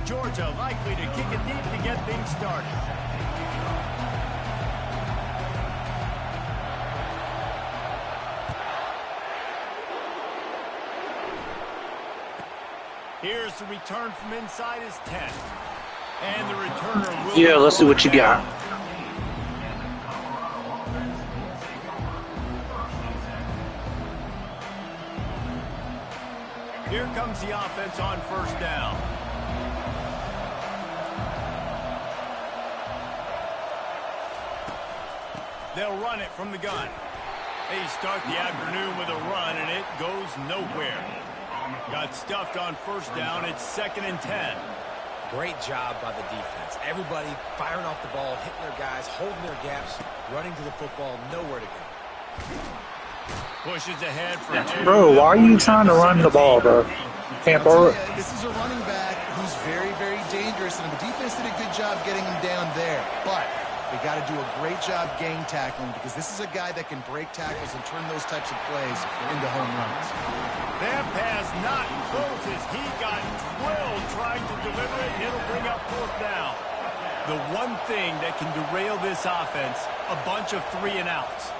Georgia likely to kick it deep to get things started. Here's the return from inside his 10. And the returner will... Yeah, let's see what you got. Here comes the offense on first down. They'll run it from the gun. They start the afternoon with a run, and it goes nowhere. Got stuffed on first down. It's 2nd and 10. Great job by the defense. Everybody firing off the ball, hitting their guys, holding their gaps, running to the football, nowhere to go. Pushes ahead for Bro, why are you trying to run the ball, bro? Can't throw it. This is a running back who's very, very dangerous, and the defense did a good job getting him down there. But they got to do a great job gang tackling, because this is a guy that can break tackles and turn those types of plays into home runs. That pass not close as he got drilled trying to deliver it, and it'll bring up 4th down. The one thing that can derail this offense, a bunch of 3-and-outs.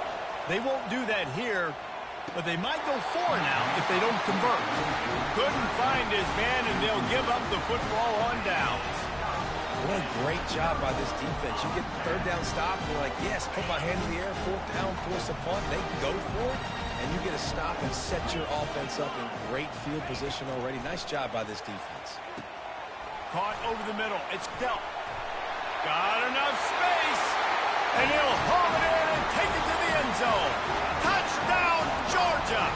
They won't do that here, but they might go 4-and-out if they don't convert. Couldn't find his man, and they'll give up the football on downs. What a great job by this defense. You get the 3rd down stop, and you're like, yes, put my hand in the air, 4th down, force a punt. They go for it, and you get a stop and set your offense up in great field position already. Nice job by this defense. Caught over the middle. It's dealt. Got enough space, and he'll haul it in and take it to the end zone. Touchdown, Georgia!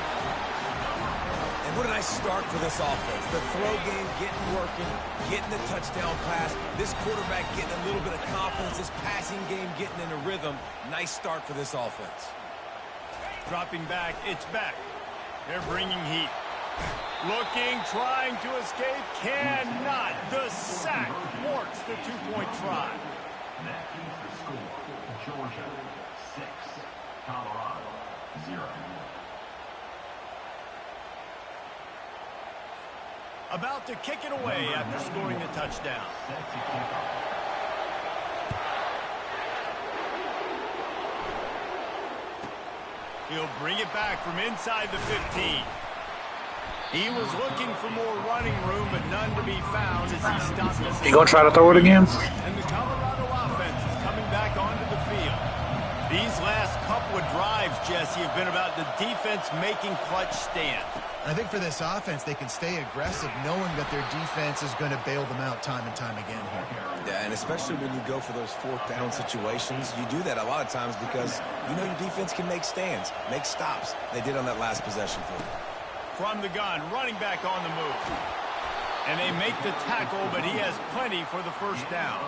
And what a nice start for this offense. The throw game getting working, getting the touchdown pass. This quarterback getting a little bit of confidence. This passing game getting in a rhythm. Nice start for this offense. Dropping back, it's back. They're bringing heat. Looking, trying to escape, cannot. The sack thwarts the 2-point try. That is the score. Georgia 6, Colorado 0. About to kick it away after scoring the touchdown. He'll bring it back from inside the 15. He was looking for more running room, but none to be found as he stopped us. You gonna try to throw it again? And the Colorado offense is coming back onto the field. These last couple of drives, Jesse, have been about the defense making clutch stand. I think for this offense, they can stay aggressive knowing that their defense is going to bail them out time and time again here. Yeah, and especially when you go for those 4th down situations, you do that a lot of times because you know your defense can make stands, make stops. They did on that last possession for you. From the gun, running back on the move. And they make the tackle, but he has plenty for the 1st down.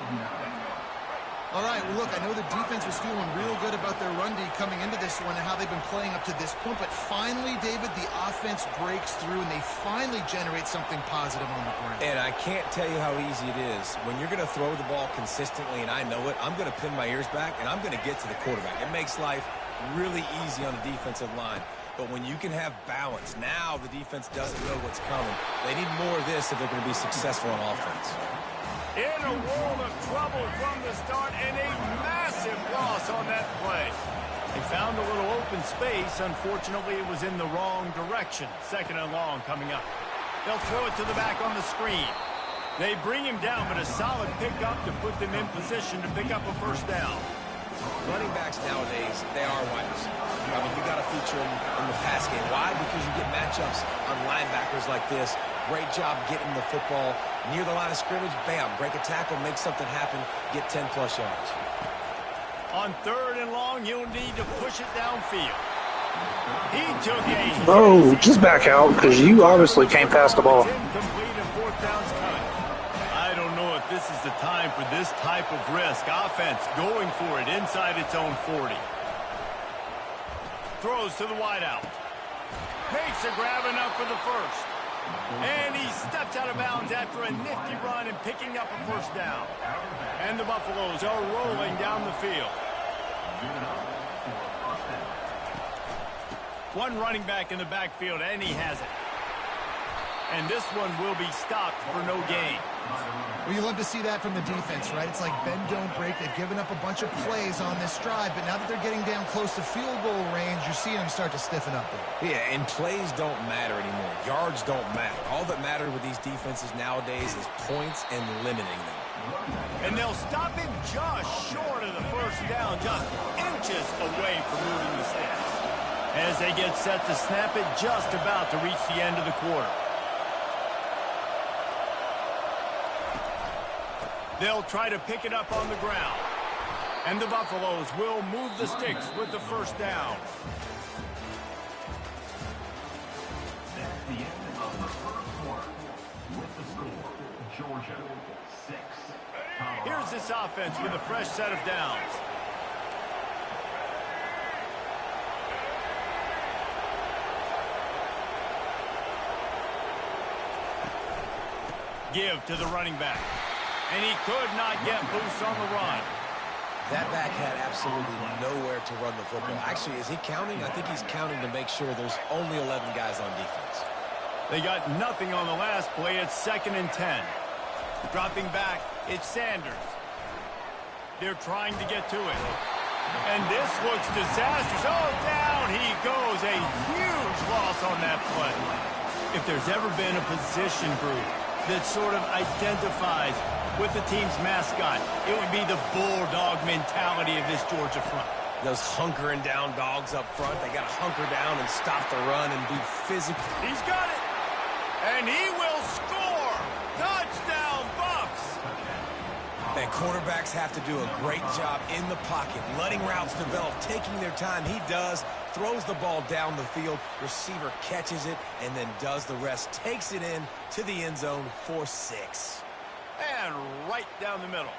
All right, well, look, I know the defense was feeling real good about their run D coming into this one and how they've been playing up to this point, but finally, David, the offense breaks through and they finally generate something positive on the ground. And I can't tell you how easy it is. When you're going to throw the ball consistently, and I know it, I'm going to pin my ears back, and I'm going to get to the quarterback. It makes life really easy on the defensive line. But when you can have balance, now the defense doesn't know what's coming. They need more of this if they're going to be successful on offense. In a world of trouble from the start, and a massive loss on that play. They found a little open space. Unfortunately, it was in the wrong direction. 2nd and long coming up. They'll throw it to the back on the screen. They bring him down, but a solid pickup to put them in position to pick up a 1st down. Running backs nowadays, they are wide receivers. I mean, you got to feature them in the pass game. Why? Because you get matchups on linebackers like this. Great job getting the football near the line of scrimmage. Bam, break a tackle, make something happen, get 10-plus yards. On 3rd and long, you'll need to push it downfield. He took a... Bro, just back out, because you obviously can't pass the ball. Incomplete and 4th down's cut. I don't know if this is the time for this type of risk. Offense going for it inside its own 40. Throws to the wideout. Makes a grab enough for the first. And he steps out of bounds after a nifty run and picking up a first down. And the Buffaloes are rolling down the field. One running back in the backfield, and he has it. And this one will be stopped for no gain. Well, you love to see that from the defense, right? It's like bend, don't break. They've given up a bunch of plays on this drive, but now that they're getting down close to field goal range, you're seeing them start to stiffen up there. Yeah, and plays don't matter anymore. Yards don't matter. All that matters with these defenses nowadays is points and limiting them. And they'll stop him just short of the first down, just inches away from moving the sticks. As they get set to snap it, just about to reach the end of the quarter. They'll try to pick it up on the ground. And the Buffaloes will move the sticks with the first down. That's the end of the first quarter. With the score, Georgia 6. Here's this offense with a fresh set of downs. Give to the running back. And he could not get loose on the run. That back had absolutely nowhere to run the football. Actually, is he counting? I think he's counting to make sure there's only 11 guys on defense. They got nothing on the last play. It's 2nd and 10. Dropping back, it's Sanders. They're trying to get to it. And this looks disastrous. Oh, down he goes. A huge loss on that play. If there's ever been a position group that sort of identifies with the team's mascot, it would be the bulldog mentality of this Georgia front. Those hunkering down dogs up front, they got to hunker down and stop the run and be physical. He's got it. And he will score. Touchdown, Buffs. And quarterbacks have to do a great job in the pocket, letting routes develop, taking their time. He does, throws the ball down the field, receiver catches it, and then does the rest, takes it in to the end zone for 6. And right down the middle.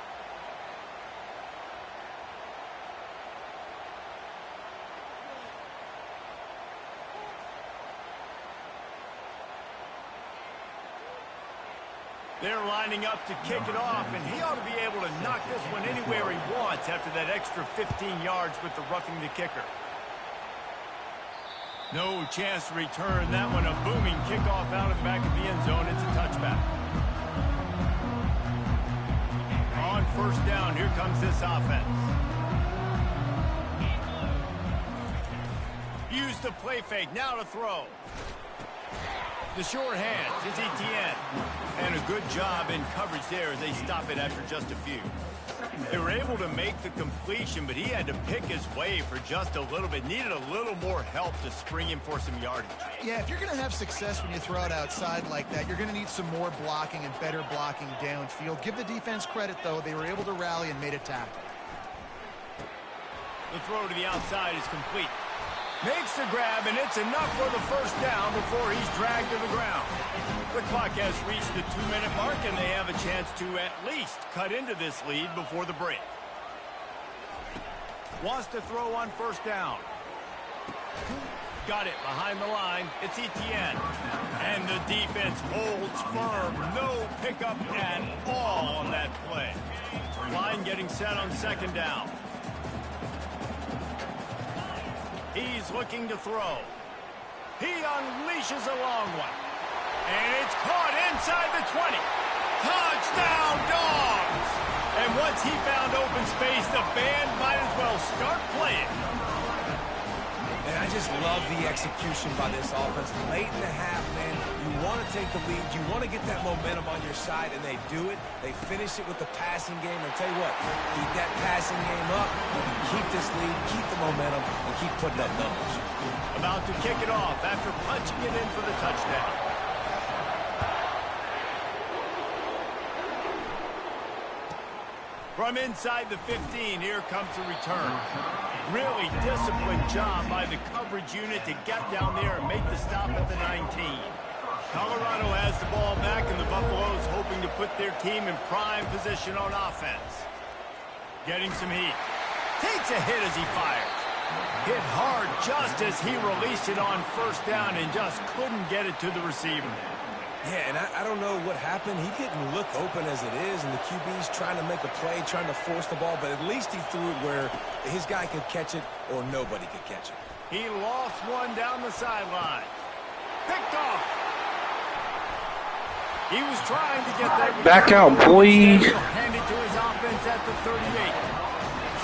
They're lining up to kick it off, and he ought to be able to knock this one anywhere he wants after that extra 15 yards with the roughing the kicker. No chance to return that one. A booming kickoff out of the back of the end zone. It's a touchback. On first down, here comes this offense. Use the play fake, now to throw. The short hands is Etienne. And a good job in coverage there as they stop it after just a few. They were able to make the completion, but he had to pick his way for just a little bit. Needed a little more help to spring him for some yardage. Yeah, if you're going to have success when you throw it outside like that, you're going to need some more blocking and better blocking downfield. Give the defense credit, though. They were able to rally and made a tackle. The throw to the outside is complete. Makes the grab, and it's enough for the first down before he's dragged to the ground. The clock has reached the 2-minute mark, and they have a chance to at least cut into this lead before the break. Wants to throw on first down. Got it behind the line. It's Etienne. And the defense holds firm. No pickup at all on that play. Line getting set on second down. He's looking to throw. He unleashes a long one. And it's caught inside the 20. Touchdown, Dogs! And once he found open space, the band might as well start playing. And I just love the execution by this offense. Late in the half, man, you want to take the lead. You want to get that momentum on your side, and they do it. They finish it with the passing game. And tell you what, keep that passing game up. You can keep this lead, keep the momentum, and keep putting up numbers. About to kick it off after punching it in for the touchdown. From inside the 15, here comes the return. Really disciplined job by the coverage unit to get down there and make the stop at the 19. Colorado has the ball back, and the Buffaloes hoping to put their team in prime position on offense. Getting some heat. Takes a hit as he fires. Hit hard just as he released it on first down and just couldn't get it to the receiver. Yeah, and I don't know what happened. He didn't look open as it is, and the QB's trying to make a play, trying to force the ball, but at least he threw it where his guy could catch it or nobody could catch it. He lost one down the sideline. Picked off. He was trying to get that. Back out, boy. Hand it to his offense at the 38.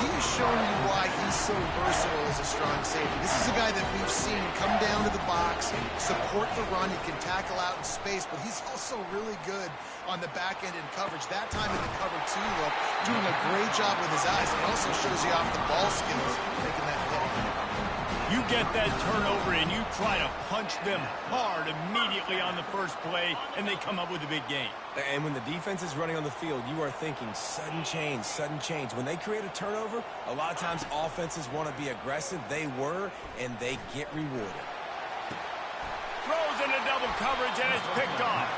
He's shown you why he's so versatile as a strong safety. This is a guy that we've seen come down to the box, support the run. He can tackle out in space, but he's also really good on the back end in coverage. That time in the cover two look, doing a great job with his eyes. It also shows you off the ball skills, making that hit. You get that turnover and you try to punch them hard immediately on the first play, and they come up with a big gain. And when the defense is running on the field, you are thinking sudden change, sudden change. When they create a turnover, a lot of times offenses want to be aggressive. They were, and they get rewarded. Throws into double coverage, and it's picked off.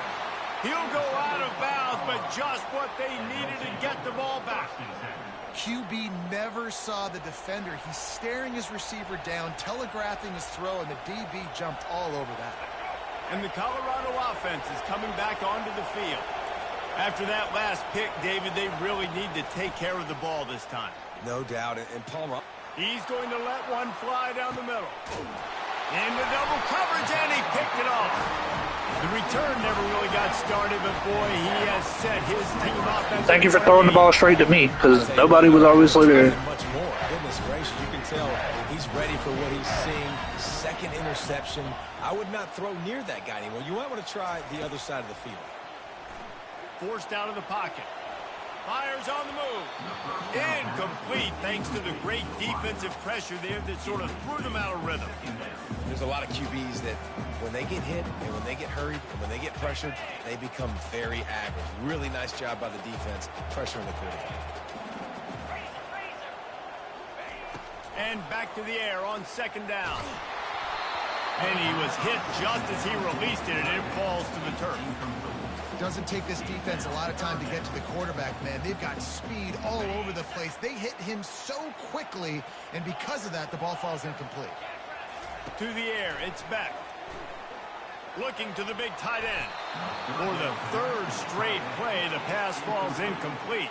He'll go out of bounds, but just what they needed to get the ball back. QB never saw the defender. He's staring his receiver down, telegraphing his throw, and the DB jumped all over that. And the Colorado offense is coming back onto the field. After that last pick, David, they really need to take care of the ball this time. No doubt. And Palmer, he's going to let one fly down the middle. Into double coverage, and he picked it off. The return never really got started, but boy, he has set his team up. Thank you for throwing the ball straight to me, because nobody was obviously there. Much more. Goodness gracious, you can tell he's ready for what he's seeing. Second interception. I would not throw near that guy anymore. You might want to try the other side of the field. Forced out of the pocket. Fires on the move. Incomplete thanks to the great defensive pressure there that sort of threw them out of rhythm. There's a lot of QBs that when they get hit and when they get hurried and when they get pressured, they become very average. Really nice job by the defense pressuring the quarterback. And back to the air on second down. And he was hit just as he released it, and it falls to the turf. Doesn't take this defense a lot of time to get to the quarterback, man. They've got speed all over the place. They hit him so quickly, and because of that, the ball falls incomplete. To the air, it's back. Looking to the big tight end. For the third straight play, the pass falls incomplete.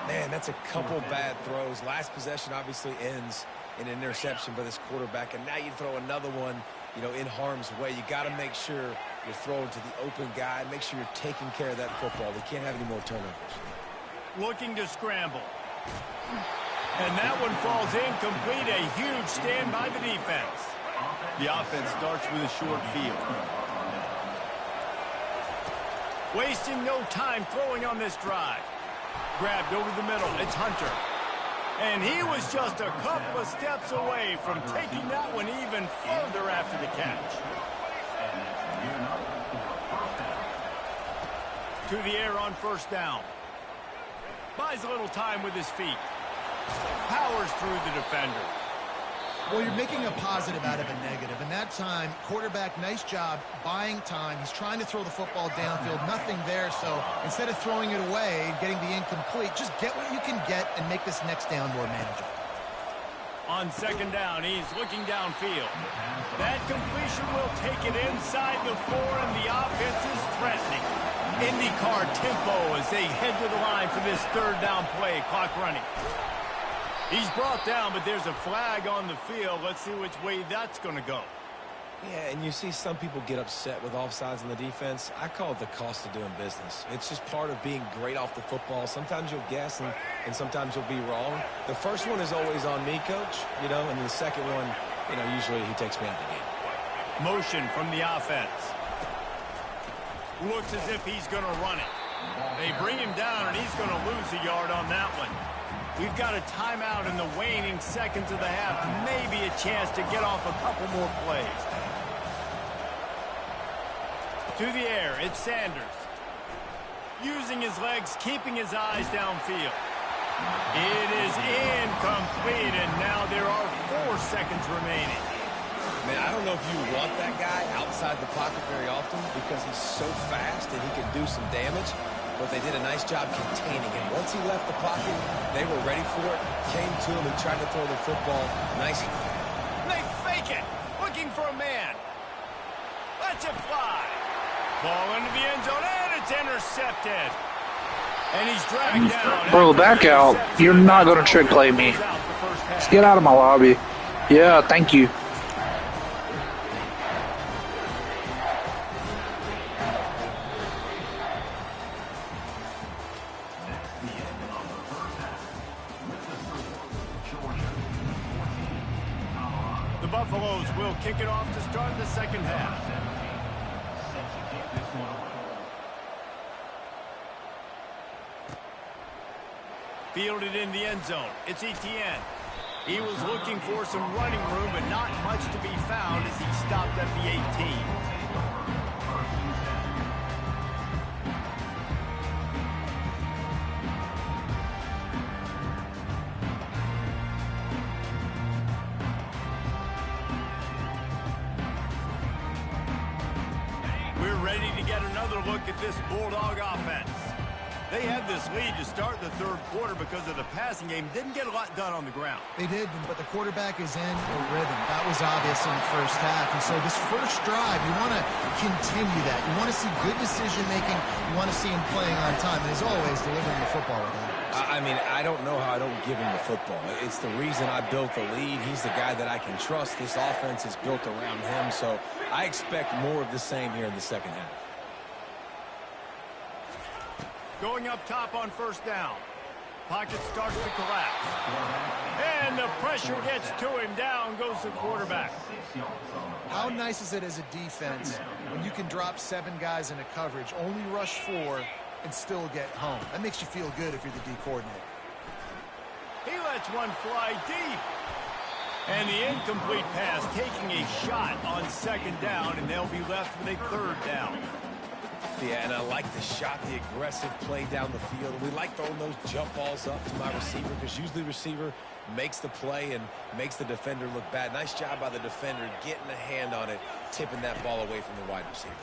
Man, that's a couple bad throws. Last possession obviously ends in an interception by this quarterback, and now you throw another one, you know, in harm's way. You got to make sure you're throwing to the open guy. Make sure you're taking care of that football. They can't have any more turnovers. Looking to scramble. And that one falls incomplete. A huge stand by the defense. The offense starts with a short field. Wasting no time throwing on this drive. Grabbed over the middle. It's Hunter. And he was just a couple of steps away from taking that one even further after the catch. To the air on first down. Buys a little time with his feet. Powers through the defender. Well, you're making a positive out of a negative. And that time, quarterback, nice job buying time. He's trying to throw the football downfield. Nothing there. So instead of throwing it away and getting the incomplete, just get what you can get and make this next down more manageable. On second down, he's looking downfield. That completion will take it inside the 4, and the offense is threatening. IndyCar tempo as they head to the line for this third down play. Clock running. He's brought down, but there's a flag on the field. Let's see which way that's going to go. Yeah, and you see some people get upset with offsides in the defense. I call it the cost of doing business. It's just part of being great off the football. Sometimes you'll guess, and sometimes you'll be wrong. The first one is always on me, Coach, you know, and the second one, you know, usually he takes me out of the game. Motion from the offense. Looks as if he's going to run it. They bring him down, and he's going to lose a yard on that one. We've got a timeout in the waning seconds of the half. Maybe a chance to get off a couple more plays. To the air, it's Sanders. Using his legs, keeping his eyes downfield. It is incomplete, and now there are 4 seconds remaining. Man, I don't know if you want that guy outside the pocket very often because he's so fast and he can do some damage. but they did a nice job containing him. Once he left the pocket, they were ready for it, came to him and tried to throw the football nicely. They fake it, looking for a man. Lets it fly. Ball into the end zone, and it's intercepted. And he's dragged down. Bro, back out. You're not going to trick play me. Just get out of my lobby. Yeah, thank you. The Buffaloes will kick it off to start the second half. Fielded in the end zone. It's Etienne. He was looking for some running room, but not much to be found as he stopped at the 18. We're ready to get another look at this Bulldog offense. They had this lead to start the third quarter because of the passing game. Didn't get a lot done on the ground. They did, but the quarterback is in a rhythm. That was obvious in the first half. And so this first drive, you want to continue that. You want to see good decision-making. You want to see him playing on time. And as always, delivering the football with him. I mean, I don't know how I don't give him the football. It's the reason I built the lead. He's the guy that I can trust. This offense is built around him. So I expect more of the same here in the second half. Going up top on first down. Pocket starts to collapse. And the pressure gets to him. Down goes the quarterback. How nice is it as a defense when you can drop 7 guys in a coverage, only rush 4, and still get home? That makes you feel good if you're the D coordinator. He lets one fly deep. And the incomplete pass taking a shot on second down, and they'll be left with a third down. Yeah, and I like the shot, the aggressive play down the field. We like throwing those jump balls up to my receiver because usually the receiver makes the play and makes the defender look bad. Nice job by the defender getting a hand on it, tipping that ball away from the wide receiver.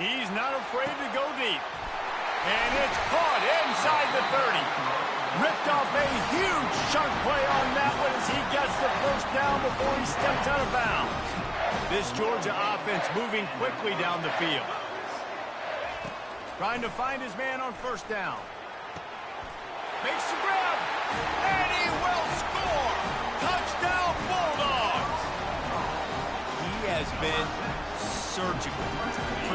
He's not afraid to go deep. And it's caught inside the 30. Ripped off a huge chunk play on that one as he gets the first down before he steps out of bounds. This Georgia offense moving quickly down the field. Trying to find his man on first down. Makes the grab. And he will score. Touchdown Bulldogs. He has been surgical.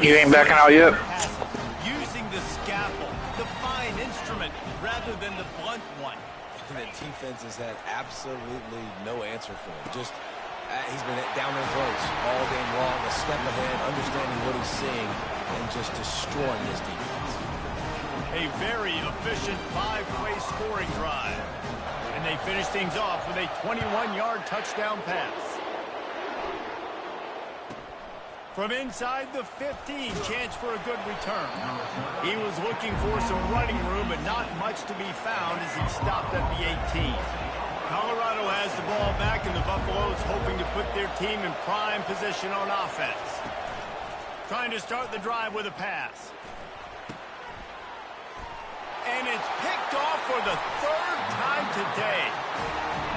You ain't backing out yet? Using the scalpel, the fine instrument, rather than the blunt one. And the defense has had absolutely no answer for him. Just he's been down their throats all game long, a step ahead, understanding what he's seeing, and just destroying this defense. A very efficient 5-play scoring drive. And they finish things off with a 21-yard touchdown pass. From inside the 15, chance for a good return. He was looking for some running room, but not much to be found as he stopped at the 18. Colorado has the ball back, and the Buffaloes hoping to put their team in prime position on offense. Trying to start the drive with a pass. And it's picked off for the third time today.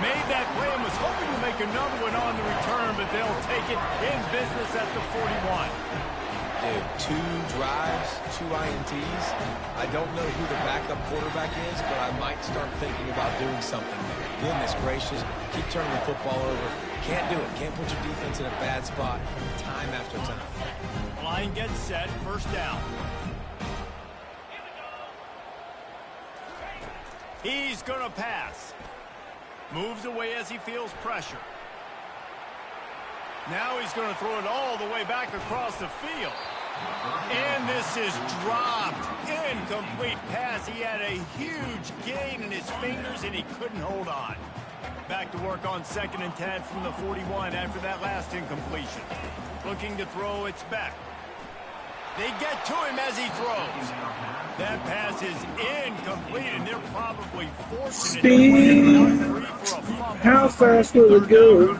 Made that play and was hoping to make another one on the return, but they'll take it in business at the 41. Dude, 2 drives, 2 INTs. I don't know who the backup quarterback is, but I might start thinking about doing something there. Goodness gracious, keep turning the football over. Can't do it. Can't put your defense in a bad spot time after time. Line gets set, first down. He's going to pass. Moves away as he feels pressure. Now he's going to throw it all the way back across the field. And this is dropped. Incomplete pass. He had a huge gain in his fingers, and he couldn't hold on. Back to work on 2nd and 10 from the 41 after that last incompletion. Looking to throw, it's back. They get to him as he throws. That pass is incomplete, and they're probably fortunate. Speed. How fast will it go?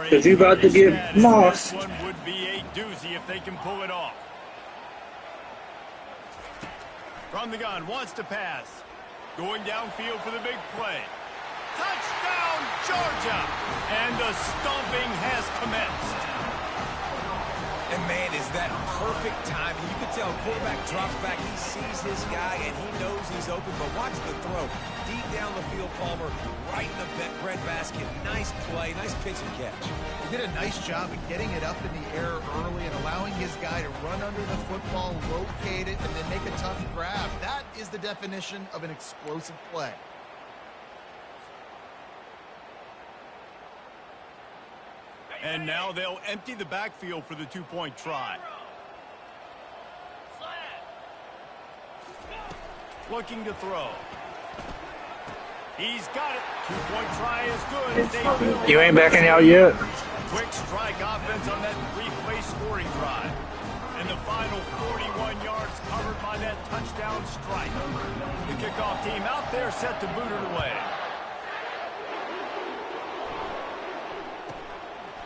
Because you about to get mossed. This one would be a doozy if they can pull it off. From the gun, wants to pass. Going downfield for the big play. Touchdown, Georgia! And the stomping has commenced. And, man, is that perfect timing. You can tell quarterback drops back. He sees his guy, and he knows he's open. But watch the throw. Deep down the field, Palmer, right in the bread basket. Nice play, nice pitch and catch. He did a nice job of getting it up in the air early and allowing his guy to run under the football, locate it, and then make a tough grab. That is the definition of an explosive play. And now they'll empty the backfield for the two-point try. Looking to throw. He's got it. Two-point try is good. You ain't backing out yet. Quick strike offense on that three-play scoring drive. And the final 41 yards covered by that touchdown strike. The kickoff team out there set to boot it away.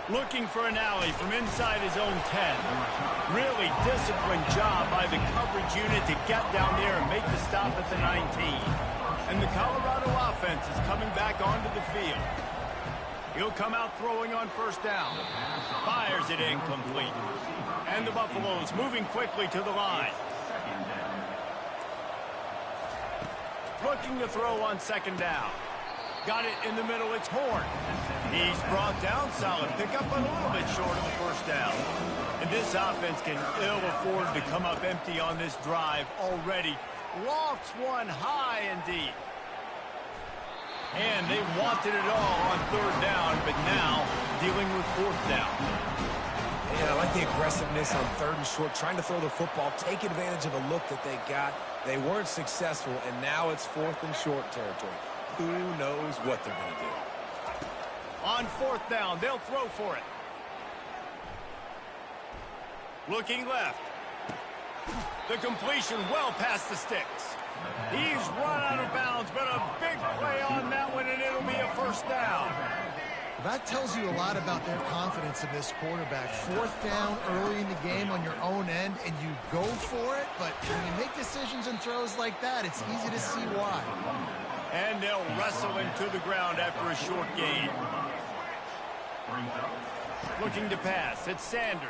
Looking for an alley from inside his own 10. Really disciplined job by the coverage unit to get down there and make the stop at the 19. And the Colorado offense is coming back onto the field. He'll come out throwing on first down. Fires it incomplete. And the Buffaloes moving quickly to the line. Looking to throw on second down. Got it in the middle, it's Horn. He's brought down, solid pickup, but a little bit short of the first down. And this offense can ill afford to come up empty on this drive already. Lofts one high and deep. And they wanted it all on third down, but now dealing with fourth down. And I like the aggressiveness on third and short, trying to throw the football, take advantage of a look that they got. They weren't successful, and now it's fourth and short territory. Who knows what they're going to do? On fourth down, they'll throw for it. Looking left. The completion well past the sticks. He's run out of bounds, but a big play on that one, and it'll be a first down. That tells you a lot about their confidence in this quarterback. Fourth down early in the game on your own end, and you go for it, but when you make decisions and throws like that, it's easy to see why. And they'll wrestle him to the ground after a short gain. Looking to pass. It's Sanders.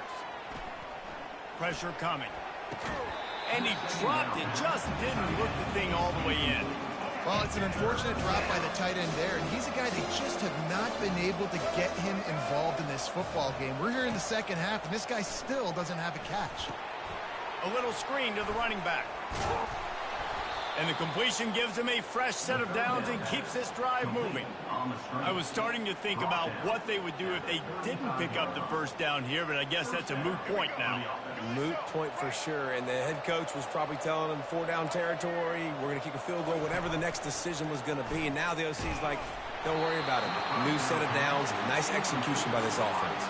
Pressure coming. And he dropped it. Just didn't look the thing all the way in. Well, it's an unfortunate drop by the tight end there, and he's a guy they just have not been able to get him involved in this football game. We're here in the second half, and this guy still doesn't have a catch. A little screen to the running back. And the completion gives him a fresh set of downs and keeps this drive moving. I was starting to think about what they would do if they didn't pick up the first down here, but I guess that's a moot point now. Moot point for sure, and the head coach was probably telling them four-down territory, we're going to kick a field goal, whatever the next decision was going to be, and now the OC's like, don't worry about it. New set of downs, nice execution by this offense.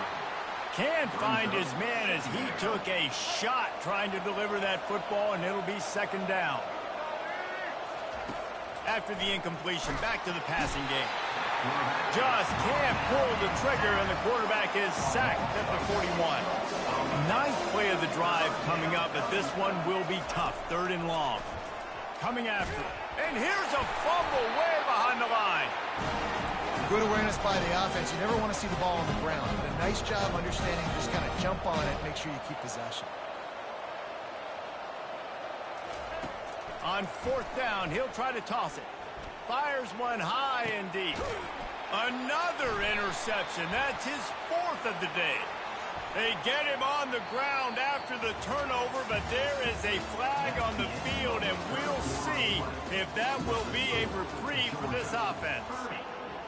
Can't find his man as he took a shot trying to deliver that football, and it'll be second down. After the incompletion, back to the passing game. Just can't pull the trigger, and the quarterback is sacked at the 41. Ninth play of the drive coming up, but this one will be tough. Third and long. Coming after. And here's a fumble way behind the line. Good awareness by the offense. You never want to see the ball on the ground, but a nice job understanding to just kind of jump on it, make sure you keep possession. On fourth down, he'll try to toss it. Fires one high and deep. Another interception. That's his fourth of the day. They get him on the ground after the turnover, but there is a flag on the field, and we'll see if that will be a reprieve for this offense.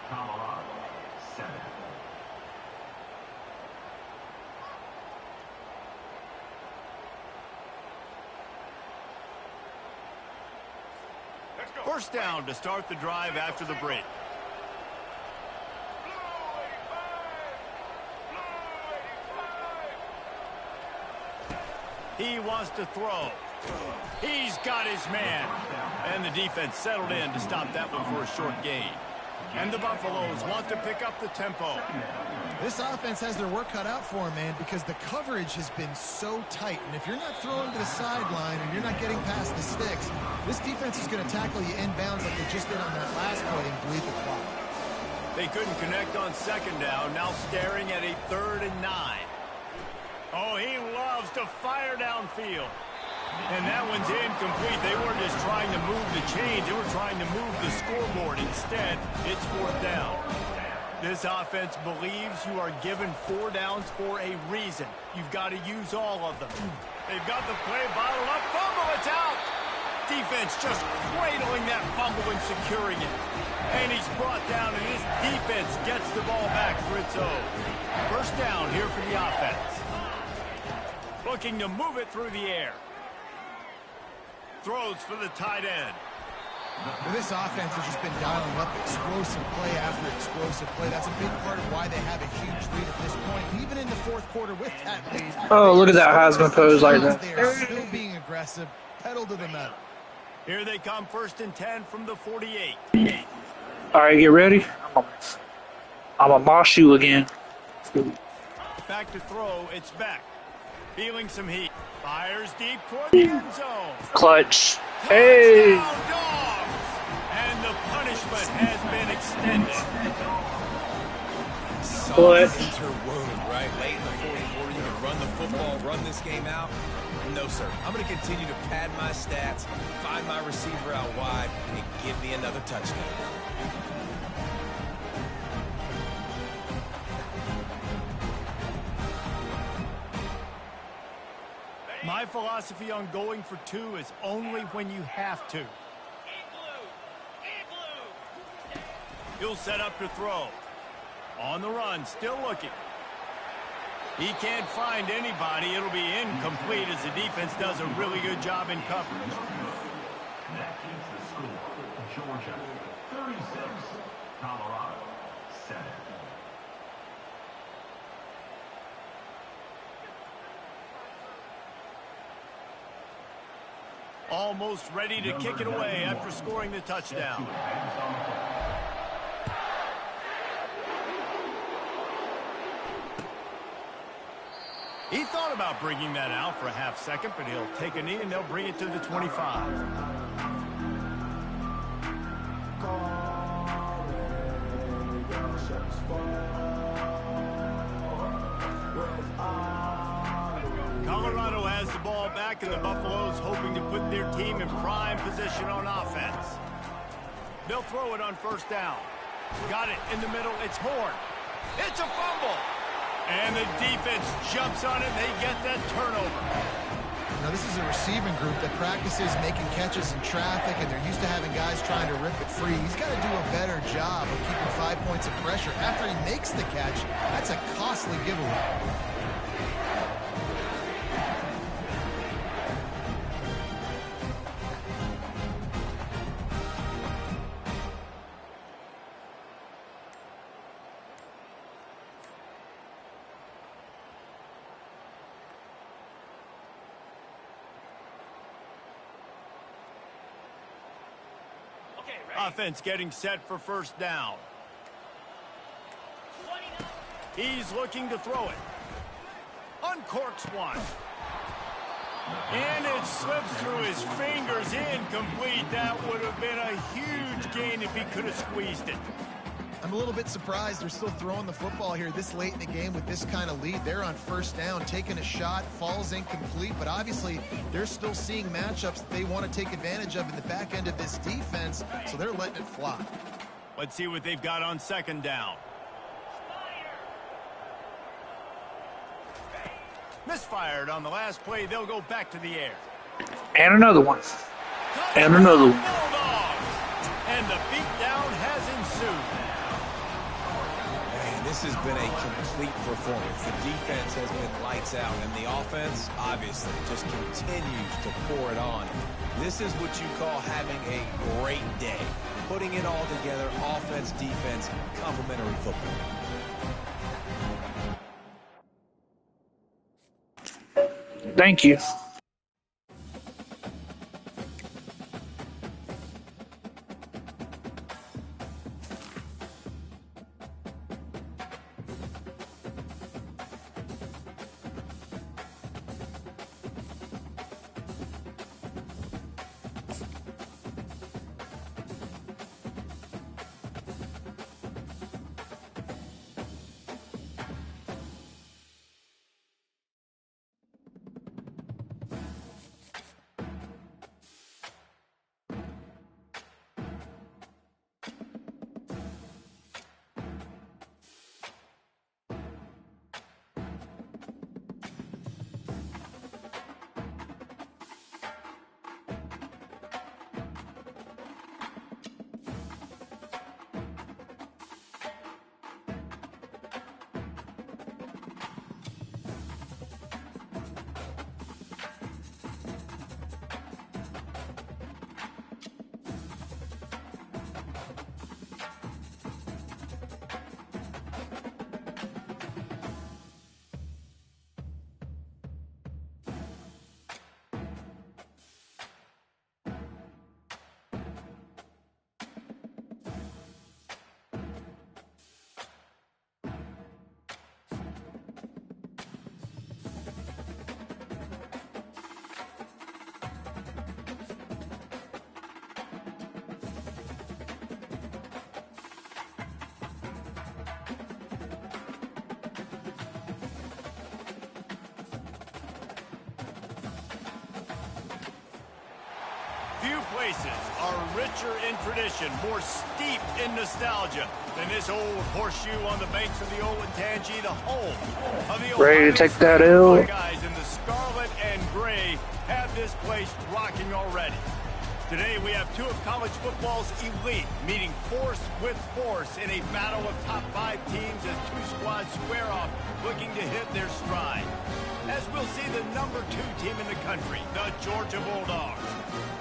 Colorado, 7. First down to start the drive after the break. He wants to throw. He's got his man. And the defense settled in to stop that one for a short gain. And the Buffaloes want to pick up the tempo. This offense has their work cut out for them, man, because the coverage has been so tight. And if you're not throwing to the sideline and you're not getting past the sticks, this defense is going to tackle you inbounds like they just did on that last play and bleed the clock. They couldn't connect on second down, now staring at a 3rd and 9. Oh, he loves to fire downfield. And that one's incomplete. They weren't just trying to move the chains. They were trying to move the scoreboard. Instead, it's 4th down. This offense believes you are given 4 downs for a reason. You've got to use all of them. They've got the play bottled up. Fumble, it's out. Defense just cradling that fumble and securing it. And he's brought down, and his defense gets the ball back for its own. 1st down here for the offense. Looking to move it through the air. Throws for the tight end. This offense has just been dialing up explosive play after explosive play. That's a big part of why they have a huge lead at this point. Even in the 4th quarter with that lead. Oh, look at that Heisman pose like that. They are still being aggressive, pedal to the metal. Here they come, 1st and 10 from the 48. All right, get ready. I'm a mosh you again. Back to throw, it's back. Feeling some heat. Fires deep toward the end zone. Clutch. Hey. Touchdown, Dogs! And the punishment has been extended. What? Interwound, right? Late in the 4th quarter, you can run the football, run this game out. No, sir. I'm going to continue to pad my stats, find my receiver out wide, and give me another touchdown. My philosophy on going for 2 is only when you have to. He'll set up to throw. On the run, still looking. He can't find anybody. It'll be incomplete as the defense does a really good job in coverage. That is the score. Georgia 36, Colorado 7. Almost ready to kick it away after scoring the touchdown. He thought about bringing that out for a half second, but he'll take a knee and they'll bring it to the 25. Colorado has the ball back, and the Buffaloes hoping to put their team in prime position on offense. They'll throw it on 1st down. Got it in the middle. It's Horn. It's a fumble. And the defense jumps on it, and they get that turnover. Now, this is a receiving group that practices making catches in traffic, and they're used to having guys trying to rip it free. He's got to do a better job of keeping 5 points of pressure. After he makes the catch, that's a costly giveaway. Offense getting set for 1st down. He's looking to throw it. Uncorks one. And it slips through his fingers, incomplete. That would have been a huge gain if he could have squeezed it. I'm a little bit surprised they're still throwing the football here this late in the game with this kind of lead. They're on 1st down, taking a shot, falls incomplete, but obviously they're still seeing matchups that they want to take advantage of in the back end of this defense, so they're letting it fly. Let's see what they've got on 2nd down. Misfired on the last play. They'll go back to the air. And another one. And another one. Bulldogs! And the beatdown has ensued. Man, this has been a complete performance. The defense has been lights out, and the offense, obviously, just continues to pour it on. This is what you call having a great day. Putting it all together, offense, defense, complementary football. Thank you. places are richer in tradition, more steep in nostalgia than this old horseshoe on the banks of the old Ncaa25, the home of the Ready to take that L? Buckeyes in the scarlet and gray have this place rocking already. Today we have two of college football's elite meeting force with force in a battle of top 5 teams as two squads square off looking to hit their stride. As we'll see the number 2 team in the country, the Georgia Bulldogs,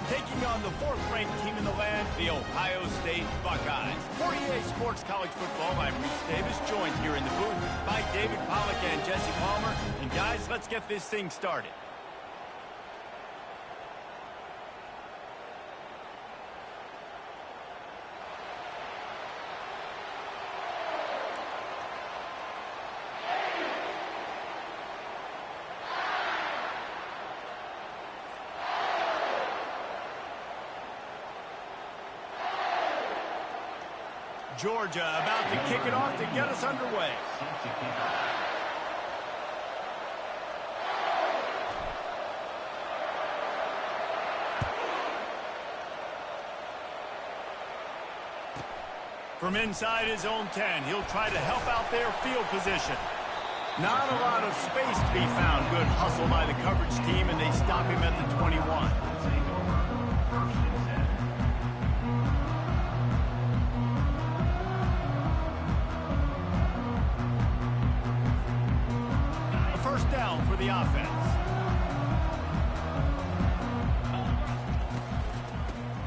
taking on the 4th-ranked team in the land, the Ohio State Buckeyes. For EA Sports College Football, I'm Reese Davis, joined here in the booth by David Pollack and Jesse Palmer. And guys, let's get this thing started. Georgia about to kick it off to get us underway. From inside his own 10, he'll try to help out their field position. Not a lot of space to be found. Good hustle by the coverage team, and they stop him at the 21. First down for the offense.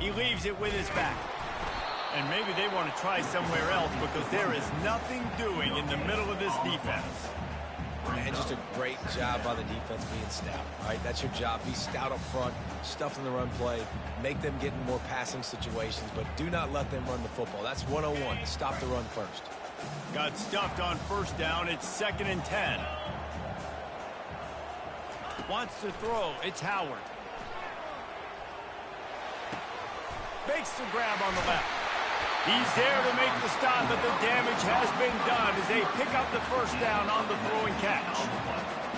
He leaves it with his back. And maybe they want to try somewhere else because there is nothing doing in the middle of this defense. Man, just a great job by the defense being stout. All right, that's your job. Be stout up front, stuff in the run play, make them get in more passing situations, but do not let them run the football. That's 101. Stop the run first. Got stuffed on first down. It's 2nd and 10. Wants to throw. It's Howard. Makes the grab on the left. He's there to make the stop, but the damage has been done as they pick up the first down on the throw and catch.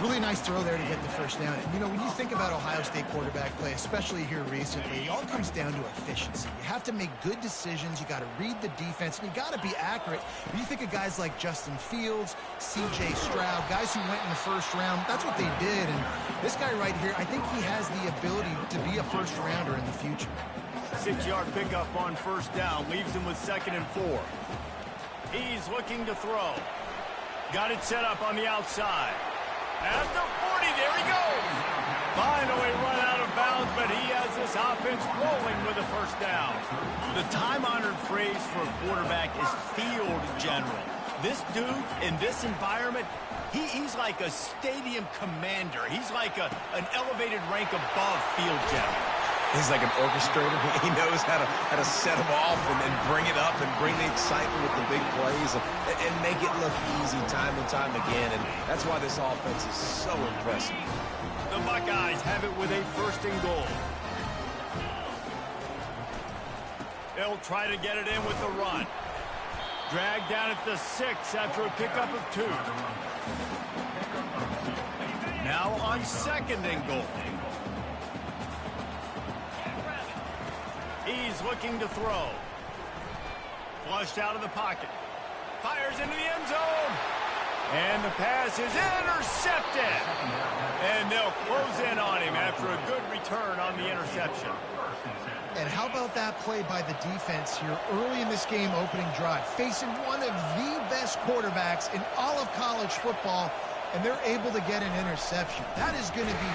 Really nice throw there to get the first down. You know, when you think about Ohio State quarterback play, especially here recently, it all comes down to efficiency. You have to make good decisions. You got to read the defense, and you got to be accurate. When you think of guys like Justin Fields, C.J. Stroud, guys who went in the first round, that's what they did. And this guy right here, I think he has the ability to be a first rounder in the future. 6-yard pickup on first down leaves him with 2nd and 4. He's looking to throw. Got it set up on the outside. At the 40, there he goes. Finally run out of bounds, but he has this offense rolling with a first down. The time-honored phrase for a quarterback is field general. This dude, in this environment, he's like a stadium commander. He's like an elevated rank above field general. He's like an orchestrator. He knows how to set them off and then bring it up and bring the excitement with the big plays and make it look easy time and time again. And that's why this offense is so impressive. The Buckeyes have it with a 1st and goal. They'll try to get it in with the run. Dragged down at the 6 after a pickup of 2. Now on 2nd and goal. He's looking to throw. Flushed out of the pocket. Fires into the end zone. And the pass is intercepted. And they'll close in on him after a good return on the interception. And how about that play by the defense here early in this game opening drive, facing one of the best quarterbacks in all of college football, and they're able to get an interception. That is going to be...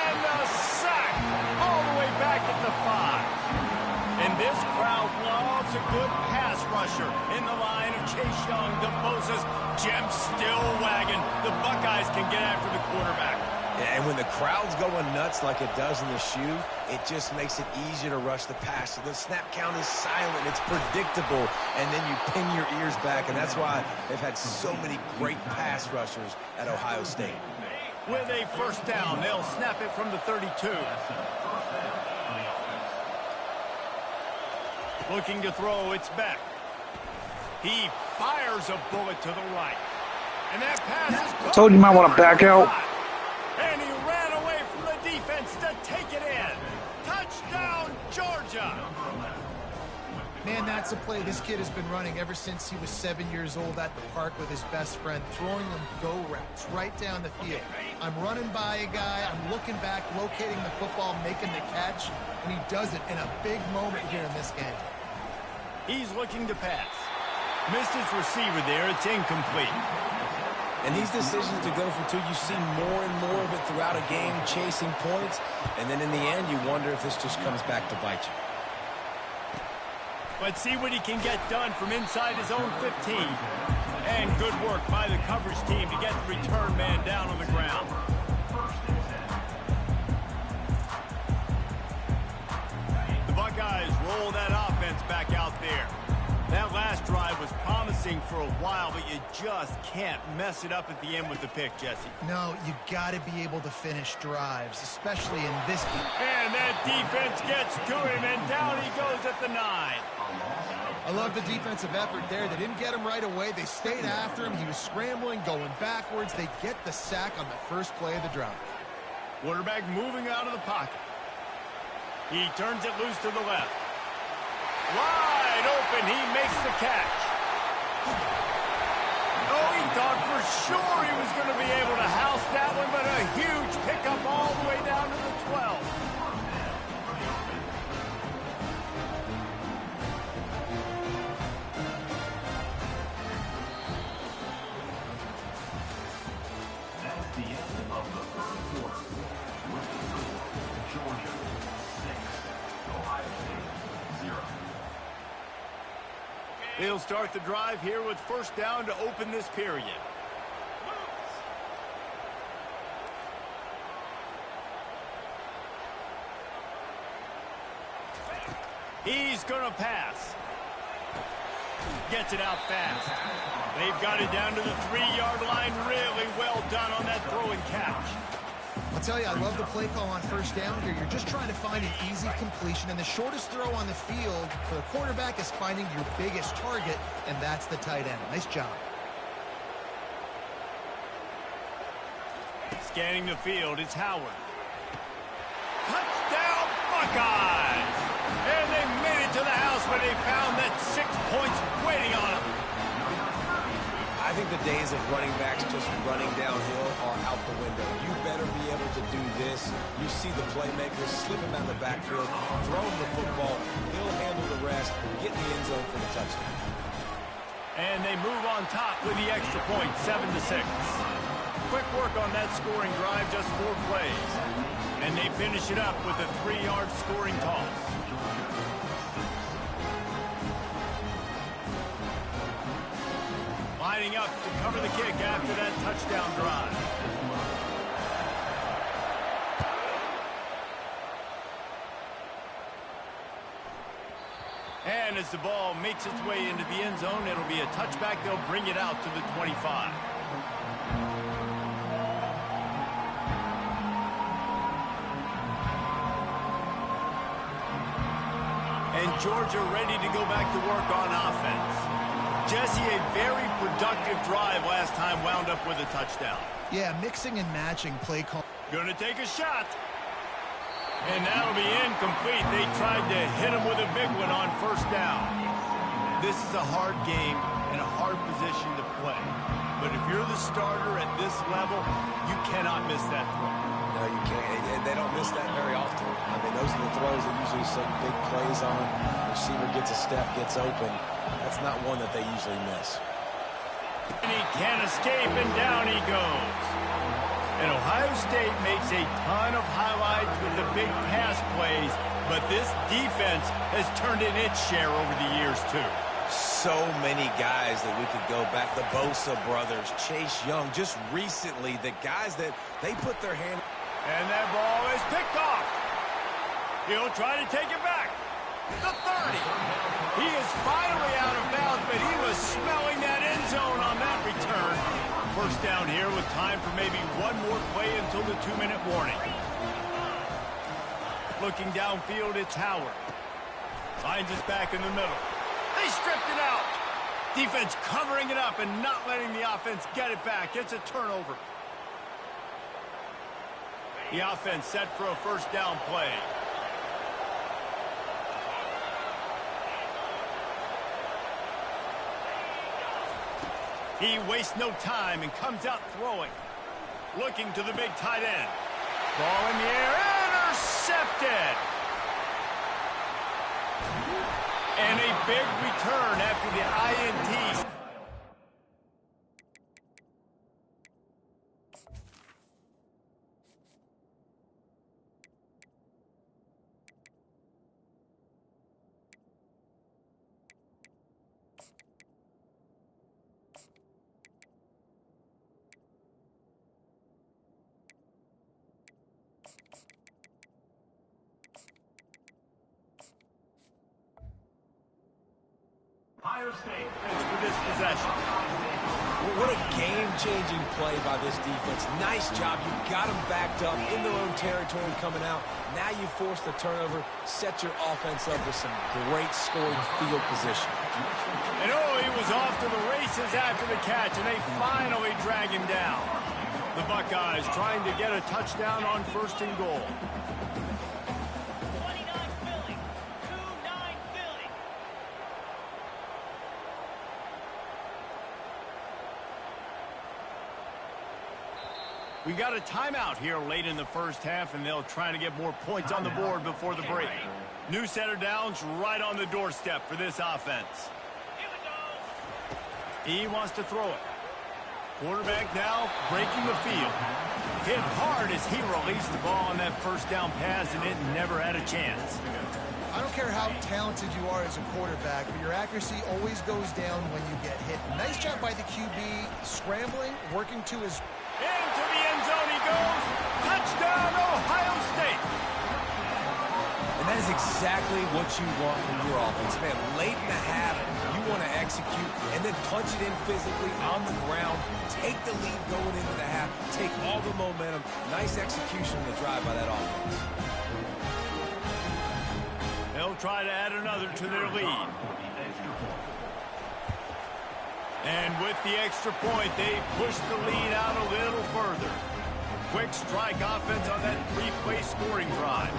And the sack all the way back at the 5. And this crowd loves a good pass rusher in the line of Chase Young, DeMoses, Jim still wagging. The Buckeyes can get after the quarterback. And when the crowd's going nuts like it does in the shoe, it just makes it easier to rush the pass. The snap count is silent. It's predictable. And then you pin your ears back. And that's why they've had so many great pass rushers at Ohio State. With a first down, they'll snap it from the 32. Looking to throw, it's Beck. He fires a bullet to the right. And that pass is... Told you might want to back out. And he ran away from the defense to take it in. Touchdown, Georgia! That's a play this kid has been running ever since he was 7 years old at the park with his best friend, throwing them go routes right down the field. I'm running by a guy, I'm looking back, locating the football, making the catch, and he does it in a big moment here in this game. He's looking to pass. Missed his receiver there. It's incomplete. And these decisions to go for two, you see more and more of it throughout a game, chasing points. And then in the end, you wonder if this just comes back to bite you. Let's see what he can get done from inside his own 15. And good work by the coverage team to get the return man down on the ground. The Buckeyes roll that offense back out there. That last drive was promising for a while, but you just can't mess it up at the end with the pick, Jesse. No, you got to be able to finish drives, especially in this game. And that defense gets to him, and down he goes at the 9. I love the defensive effort there. They didn't get him right away. They stayed after him. He was scrambling, going backwards. They get the sack on the first play of the drive. Quarterback moving out of the pocket. He turns it loose to the left. Wide open, he makes the catch. Oh, he thought for sure he was going to be able to house that one, but a huge pickup all the way down to the 12. That's the end of the third quarter. With the score, Georgia 6, Ohio State 0. They'll start the drive here with first down to open this period. He's going to pass. Gets it out fast. They've got it down to the 3-yard line. Really well done on that throw and catch. I'll tell you, I love the play call on first down here. You're just trying to find an easy completion, and the shortest throw on the field for the quarterback is finding your biggest target, and that's the tight end. Nice job. Scanning the field, it's Howard. Touchdown, Buckeyes! And they made it to the house where they found that 6 points waiting on them. I think the days of running backs just running downhill are out the window. You better be able to do this. You see the playmakers slipping down the backfield, throwing the football. He'll handle the rest, get in the end zone for the touchdown. And they move on top with the extra point, 7-6. Quick work on that scoring drive, just 4 plays. And they finish it up with a 3-yard scoring toss. Lining up to cover the kick after that touchdown drive. And as the ball makes its way into the end zone, it'll be a touchback. They'll bring it out to the 25. And Georgia ready to go back to work on offense. Jesse, a very productive drive last time wound up with a touchdown. Yeah, mixing and matching play call. Gonna take a shot. And that'll be incomplete. They tried to hit him with a big one on first down. This is a hard game and a hard position to play. But if you're the starter at this level, you cannot miss that throw. No, you can't. And they don't miss that very often. I mean, those are the throws that usually set big plays on. Receiver gets a step, gets open. That's not one that they usually miss. And he can't escape, and down he goes. And Ohio State makes a ton of highlights with the big pass plays, but this defense has turned in its share over the years, too. So many guys that we could go back. The Bosa brothers, Chase Young, just recently, the guys that they put their hand. And that ball is picked off. He'll try to take it back. The 30. He is finally out of bounds, but he was smelling that end zone on that return. First down here with time for maybe one more play until the 2-minute warning. Looking downfield, it's Howard. Finds us back in the middle. They stripped it out. Defense covering it up and not letting the offense get it back. It's a turnover. The offense set for a first down play. He wastes no time and comes out throwing. Looking to the big tight end. Ball in the air, intercepted! And a big return after the INT. Ohio State For this possession. What a game-changing play by this defense. Nice job. You got them backed up in their own territory coming out. Now you force the turnover, set your offense up with some great scoring field position. And he was off to the races after the catch, and they finally drag him down. The Buckeyes trying to get a touchdown on 1st and goal. We got a timeout here late in the first half, and they'll try to get more points on the board before the break. New set of downs right on the doorstep for this offense. He wants to throw it. Quarterback now breaking the field. Hit hard as he released the ball on that first down pass, and it never had a chance. I don't care how talented you are as a quarterback, but your accuracy always goes down when you get hit. Nice job by the QB, scrambling, working to his... Into the end zone he goes. Touchdown, Ohio State. And that is exactly what you want from your offense, man. Late in the half, you want to execute and then punch it in physically on the ground. Take the lead going into the half. Take all the momentum. Nice execution on the drive by that offense. They'll try to add another to their lead. And with the extra point, they push the lead out a little further. Quick strike offense on that 3-play scoring drive.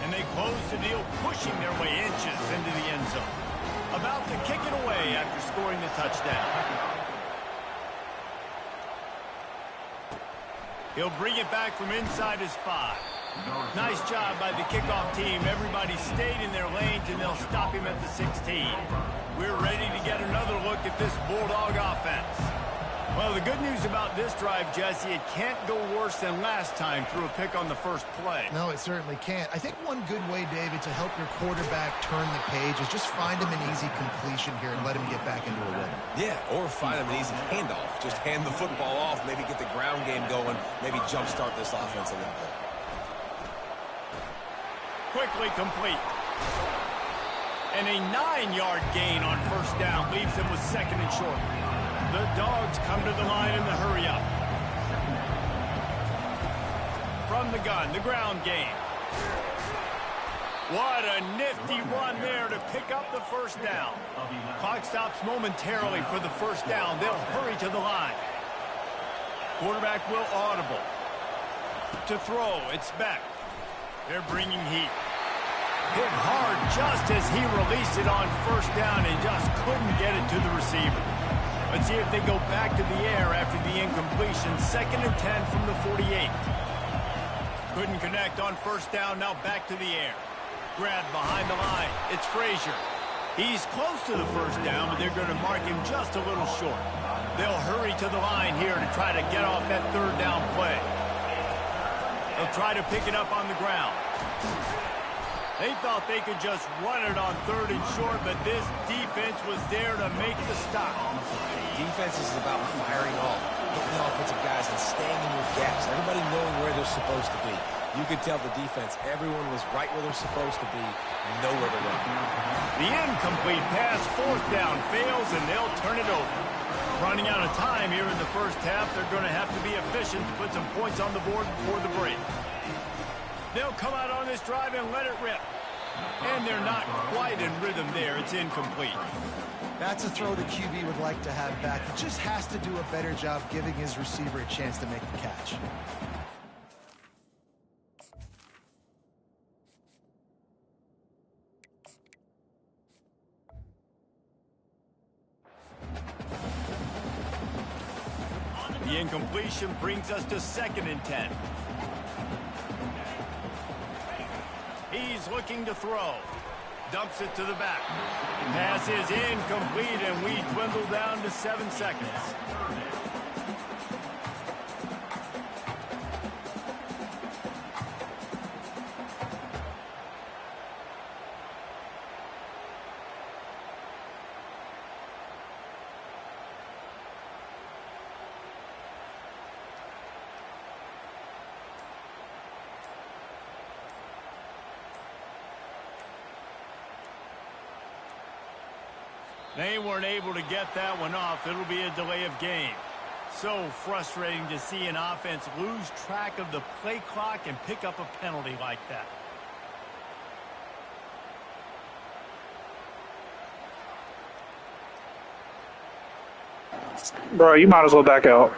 And they close the deal, pushing their way inches into the end zone. About to kick it away after scoring the touchdown. He'll bring it back from inside his 5. Nice job by the kickoff team. Everybody stayed in their lanes, and they'll stop him at the 16. We're ready to get another look at this Bulldog offense. Well, the good news about this drive, Jesse, it can't go worse than last time through a pick on the first play. No, it certainly can't. I think one good way, David, to help your quarterback turn the page is just find him an easy completion here and let him get back into a rhythm. Yeah, or find him an easy handoff. Just hand the football off, maybe get the ground game going, maybe jumpstart this offense a little bit. Quickly complete. And a 9-yard gain on first down leaves them with 2nd and short. The Dogs come to the line in the hurry up. From the gun, the ground game. What a nifty run there to pick up the first down. Clock stops momentarily for the first down. They'll hurry to the line. Quarterback will audible. To throw, it's Beck. They're bringing heat. Hit hard just as he released it on first down and just couldn't get it to the receiver. Let's see if they go back to the air after the incompletion. 2nd and 10 from the 48. Couldn't connect on first down, now back to the air. Grab behind the line. It's Frazier. He's close to the first down, but they're going to mark him just a little short. They'll hurry to the line here to try to get off that 3rd down play. They'll try to pick it up on the ground. They thought they could just run it on 3rd and short, but this defense was there to make the stop. Defense is about firing off, hitting the offensive guys and staying in your gaps. Everybody knowing where they're supposed to be. You could tell the defense, everyone was right where they're supposed to be, nowhere to run. The incomplete pass, 4th down, fails, and they'll turn it over. Running out of time here in the first half, they're going to have to be efficient to put some points on the board before the break. They'll come out on this drive and let it rip. And they're not quite in rhythm there. It's incomplete. That's a throw the QB would like to have back. He just has to do a better job giving his receiver a chance to make the catch. completion brings us to 2nd and 10. He's looking to throw. Dumps it to the back. Pass is incomplete, and we dwindle down to 7 seconds. They weren't able to get that one off. It'll be a delay of game. So frustrating to see an offense lose track of the play clock and pick up a penalty like that. Bro, you might as well back out.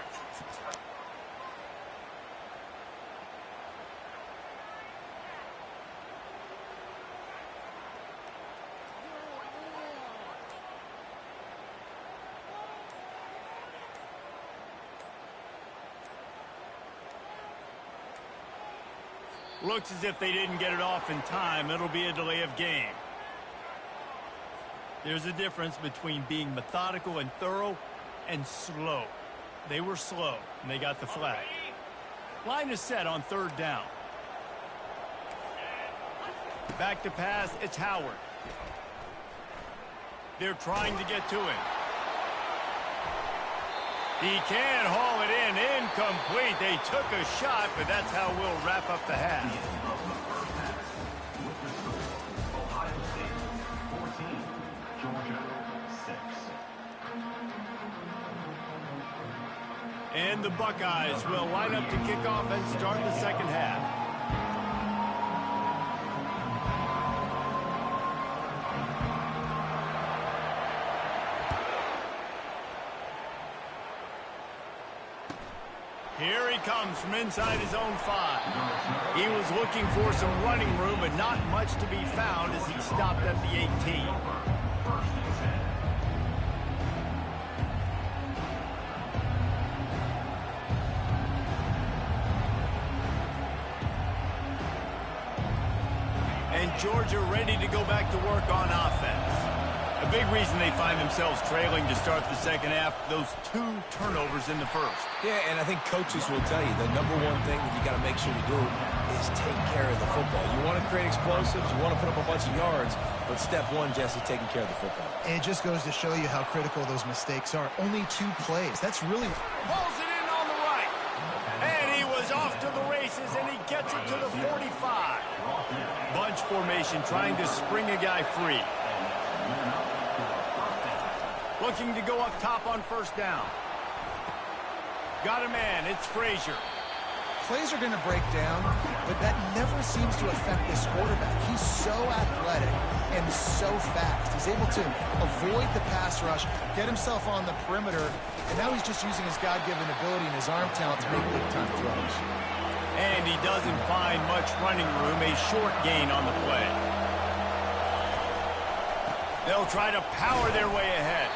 Looks as if they didn't get it off in time. It'll be a delay of game. There's a difference between being methodical and thorough and slow. They were slow, and they got the flag. Line is set on 3rd down. Back to pass, it's Howard. They're trying to get to him. He can haul it in, incomplete. They took a shot, but that's how we'll wrap up the half. Ohio State 14, Georgia 6. And the Buckeyes will line up to kick off and start the 2nd half. Here he comes from inside his own 5. He was looking for some running room, but not much to be found as he stopped at the 18. And Georgia ready to go back to work on offense. A big reason they find themselves trailing to start the 2nd half, those 2 turnovers in the 1st. Yeah, and I think coaches will tell you the number one thing that you got to make sure you do is take care of the football. You want to create explosives, you want to put up a bunch of yards, but step 1, Jesse, taking care of the football. And it just goes to show you how critical those mistakes are. Only 2 plays. That's really... Pulls it in on the right. And he was off to the races, and he gets it to the 45. Bunch formation trying to spring a guy free. Looking to go up top on 1st down. Got a man. It's Frazier. Plays are going to break down, but that never seems to affect this quarterback. He's so athletic and so fast. He's able to avoid the pass rush, get himself on the perimeter, and now he's just using his God-given ability and his arm talent to make big-time throws. And he doesn't find much running room. A short gain on the play. They'll try to power their way ahead.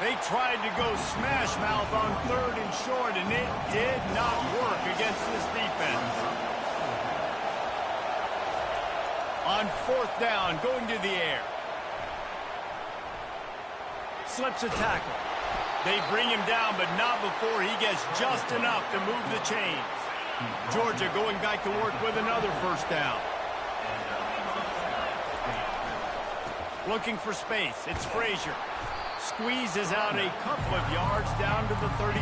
They tried to go smash mouth on 3rd and short, and it did not work against this defense. On 4th down, going to the air. Slips a tackle. They bring him down, but not before he gets just enough to move the chains. Georgia going back to work with another 1st down. Looking for space. It's Frazier. Squeezes out a couple of yards down to the 32.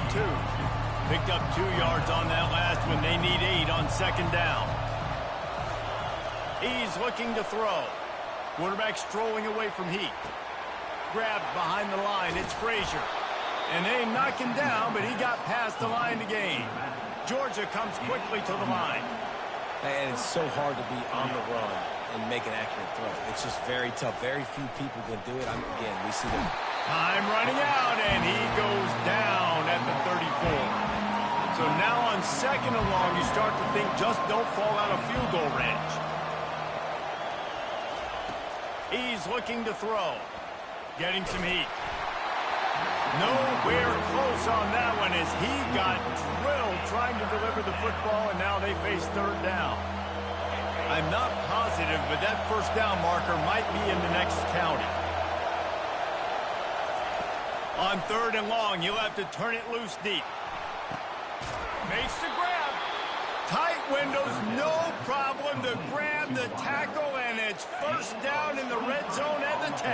Picked up 2 yards on that last one. They need 8 on 2nd down. He's looking to throw. Quarterback strolling away from heat. Grabbed behind the line. It's Frazier. And they knock him down, but he got past the line to gain. Georgia comes quickly to the line. And it's so hard to be on the run and make an accurate throw. It's just very tough. Very few people can do it. Again, we see them. Time running out, and he goes down at the 34. So now on 2nd and long, you start to think just don't fall out of field goal range. He's looking to throw. Getting some heat. Nowhere close on that one as he got drilled trying to deliver the football, and now they face third down. I'm not positive, but that first down marker might be in the next county. On third and long, you'll have to turn it loose deep. Makes the grab. Tight windows, no problem to grab the tackle, and it's first down in the red zone at the 10.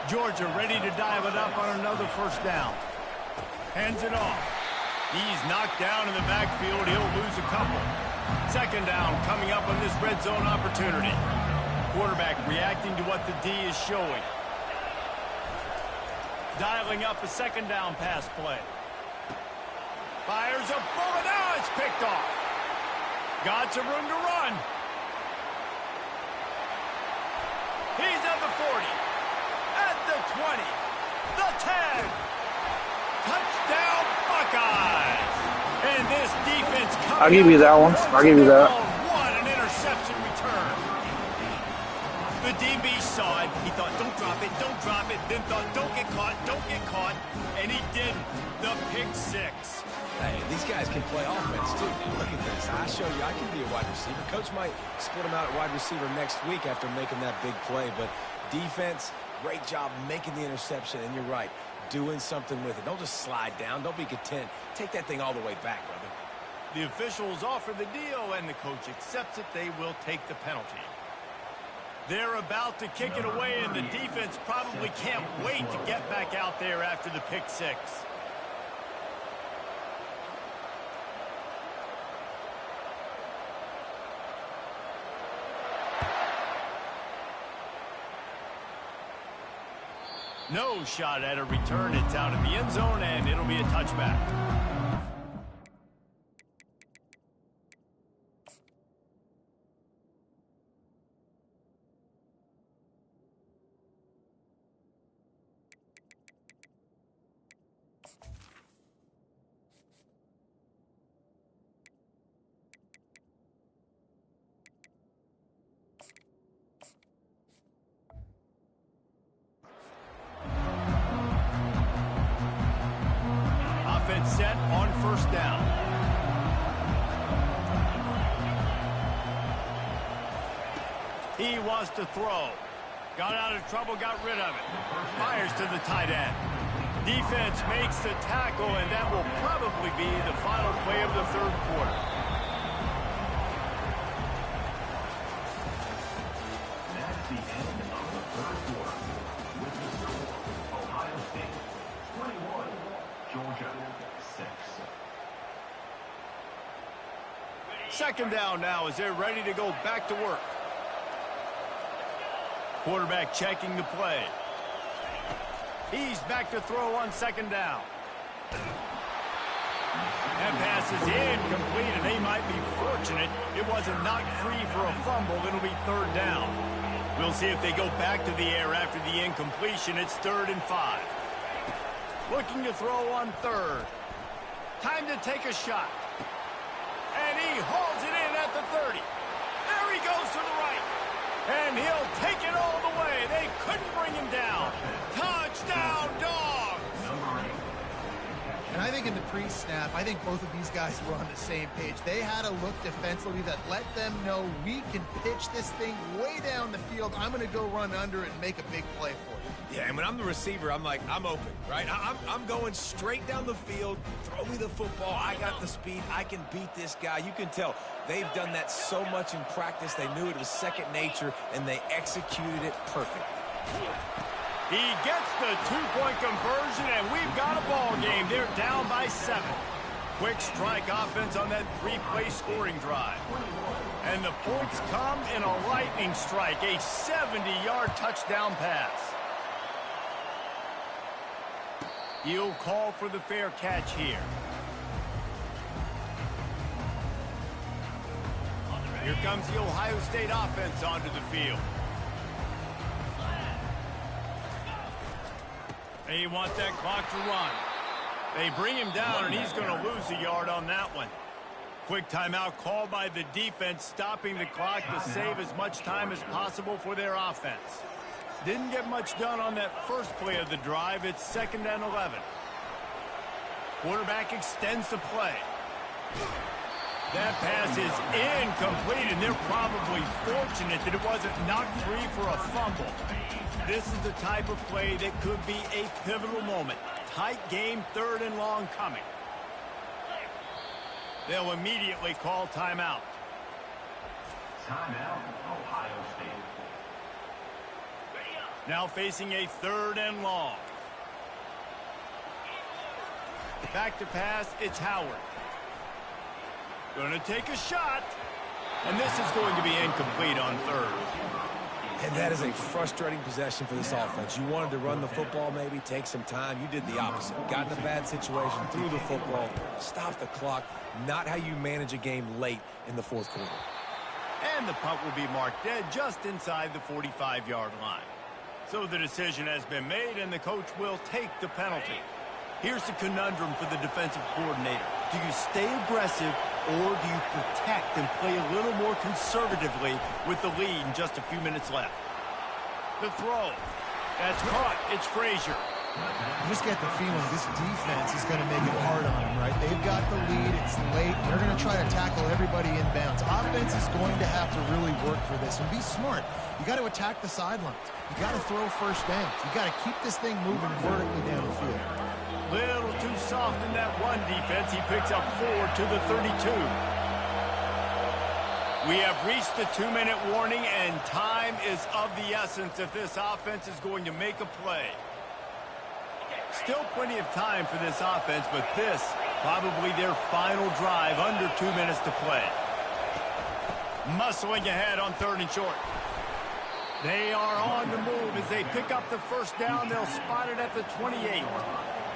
Georgia ready to dial it up on another first down. Hands it off. He's knocked down in the backfield. He'll lose a couple. Second down coming up on this red zone opportunity. Quarterback reacting to what the D is showing. Dialing up a second down pass play. Fires a bullet. Now it's picked off. Got some room to run. He's at the 40. At the 20. The 10. Touchdown Buckeyes. And this defense coming. I'll give you that one. I'll give you that. What an interception return. The DB saw it. He thought, don't drop it, don't drop it. Then thought, don't get caught, don't get caught. And he did the pick six. Hey, these guys can play offense, too. Look at this. I show you I can be a wide receiver. Coach might split him out at wide receiver next week after making that big play. But defense, great job making the interception. And you're right, doing something with it. Don't just slide down. Don't be content. Take that thing all the way back, brother. The officials offer the deal, and the coach accepts it. They will take the penalty. They're about to kick it away, and the defense probably can't wait to get back out there after the pick six. No shot at a return. It's out of the end zone, and it'll be a touchback. Set on first down. He wants to throw. Got out of trouble, got rid of it. Fires to the tight end. Defense makes the tackle, and that will probably be the final play of the third quarter. That's the end of the third quarter. With the score, Ohio State 21, Georgia 6. Second down now as they're ready to go back to work. Quarterback checking the play. He's back to throw on second down. That pass is incomplete, and they might be fortunate it wasn't knocked free for a fumble. It'll be third down. We'll see if they go back to the air after the incompletion. It's 3rd and 5. Looking to throw on third. Time to take a shot. And he hauls it in at the 30. There he goes to the right. And he'll take it all the way. They couldn't bring him down. Touchdown, Dogs! And I think in the pre-snap, I think both of these guys were on the same page. They had a look defensively that let them know we can pitch this thing way down the field. I'm going to go run under it and make a big play for you. Yeah, and when I'm the receiver, I'm like, I'm open, right? I'm going straight down the field. Throw me the football. I got the speed. I can beat this guy. You can tell they've done that so much in practice. They knew it was second nature, and they executed it perfectly. He gets the two-point conversion, and we've got a ball game. They're down by 7. Quick strike offense on that 3-play scoring drive. And the points come in a lightning strike, a 70-yard touchdown pass. He'll call for the fair catch here. Here comes the Ohio State offense onto the field. They want that clock to run. They bring him down, and he's going to lose a yard on that one. Quick timeout called by the defense, stopping the clock to save as much time as possible for their offense. Didn't get much done on that first play of the drive. It's 2nd and 11. Quarterback extends the play. That pass is incomplete, and they're probably fortunate that it wasn't knocked free for a fumble. This is the type of play that could be a pivotal moment. Tight game, 3rd and long coming. They'll immediately call timeout. Timeout, Ohio State. Now facing a 3rd and long. Back to pass, it's Howard. Going to take a shot. And this is going to be incomplete on 3rd. And that is a frustrating possession for this offense. You wanted to run the football, maybe take some time. You did the opposite. Got in a bad situation, threw the football, stopped the clock. Not how you manage a game late in the 4th quarter. And the punt will be marked dead just inside the 45-yard line. So the decision has been made, and the coach will take the penalty. Here's the conundrum for the defensive coordinator. Do you stay aggressive, or do you protect and play a little more conservatively with the lead in just a few minutes left? The throw. That's caught. It's Frazier. You just get the feeling this defense is going to make it hard on them, right? They've got the lead. It's late. They're going to try to tackle everybody inbounds. Offense is going to have to really work for this and be smart. You got to attack the sidelines. You got to throw first downs. You got to keep this thing moving vertically down the field. Little too soft in that run defense. He picks up 4 to the 32. We have reached the 2-minute warning, and time is of the essence if this offense is going to make a play. Still plenty of time for this offense, but this probably their final drive, under 2 minutes to play. Muscling ahead on 3rd and short. They are on the move as they pick up the first down. They'll spot it at the 28.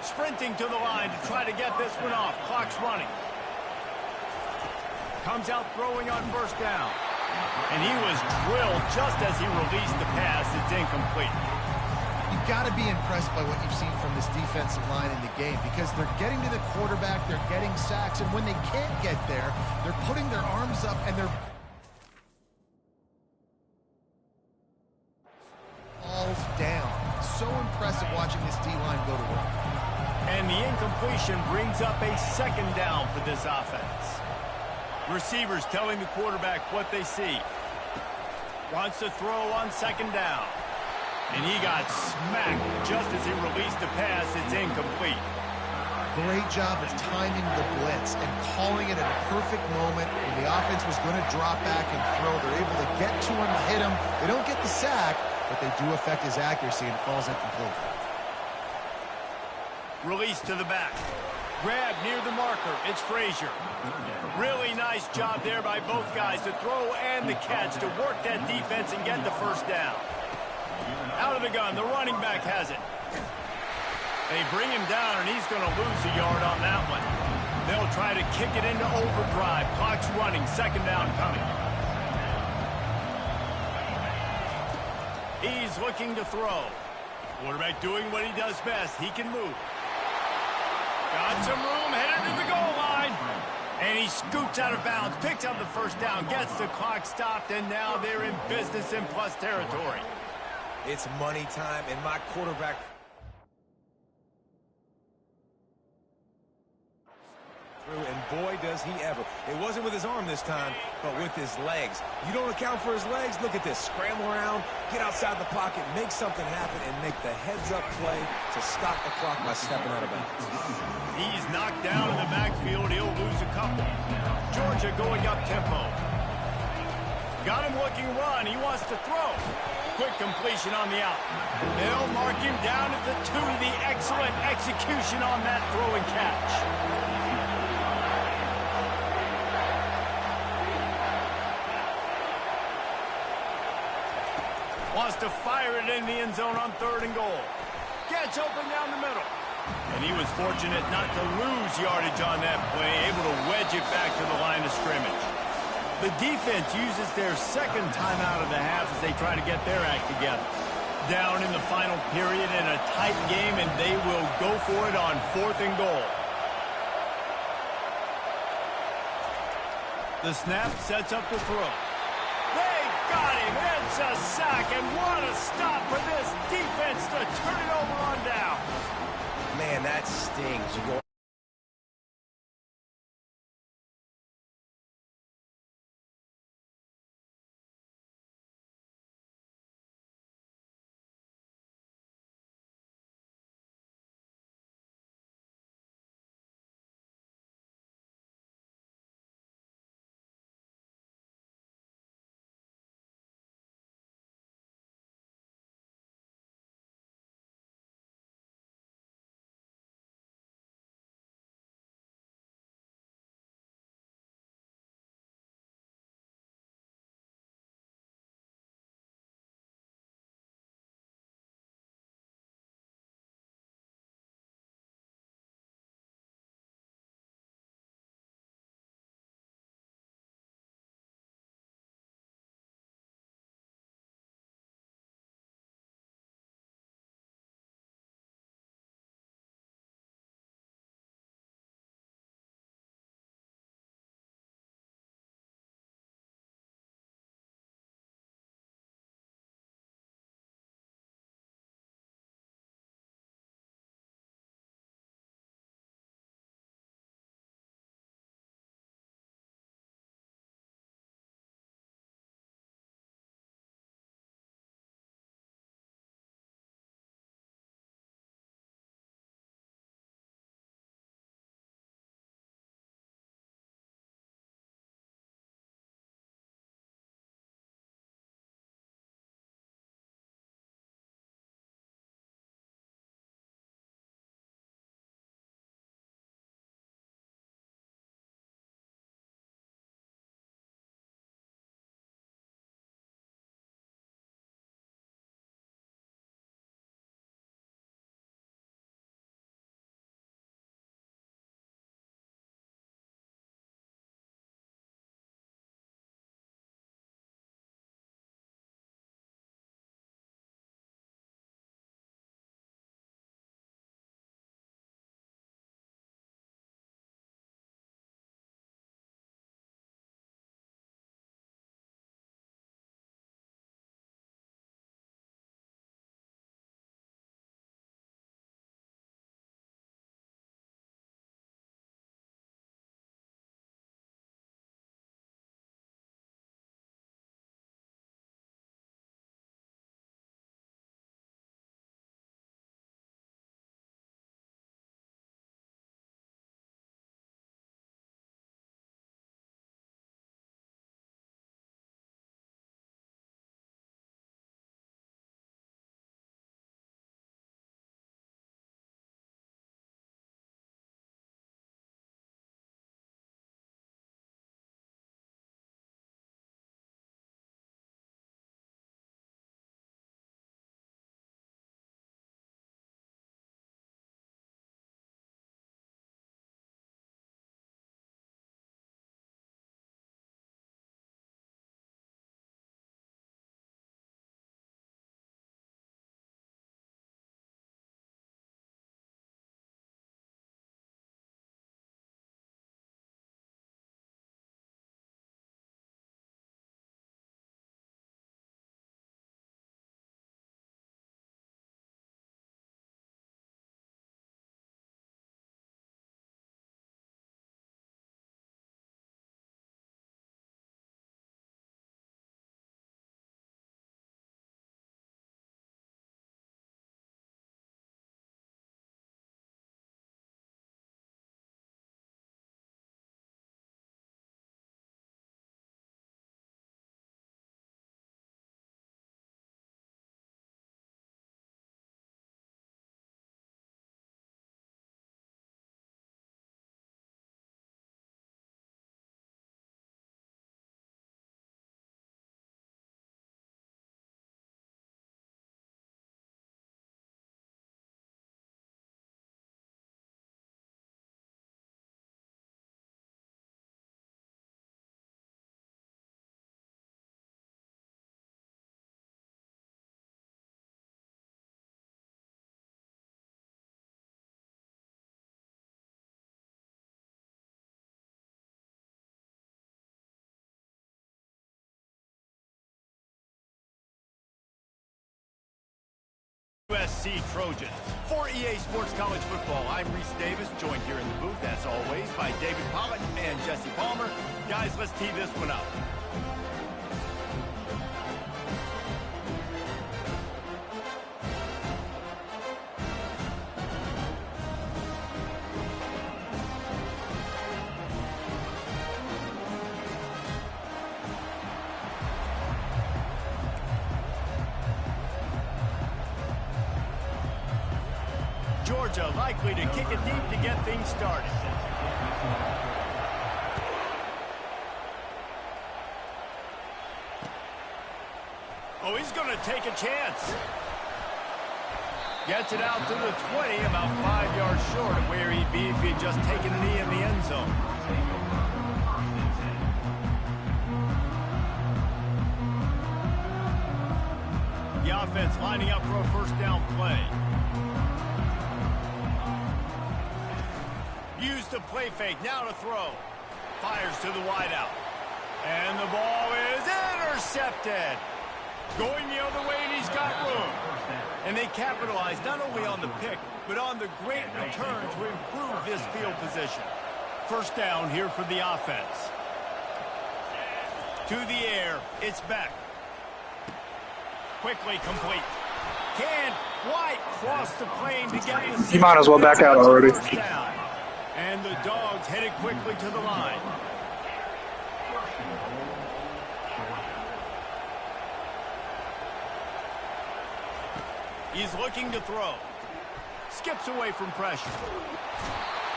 Sprinting to the line to try to get this one off. Clock's running. Comes out throwing on first down. And he was drilled just as he released the pass. It's incomplete. You've got to be impressed by what you've seen from this defensive line in the game, because they're getting to the quarterback, they're getting sacks, and when they can't get there, they're putting their arms up and they're balls down. So impressive watching this D-line go to work. And the incompletion brings up a 2nd down for this offense. Receivers telling the quarterback what they see. Wants to throw on 2nd down. And he got smacked just as he released the pass. It's incomplete. Great job of timing the blitz and calling it at a perfect moment when the offense was going to drop back and throw. They're able to get to him, hit him. They don't get the sack, but they do affect his accuracy, and it falls incomplete. Release to the back. Grab near the marker. It's Frazier. Really nice job there by both guys to throw and the catch to work that defense and get the first down. Out of the gun, the running back has it. They bring him down, and he's going to lose a yard on that one. They'll try to kick it into overdrive. Clock's running, 2nd down coming. He's looking to throw. Quarterback doing what he does best. He can move. Got some room, headed to the goal line. And he scoots out of bounds, picks up the first down, gets the clock stopped, and now they're in business in plus territory. It's money time, and my quarterback... And boy, does he ever. It wasn't with his arm this time, but with his legs. You don't account for his legs? Look at this. Scramble around, get outside the pocket, make something happen, and make the heads-up play to stop the clock by stepping out of bounds. He's knocked down in the backfield. He'll lose a couple. Georgia going up tempo. Got him looking run. He wants to throw. Quick completion on the out. They'll mark him down at the 2. The excellent execution on that throw and catch. Wants to fire it in the end zone on 3rd and goal. Gets open down the middle. And he was fortunate not to lose yardage on that play, able to wedge it back to the line of scrimmage. The defense uses their 2nd timeout of the half as they try to get their act together. Down in the final period in a tight game, and they will go for it on 4th and goal. The snap sets up the throw. They got him. It's Makes a sack, and what a stop for this defense to turn it over on down. Man, that stings. You go USC Trojans. For EA Sports College Football, I'm Reese Davis, joined here in the booth, as always, by David Pollock and Jesse Palmer. Guys, let's tee this one up. Georgia likely to kick it deep to get things started. Oh, he's going to take a chance. Gets it out to the 20, about 5 yards short of where he'd be if he had just taken a knee in the end zone. The offense lining up for a first down play. Use the play fake, now to throw. Fires to the wideout. And the ball is intercepted. Going the other way, and he's got room. And they capitalize not only on the pick, but on the great return to improve this field position. First down here for the offense. To the air, it's back. Quickly complete. Can White cross the plane to get the... You might as well back out already. And the Dogs headed quickly to the line. He's looking to throw. Skips away from pressure.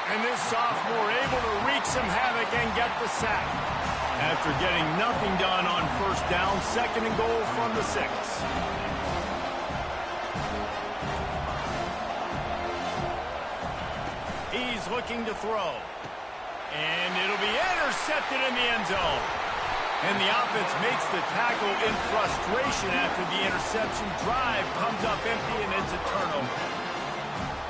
And this sophomore able to wreak some havoc and get the sack. After getting nothing done on first down, 2nd and goal from the 6. He's looking to throw. And it'll be intercepted in the end zone. And the offense makes the tackle in frustration after the interception. Drive comes up empty, and it's a turnover.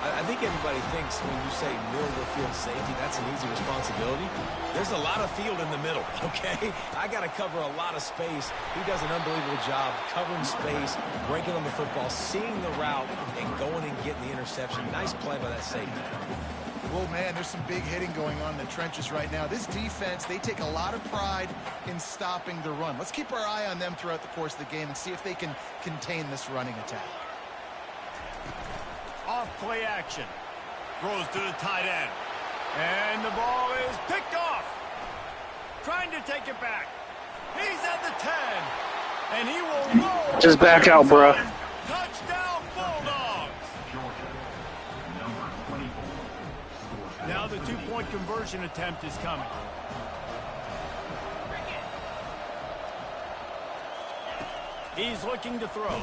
I think everybody thinks when you say middle of the field safety, that's an easy responsibility. There's a lot of field in the middle, okay? I got to cover a lot of space. He does an unbelievable job covering space, breaking on the football, seeing the route, and going and getting the interception. Nice play by that safety. Well, man, there's some big hitting going on in the trenches right now. This defense, they take a lot of pride in stopping the run. Let's keep our eye on them throughout the course of the game and see if they can contain this running attack. Off play action. Throws to the tight end. And the ball is picked off. Trying to take it back. He's at the 10. And he will roll. Just back out, bro. Touchdown, Bulldogs. Now the 2-point conversion attempt is coming. He's looking to throw.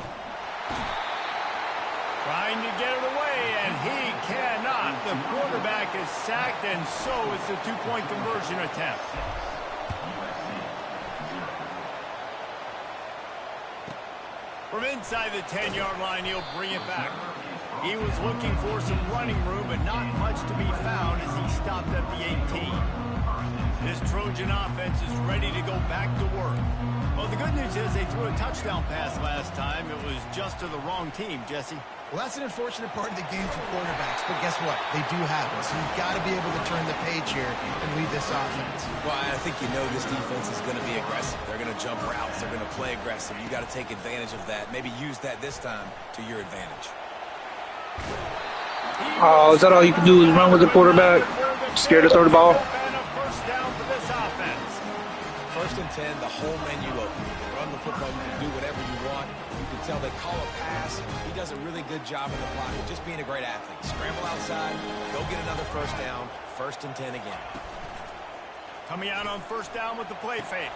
Trying to get it away, and he cannot. The quarterback is sacked, and so is the 2-point conversion attempt. From inside the 10-yard line, he'll bring it back. He was looking for some running room, but not much to be found as he stopped at the 18. This Trojan offense is ready to go back to work. Well, the good news is they threw a touchdown pass last time. It was just to the wrong team, Jesse. Well, that's an unfortunate part of the game for quarterbacks, but guess what? They do happen, so you've got to be able to turn the page here and lead this offense. Well, I think you know this defense is going to be aggressive. They're going to jump routes. They're going to play aggressive. You got to take advantage of that. Maybe use that this time to your advantage. Oh, is that all you can do is run with the quarterback? Scared to throw the ball? First and 10, the whole menu open. You can run the football, you can do whatever you want. You can tell they call a pass. He does a really good job in the pocket, just being a great athlete. Scramble outside, go get another first down. 1st and 10 again. Coming out on first down with the play fake.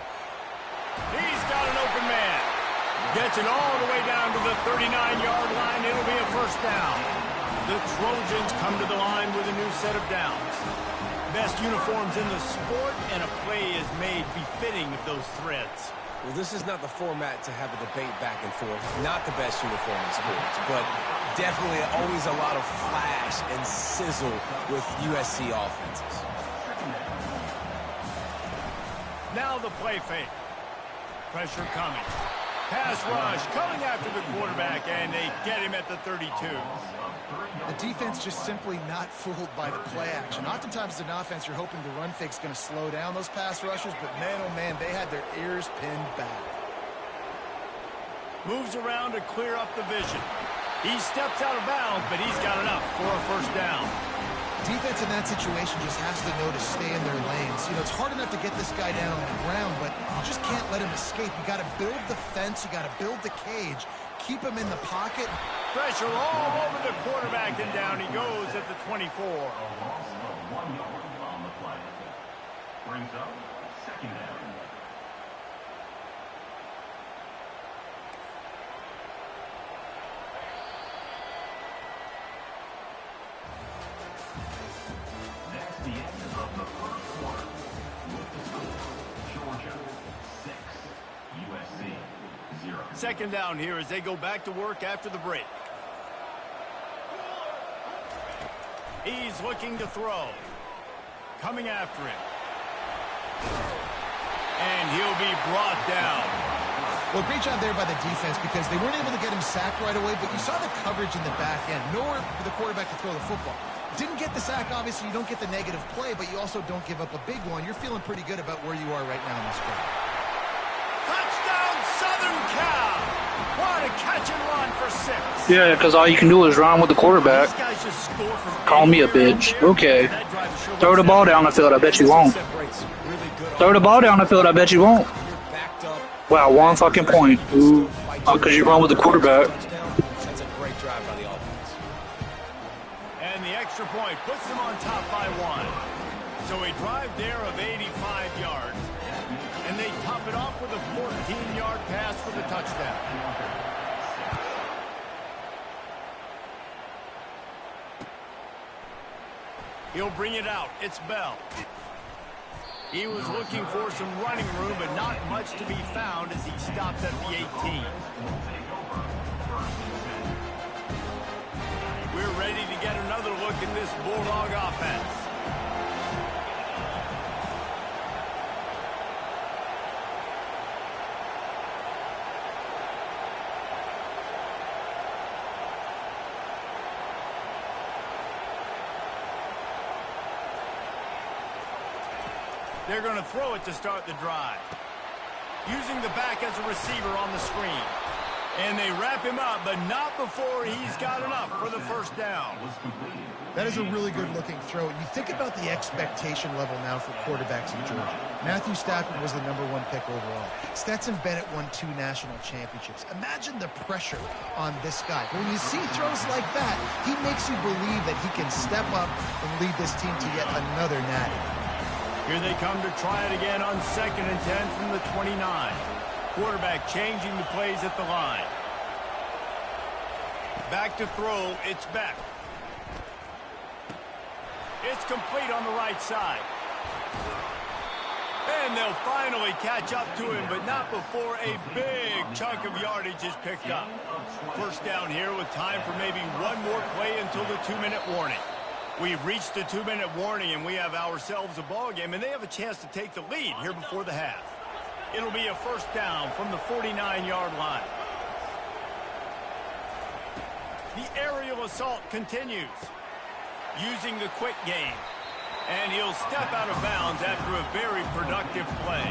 He's got an open man. Gets it all the way down to the 39-yard line. It'll be a first down. The Trojans come to the line with a new set of downs. Best uniforms in the sport, and a play is made befitting of those threads. Well, this is not the format to have a debate back and forth. Not the best uniform in sports, but definitely always a lot of flash and sizzle with USC offenses. Now the play fake. Pressure coming. Pass rush coming after the quarterback, and they get him at the 32. The defense just simply not fooled by the play action. Oftentimes as an offense, you're hoping the run fake's going to slow down those pass rushers, but man, oh man, they had their ears pinned back. Moves around to clear up the vision. He steps out of bounds, but he's got enough for a first down. Defense in that situation just has to know to stay in their lanes. You know, it's hard enough to get this guy down on the ground, but you just can't let him escape. You got to build the fence. You got to build the cage. Keep him in the pocket. Pressure all over the quarterback, and down he goes at the 24. A loss of 1 yard on the play. Brings up second down. That's the end of the first quarter. With the score, Georgia 6, USC 0. Second down here as they go back to work after the break. He's looking to throw. Coming after him. And he'll be brought down. Well, great job there by the defense because they weren't able to get him sacked right away, but you saw the coverage in the back end. Nowhere for the quarterback to throw the football. Didn't get the sack, obviously. You don't get the negative play, but you also don't give up a big one. You're feeling pretty good about where you are right now in this game. Touchdown, Southern Cal! What a catch and run for 6. Yeah, because all you can do is run with the quarterback. These guys just score from Call me a bitch. Okay. Throw the ball down the field. I bet you won't. Throw the ball down the field. I bet you won't. Wow, 1 fucking point. Ooh. Because you run with the quarterback. That's a great drive by the offense. And the extra point puts them on top by 1. So a drive there of 85 yards. And they top it off with a 14-yard pass for the touchdown. He'll bring it out. It's Bell. He was looking for some running room, but not much to be found as he stopped at the 18. We're ready to get another look at this Bulldog offense. They're going to throw it to start the drive. Using the back as a receiver on the screen. And they wrap him up, but not before he's got enough for the first down. That is a really good-looking throw. You think about the expectation level now for quarterbacks in Georgia. Matthew Stafford was the #1 pick overall. Stetson Bennett won 2 national championships. Imagine the pressure on this guy. When you see throws like that, he makes you believe that he can step up and lead this team to yet another natty. Here they come to try it again on 2nd and 10 from the 29. Quarterback changing the plays at the line. Back to throw, it's Beck. It's complete on the right side. And they'll finally catch up to him, but not before a big chunk of yardage is picked up. First down here with time for maybe one more play until the 2-minute warning. We've reached the 2-minute warning, and we have ourselves a ball game, and they have a chance to take the lead here before the half. It'll be a first down from the 49-yard line. The aerial assault continues. Using the quick game. And he'll step out of bounds after a very productive play.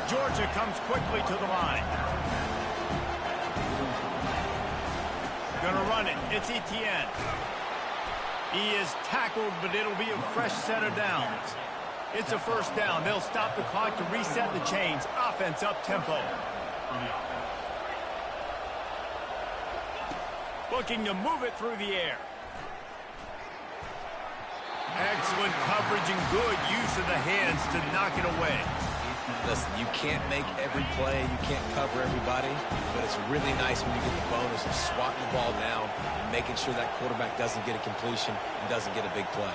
Georgia comes quickly to the line. Gonna run it. It's Etienne. He is tackled, but it'll be a fresh set of downs. It's a first down. They'll stop the clock to reset the chains. Offense up tempo. Looking to move it through the air. Excellent coverage and good use of the hands to knock it away. Listen, you can't make every play, you can't cover everybody, but it's really nice when you get the bonus of swatting the ball down and making sure that quarterback doesn't get a completion and doesn't get a big play.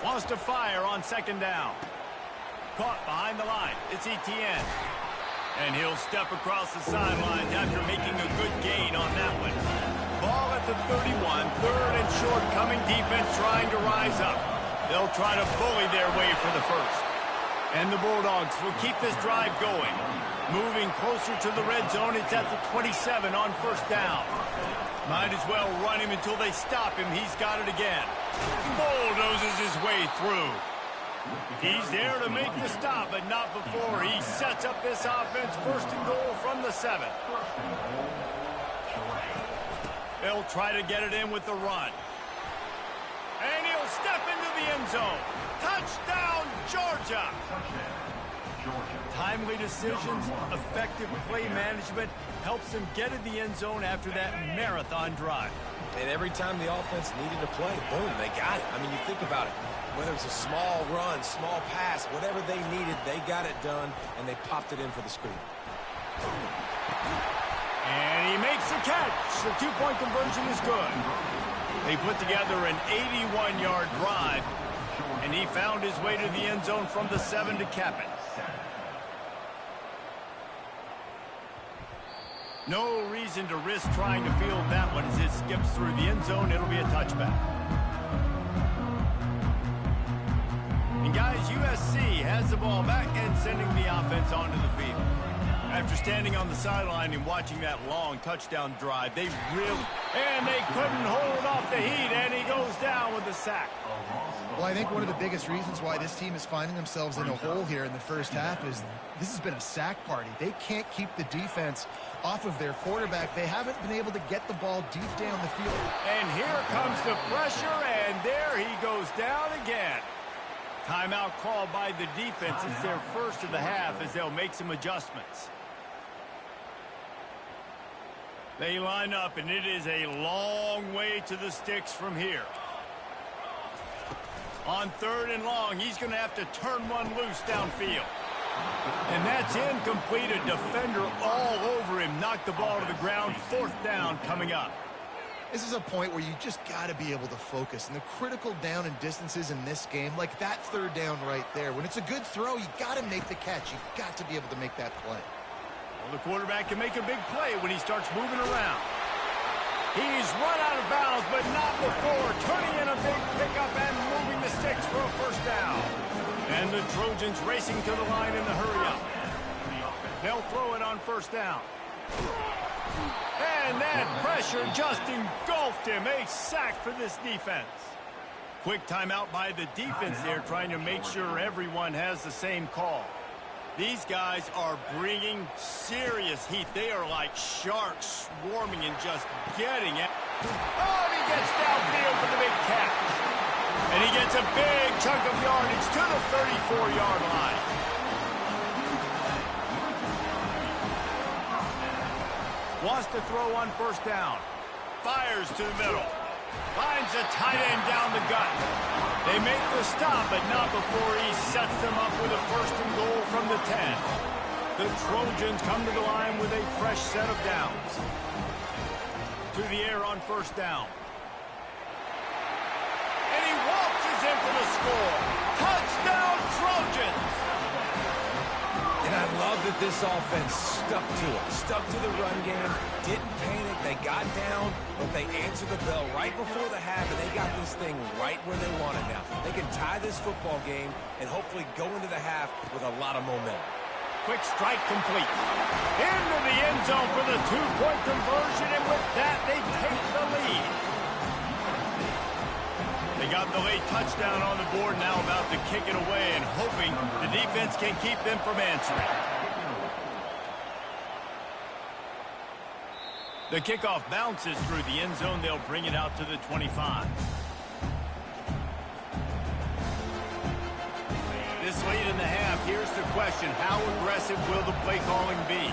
Wants to fire on 2nd down. Caught behind the line. It's Etienne. And he'll step across the sidelines after making a good gain on that one. Ball at the 31, 3rd and short, coming defense trying to rise up. They'll try to bully their way for the first. And the Bulldogs will keep this drive going. Moving closer to the red zone, it's at the 27 on first down. Might as well run him until they stop him. He's got it again. Bulldozes his way through. He's there to make the stop, but not before he sets up this offense first and goal from the 7. They'll try to get it in with the run. And he'll step into the end zone. Touchdown, Georgia! Timely decisions, effective play management helps them get in the end zone after that marathon drive. And every time the offense needed to play, boom, they got it. I mean, you think about it. Whether it's a small run, small pass, whatever they needed, they got it done, and they popped it in for the score. And he makes the catch. The two-point conversion is good. They put together an 81-yard drive, and he found his way to the end zone from the 7 to cap it. No reason to risk trying to field that one as it skips through the end zone. It'll be a touchback. And guys, USC has the ball back and sending the offense onto the field. After standing on the sideline and watching that long touchdown drive, they couldn't hold off the heat, and he goes down with the sack. Well, I think one of the biggest reasons why this team is finding themselves in a hole here in the first half is this has been a sack party. They can't keep the defense off of their quarterback. They haven't been able to get the ball deep down the field. And here comes the pressure, and there he goes down again. Timeout called by the defense. It's their first of the half as they'll make some adjustments. They line up, and it is a long way to the sticks from here. On 3rd and long, he's going to have to turn one loose downfield. And that's incomplete. A defender all over him. Knocked the ball to the ground. 4th down coming up. This is a point where you just got to be able to focus. And the critical down and distances in this game, like that 3rd down right there, when it's a good throw, you got to make the catch. You've got to be able to make that play. Well, the quarterback can make a big play when he starts moving around. He's run out of bounds, but not before turning in a big pickup and moving the sticks for a first down. And the Trojans racing to the line in the hurry-up. They'll throw it on first down. And that pressure just engulfed him. A sack for this defense. Quick timeout by the defense there, trying to make sure everyone has the same call. These guys are bringing serious heat. They are like sharks swarming and just getting it. Oh, and he gets downfield for the big catch. And he gets a big chunk of yardage to the 34-yard line. Wants to throw on first down. Fires to the middle. Finds a tight end down the gut. They make the stop, but not before he sets them up with a first and goal from the 10. The Trojans come to the line with a fresh set of downs. To the air on first down. And he waltzes in for the score. Touchdown, Trojans! And I love that this offense stuck to it. Stuck to the run game. Didn't panic. They got down, but they answered the bell right before the half, and they got this thing right where they want it now. They can tie this football game and hopefully go into the half with a lot of momentum. Quick strike complete. Into the end zone for the two-point conversion, and with that, they take the lead. They got the late touchdown on the board, now about to kick it away and hoping the defense can keep them from answering. The kickoff bounces through the end zone. They'll bring it out to the 25. This late in the half, here's the question. How aggressive will the play calling be?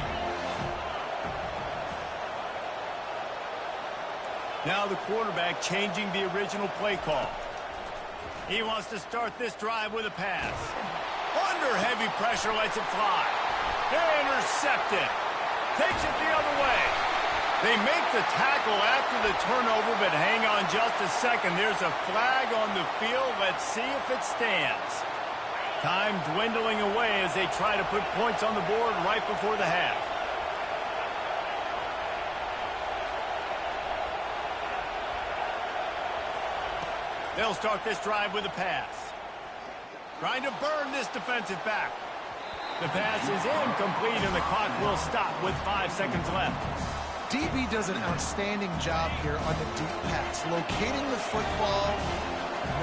Now the quarterback changing the original play call. He wants to start this drive with a pass. Under heavy pressure, lets it fly. Intercepted. Takes it the other way. They make the tackle after the turnover, but hang on just a second. There's a flag on the field. Let's see if it stands. Time dwindling away as they try to put points on the board right before the half. They'll start this drive with a pass. Trying to burn this defensive back. The pass is incomplete, and the clock will stop with 5 seconds left. DB does an outstanding job here on the deep pass. Locating the football,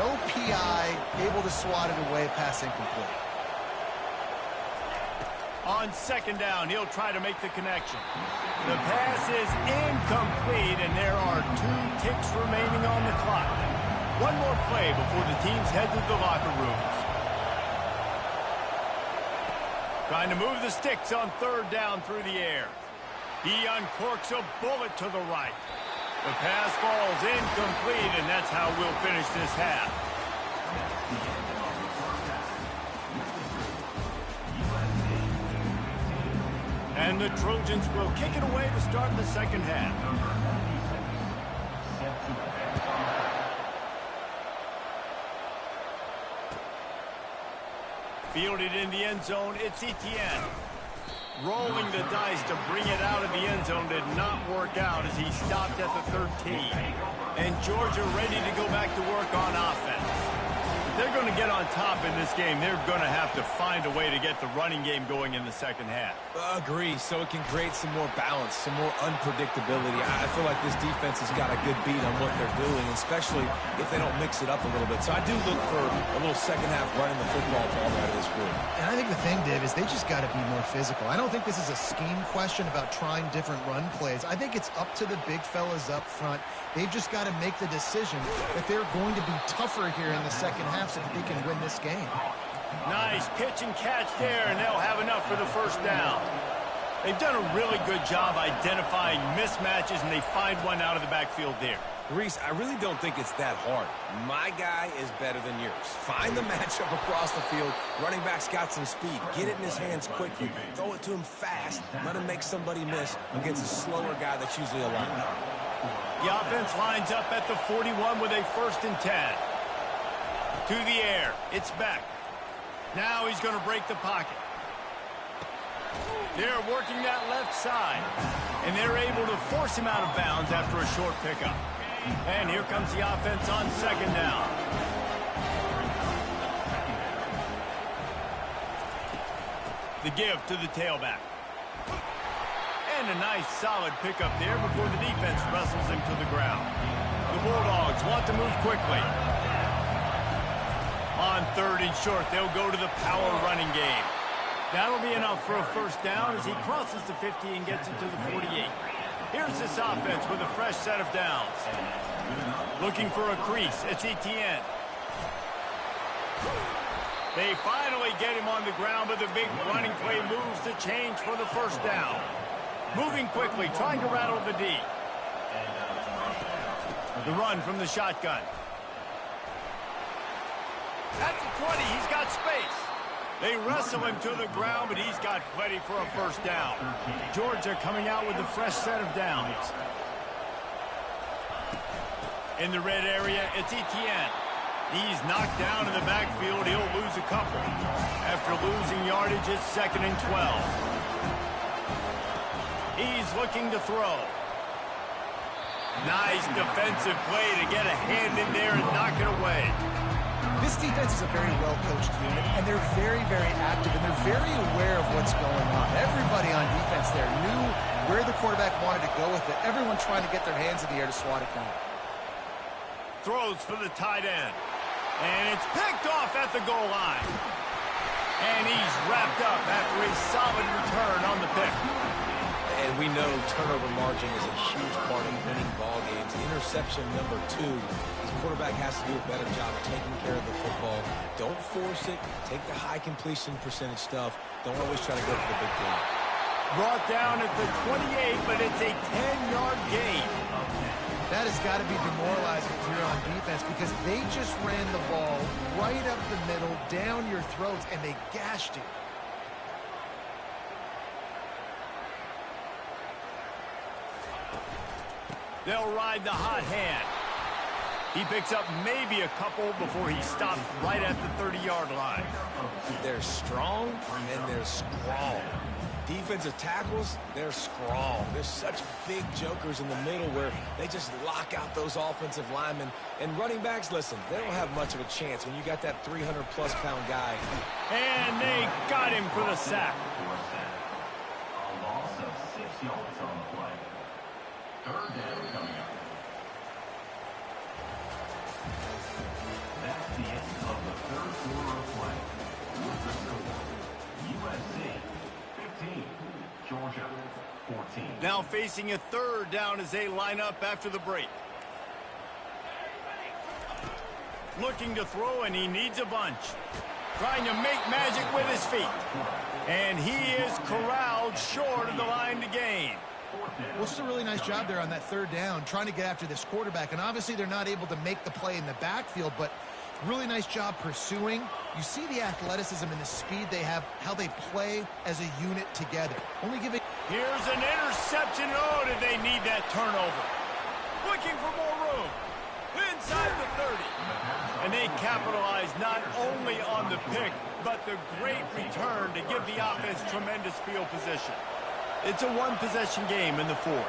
no PI, able to swat it away, pass incomplete. On second down, he'll try to make the connection. The pass is incomplete, and there are 2 ticks remaining on the clock. One more play before the teams head to the locker rooms. Trying to move the sticks on third down through the air. He uncorks a bullet to the right. The pass falls incomplete, and that's how we'll finish this half. And the Trojans will kick it away to start the second half. Fielded in the end zone, it's Etienne. Rolling the dice to bring it out of the end zone did not work out as he stopped at the 13. And Georgia ready to go back to work on offense. If they're going to get on top in this game, they're going to have to find a way to get the running game going in the second half. Agree, so it can create some more balance, some more unpredictability. I feel like this defense has got a good beat on what they're doing, especially if they don't mix it up a little bit. So I do look for a little second half running the football ball out of this group. And I think the thing, Dave, is they just got to be more physical. I don't think this is a scheme question about trying different run plays. I think it's up to the big fellas up front. They've just got to make the decision that they're going to be tougher here in the second half so that they can win this game. Nice pitch and catch there, and they'll have enough for the first down. They've done a really good job identifying mismatches, and they find one out of the backfield there. Reese, I really don't think it's that hard. My guy is better than yours. Find the matchup across the field. Running back's got some speed. Get it in his hands quickly. Throw it to him fast. Let him make somebody miss against a slower guy that's usually a linebacker. The offense lines up at the 41 with a 1st and 10. To the air. It's Beck. Now he's going to break the pocket. They're working that left side. And they're able to force him out of bounds after a short pickup. And here comes the offense on second down. The give to the tailback. And a nice solid pickup there before the defense wrestles him to the ground. The Bulldogs want to move quickly. On 3rd and short, they'll go to the power running game. That'll be enough for a first down as he crosses the 50 and gets it to the 48. Here's this offense with a fresh set of downs. Looking for a crease. It's Etienne. They finally get him on the ground, but the big running play moves the change for the first down. Moving quickly, trying to rattle the D. The run from the shotgun. At the 20, he's got space. They wrestle him to the ground, but he's got plenty for a first down. Georgia coming out with a fresh set of downs. In the red area, it's Etienne. He's knocked down in the backfield. He'll lose a couple. After losing yardage, it's 2nd and 12. He's looking to throw. Nice defensive play to get a hand in there and knock it away. This defense is a very well-coached unit, and they're very, very active, and they're very aware of what's going on. Everybody on defense there knew where the quarterback wanted to go with it. Everyone trying to get their hands in the air to swat it down. Throws for the tight end. And it's picked off at the goal line. And he's wrapped up after a solid return on the pick. And we know turnover margin is a huge part of winning ball games. Interception number 2. The quarterback has to do a better job of taking care of the football. Don't force it. Take the high completion percentage stuff. Don't always try to go for the big play. Brought down at the 28, but it's a 10-yard gain. That has got to be demoralizing if you're on defense because they just ran the ball right up the middle, down your throats, and they gashed you. They'll ride the hot hand. He picks up maybe a couple before he stops right at the 30-yard line. They're strong and they're strong. Defensive tackles, they're strong. There's such big jokers in the middle where they just lock out those offensive linemen. And running backs, listen, they don't have much of a chance when you got that 300-plus pound guy. And they got him for the sack. A loss of 6 yards on the play. Third down coming up. That's the end of the third quarter of play. With the score, USC 15, Georgia 14. Now facing a third down as they line up after the break. Looking to throw, and he needs a bunch. Trying to make magic with his feet. And he is corralled short of the line to gain. Well, it's a really nice job there on that third down, trying to get after this quarterback. And obviously they're not able to make the play in the backfield, but really nice job pursuing. You see the athleticism and the speed they have, how they play as a unit together. Only giving... Here's an interception. Oh, did they need that turnover? Looking for more room. Inside the 30. And they capitalize not only on the pick, but the great return to give the offense tremendous field position. It's a one-possession game in the fourth.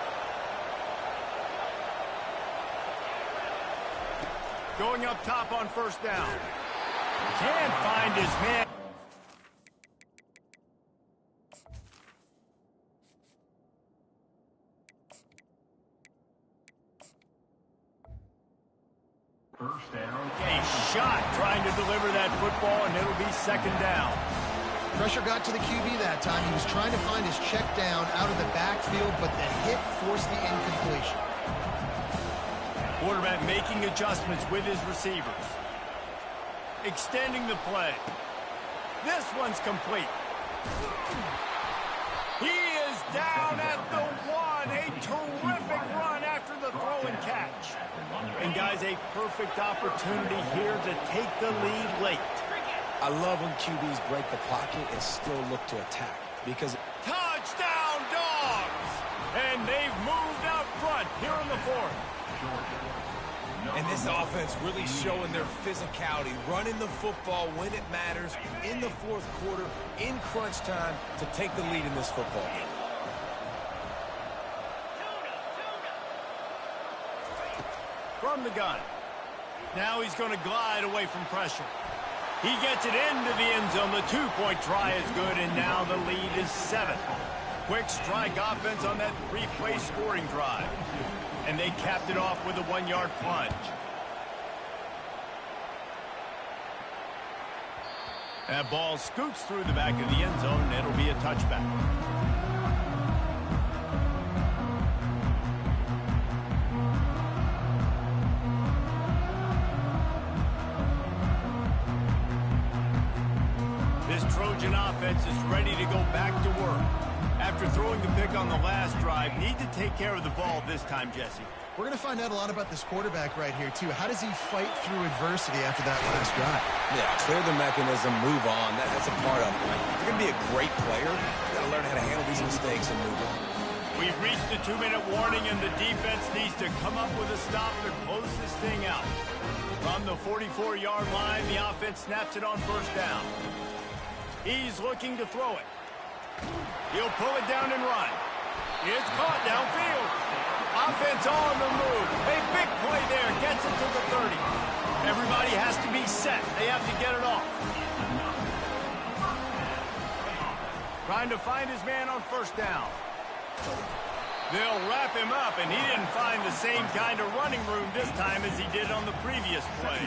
Going up top on first down. Can't find his man. First down. A shot trying to deliver that football, and it'll be second down. Pressure got to the QB that time. He was trying to find his check down out of the backfield, but the hit forced the incompletion. Quarterback making adjustments with his receivers. Extending the play. This one's complete. He is down at the one. A terrific run after the throw and catch. And guys, a perfect opportunity here to take the lead late. I love when QBs break the pocket and still look to attack because... Touchdown, Dogs! And they've moved out front here in the fourth. And this offense really showing their physicality, running the football when it matters, in the fourth quarter, in crunch time, to take the lead in this football game. From the gun. Now he's going to glide away from pressure. He gets it into the end zone. The two-point try is good, and now the lead is 7. Quick strike offense on that 3-play scoring drive. And they capped it off with a 1-yard plunge. That ball scoots through the back of the end zone, and it'll be a touchback. This Trojan offense is ready to go back to work. After throwing the pick on the last drive, need to take care of the ball this time, Jesse. We're going to find out a lot about this quarterback right here, too. How does he fight through adversity after that last drive? Yeah, clear the mechanism, move on. That's a part of it. Right? If you're going to be a great player, you got to learn how to handle these mistakes and move on. We've reached the 2-minute warning, and the defense needs to come up with a stop to close this thing out. From the 44-yard line, the offense snaps it on first down. He's looking to throw it. He'll pull it down and run. It's caught downfield. Offense on the move. A big play there. Gets it to the 30. Everybody has to be set. They have to get it off. Trying to find his man on first down. They'll wrap him up, and he didn't find the same kind of running room this time as he did on the previous play.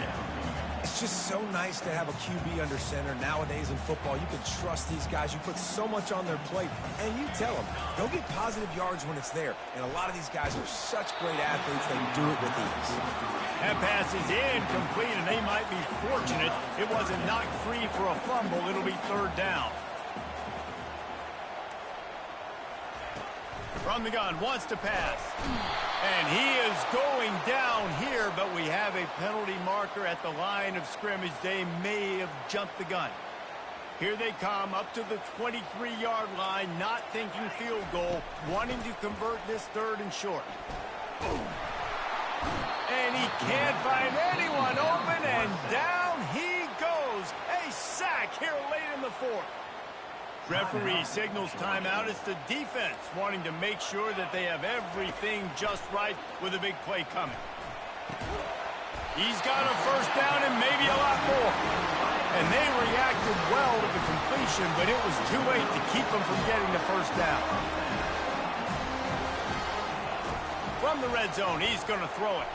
It's just so nice to have a QB under center. Nowadays in football, you can trust these guys. You put so much on their plate, and you tell them, go get positive yards when it's there. And a lot of these guys are such great athletes, they do it with ease. That pass is incomplete, and they might be fortunate it wasn't knocked free for a fumble. It'll be third down. From the gun, wants to pass. And he is going down here, but we have a penalty marker at the line of scrimmage. They may have jumped the gun. Here they come up to the 23-yard line, not thinking field goal, wanting to convert this third and short. And he can't find anyone open, and down he goes. A sack here late in the fourth. Referee signals timeout. It's the defense wanting to make sure that they have everything just right with a big play coming. He's got a first down and maybe a lot more. And they reacted well to the completion, but it was too late to keep them from getting the first down. From the red zone, he's going to throw it.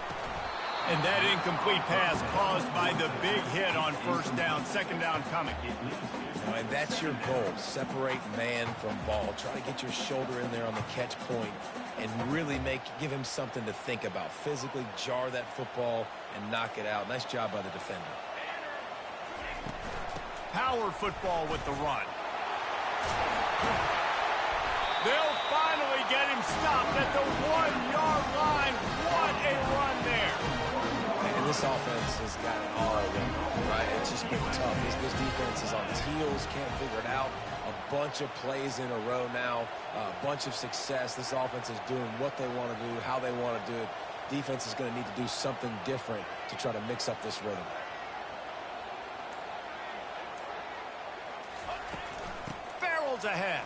And that incomplete pass caused by the big hit on first down. Second down coming. And that's your goal. Separate man from ball. Try to get your shoulder in there on the catch point and really give him something to think about. Physically jar that football and knock it out. Nice job by the defender. Power football with the run. They'll finally get him stopped at the 1-yard line. What a run there. And this offense has got it all over, right? It's just been tough. This defense is on heels, can't figure it out. A bunch of plays in a row now, a bunch of success. This offense is doing what they want to do, how they want to do it. Defense is going to need to do something different to try to mix up this rhythm. Farrell's ahead.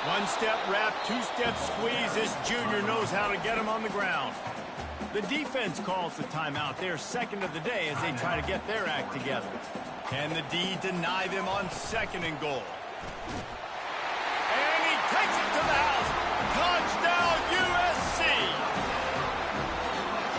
One-step wrap, two-step squeeze. This junior knows how to get him on the ground. The defense calls the timeout. They're second of the day as they try to get their act together. Can the D deny them on second and goal? And he takes it to the house. Touchdown, USC!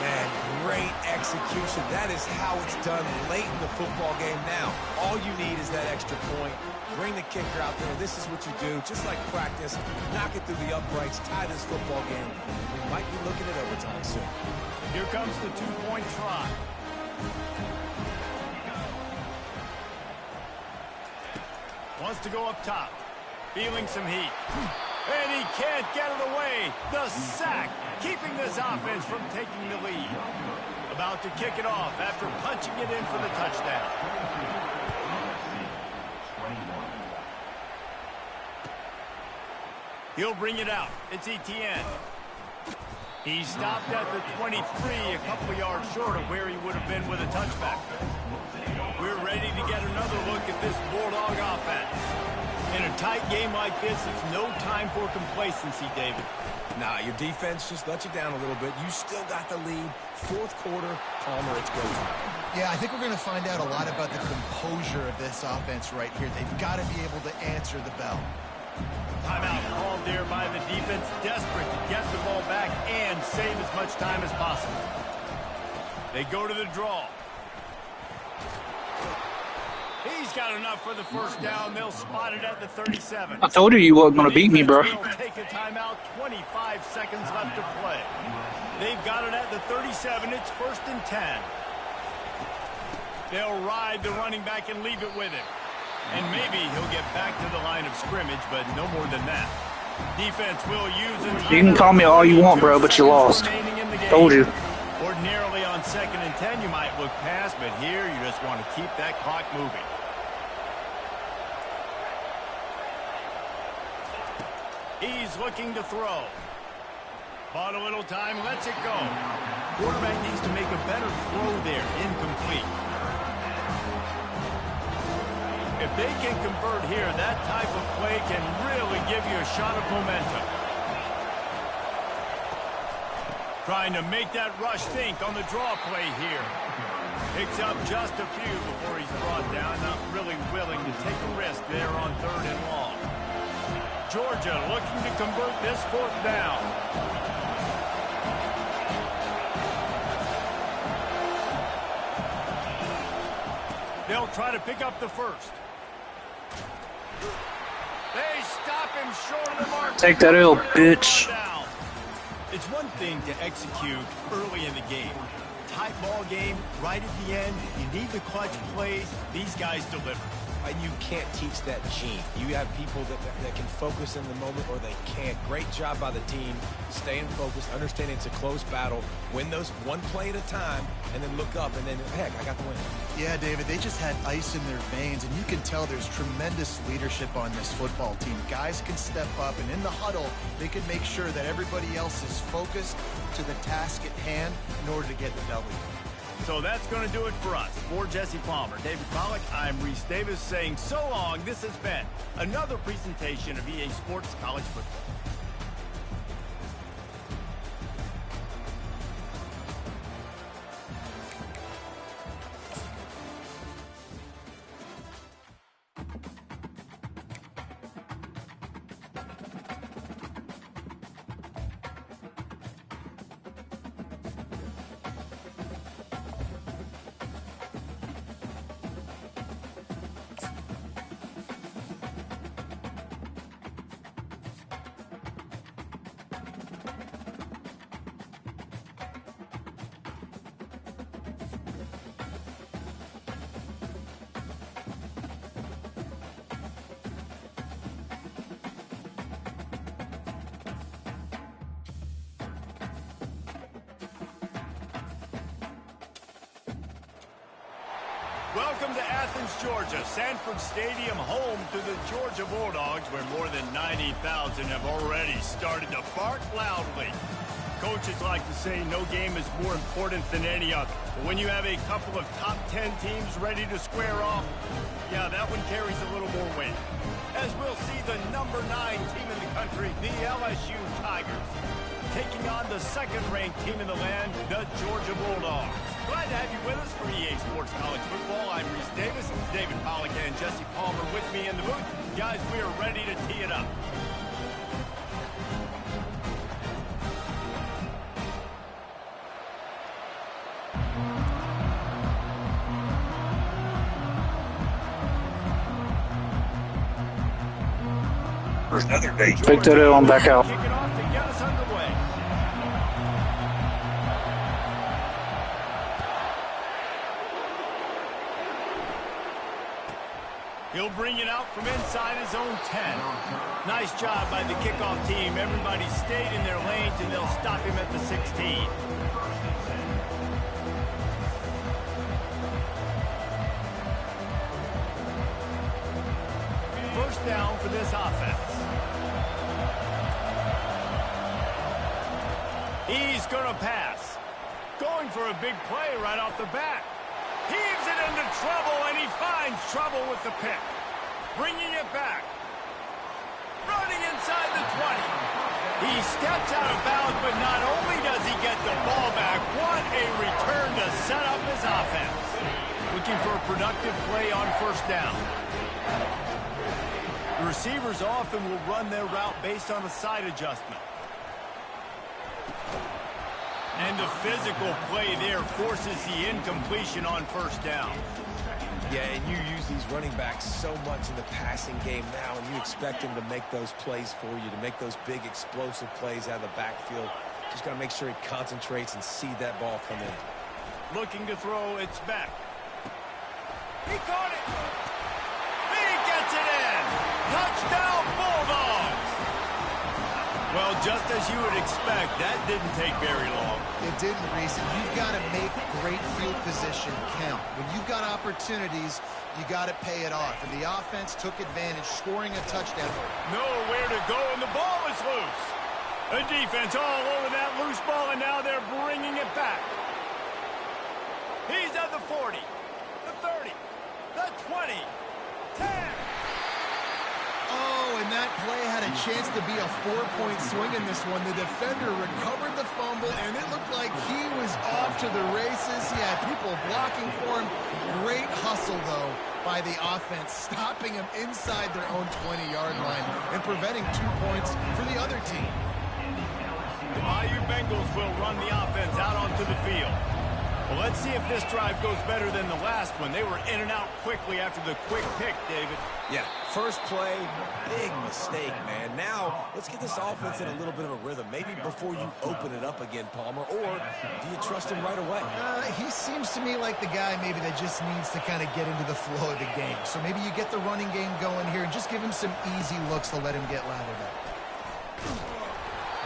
Man, great execution. That is how it's done late in the football game now. All you need is that extra point. Bring the kicker out there. This is what you do. Just like practice, knock it through the uprights, tie this football game. We might be looking at overtime soon. Here comes the two-point try. Wants to go up top. Feeling some heat. And he can't get it away. The sack, keeping this offense from taking the lead. About to kick it off after punching it in for the touchdown. He'll bring it out. It's Etienne. He stopped at the 23, a couple yards short of where he would have been with a touchback. We're ready to get another look at this Bulldog offense. In a tight game like this, it's no time for complacency, David. Nah, your defense just let you down a little bit. You still got the lead. Fourth quarter, Palmer, it's go time. Yeah, I think we're going to find out a lot about the composure of this offense right here. They've got to be able to answer the bell. Timeout called there by the defense, desperate to get the ball back and save as much time as possible. They go to the draw. He's got enough for the first down. They'll spot it at the 37. I told you wasn't going to beat me, bro. They'll take a timeout, 25 seconds left to play. They've got it at the 37. It's 1st and 10. They'll ride the running back and leave it with him. And maybe he'll get back to the line of scrimmage, but no more than that. Defense will use it. You can call me all you want, bro, but you lost. Told you. Ordinarily on 2nd and 10, you might look past, but here you just want to keep that clock moving. He's looking to throw. Bought a little time, lets it go. Quarterback needs to make a better throw there, incomplete. If they can convert here, that type of play can really give you a shot of momentum. Trying to make that rush think on the draw play here. Picks up just a few before he's brought down. Not really willing to take a risk there on 3rd and long. Georgia looking to convert this 4th down. They'll try to pick up the first. They stop him short of the mark. Take that L, bitch. It's one thing to execute early in the game. Tight ball game, right at the end. You need the clutch plays. These guys deliver. And you can't teach that gene. You have people that can focus in the moment or they can't. Great job by the team, staying focused, understanding it's a close battle, win those one play at a time, and then look up, and then, heck, I got the win. Yeah, David, they just had ice in their veins, and you can tell there's tremendous leadership on this football team. Guys can step up, and in the huddle, they can make sure that everybody else is focused to the task at hand in order to get the W. So that's going to do it for us. For Jesse Palmer, David Pollack, I'm Reese Davis saying so long. This has been another presentation of EA Sports College Football. Welcome to Athens, Georgia, Sanford Stadium, home to the Georgia Bulldogs, where more than 90,000 have already started to bark loudly. Coaches like to say no game is more important than any other. But when you have a couple of top 10 teams ready to square off, yeah, that one carries a little more weight. As we'll see the number 9 team in the country, the LSU Tigers, taking on the second-ranked team in the land, the Georgia Bulldogs. Glad to have you with us for EA Sports College Football. I'm Reese Davis, David Pollack and Jesse Palmer with me in the booth. Guys, we are ready to tee it up. Pick that on back out. Kick it off to get us underway. He'll bring it out from inside his own 10. Nice job by the kickoff team. Everybody stayed in their lanes, and they'll stop him at the 16. First down for this offense. He's going to pass. Going for a big play right off the bat. Heaves it into trouble, and he finds trouble with the pick. Bringing it back. Running inside the 20. He steps out of bounds, but not only does he get the ball back, what a return to set up his offense. Looking for a productive play on first down. The receivers often will run their route based on a side adjustment. And the physical play there forces the incompletion on first down. Yeah, and you use these running backs so much in the passing game now, and you expect them to make those plays for you, to make those big explosive plays out of the backfield. Just got to make sure he concentrates and see that ball come in. Looking to throw, it's back. He caught it. He gets it in. Touchdown, Bulldogs. Well, just as you would expect, that didn't take very long. It didn't, Reese. You've got to make great field position count. When you've got opportunities, you got to pay it off. And the offense took advantage, scoring a touchdown. Nowhere to go, and the ball is loose. The defense all over that loose ball, and now they're bringing it back. He's at the 40, the 30, the 20, 10. Oh, and that play had a chance to be a 4-point swing in this one. The defender recovered the fumble, and it looked like he was off to the races. He had people blocking for him. Great hustle, though, by the offense, stopping him inside their own 20-yard line and preventing 2 points for the other team. The Bayou Bengals will run the offense out onto the field. Well, let's see if this drive goes better than the last one. They were in and out quickly after the quick pick, David. Yeah, first play, big mistake, man. Now, let's get this offense in a little bit of a rhythm. Maybe before you open it up again, Palmer, or do you trust him right away? He seems to me like the guy maybe that just needs to kind of get into the flow of the game. So maybe you get the running game going here and just give him some easy looks to let him get lathered up.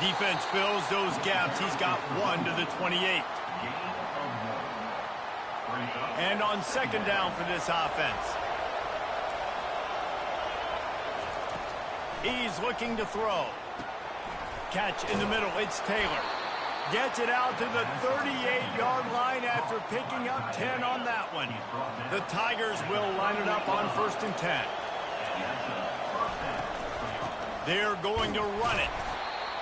Defense fills those gaps. He's got 1 to the 28. And on second down for this offense. He's looking to throw. Catch in the middle. It's Taylor. Gets it out to the 38-yard line after picking up 10 on that one. The Tigers will line it up on 1st and 10. They're going to run it.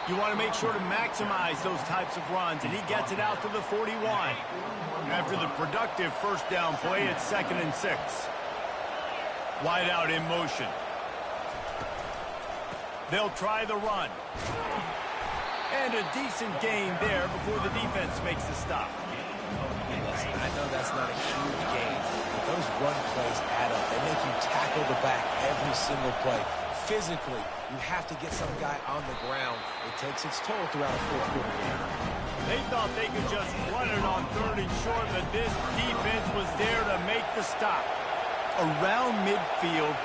You want to make sure to maximize those types of runs, and he gets it out to the 41. After the productive first down play, it's 2nd and 6. Wide out in motion. They'll try the run. And a decent gain there before the defense makes the stop. Listen, I know that's not a huge gain, but those run plays add up. They make you tackle the back every single play. Physically, you have to get some guy on the ground. It takes its toll throughout a fourth-quarter game. They thought they could just run it on 3rd and short, but this defense was there to make the stop. Around midfield,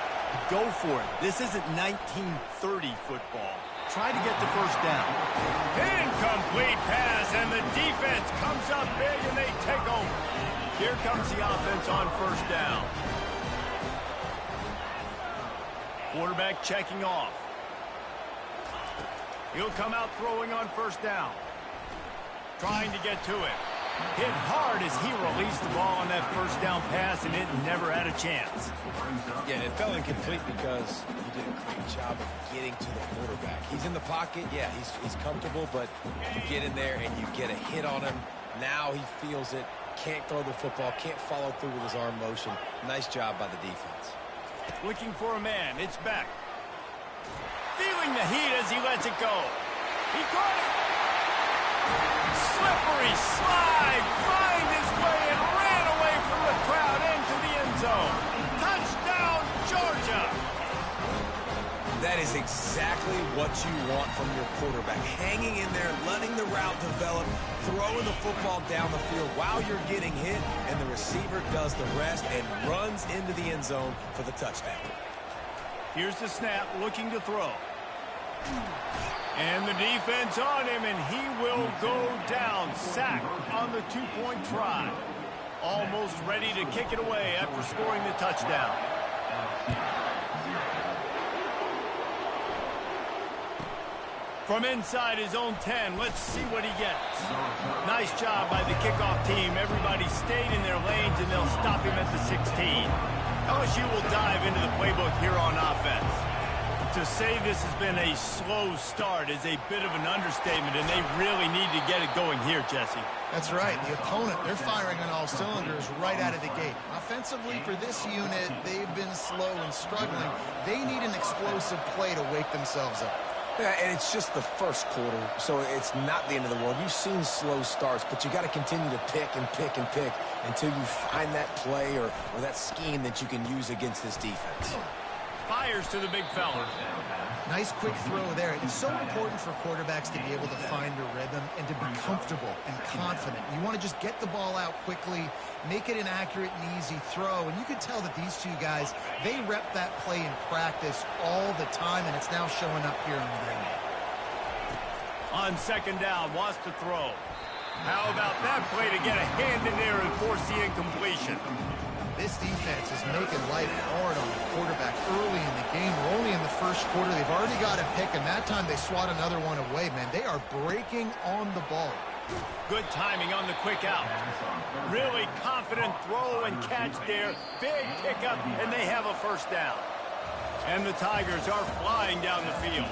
go for it. This isn't 1930 football. Try to get the first down. Incomplete pass, and the defense comes up big, and they take over. Here comes the offense on 1st down. Quarterback checking off. He'll come out throwing on 1st down. Trying to get to it. Hit hard as he released the ball on that 1st down pass, and it never had a chance. Yeah, it fell incomplete because he did a great job of getting to the quarterback. He's in the pocket. Yeah, he's comfortable, but you get in there and you get a hit on him. Now he feels it. Can't throw the football. Can't follow through with his arm motion. Nice job by the defense. Looking for a man. It's back. Feeling the heat as he lets it go. He caught it. Slippery slide. Find his way and ran away from the crowd into the end zone. Touchdown, Georgia. That is exactly what you want from your quarterback. Hanging in there, letting the route develop, throwing the football down the field while you're getting hit, and the receiver does the rest and runs into the end zone for the touchdown. Here's the snap, looking to throw. And the defense on him, and he will go down. Sacked on the 2-point try. Almost ready to kick it away after scoring the touchdown. From inside his own 10, let's see what he gets. Nice job by the kickoff team. Everybody stayed in their lanes, and they'll stop him at the 16. LSU will dive into the playbook here on offense. To say this has been a slow start is a bit of an understatement, and they really need to get it going here, Jesse. That's right. The opponent, they're firing on all cylinders right out of the gate. Offensively, for this unit, they've been slow and struggling. They need an explosive play to wake themselves up. Yeah, and it's just the first quarter, so it's not the end of the world. You've seen slow starts, but you got to continue to pick and pick and pick until you find that play or that scheme that you can use against this defense. Fires to the big fella. Nice quick throw there. It's so important for quarterbacks to be able to find a rhythm and to be comfortable and confident. You want to just get the ball out quickly, make it an accurate and easy throw. And you can tell that these two guys, they rep that play in practice all the time, and it's now showing up here on the game. On 2nd down, wants to throw. How about that play to get a hand in there and force the incompletion? This defense is making life hard on the quarterback early in the game. We're only in the first quarter. They've already got a pick, and that time they swat another one away, man. They are breaking on the ball. Good timing on the quick out. Really confident throw and catch there. Big pickup, and they have a 1st down. And the Tigers are flying down the field.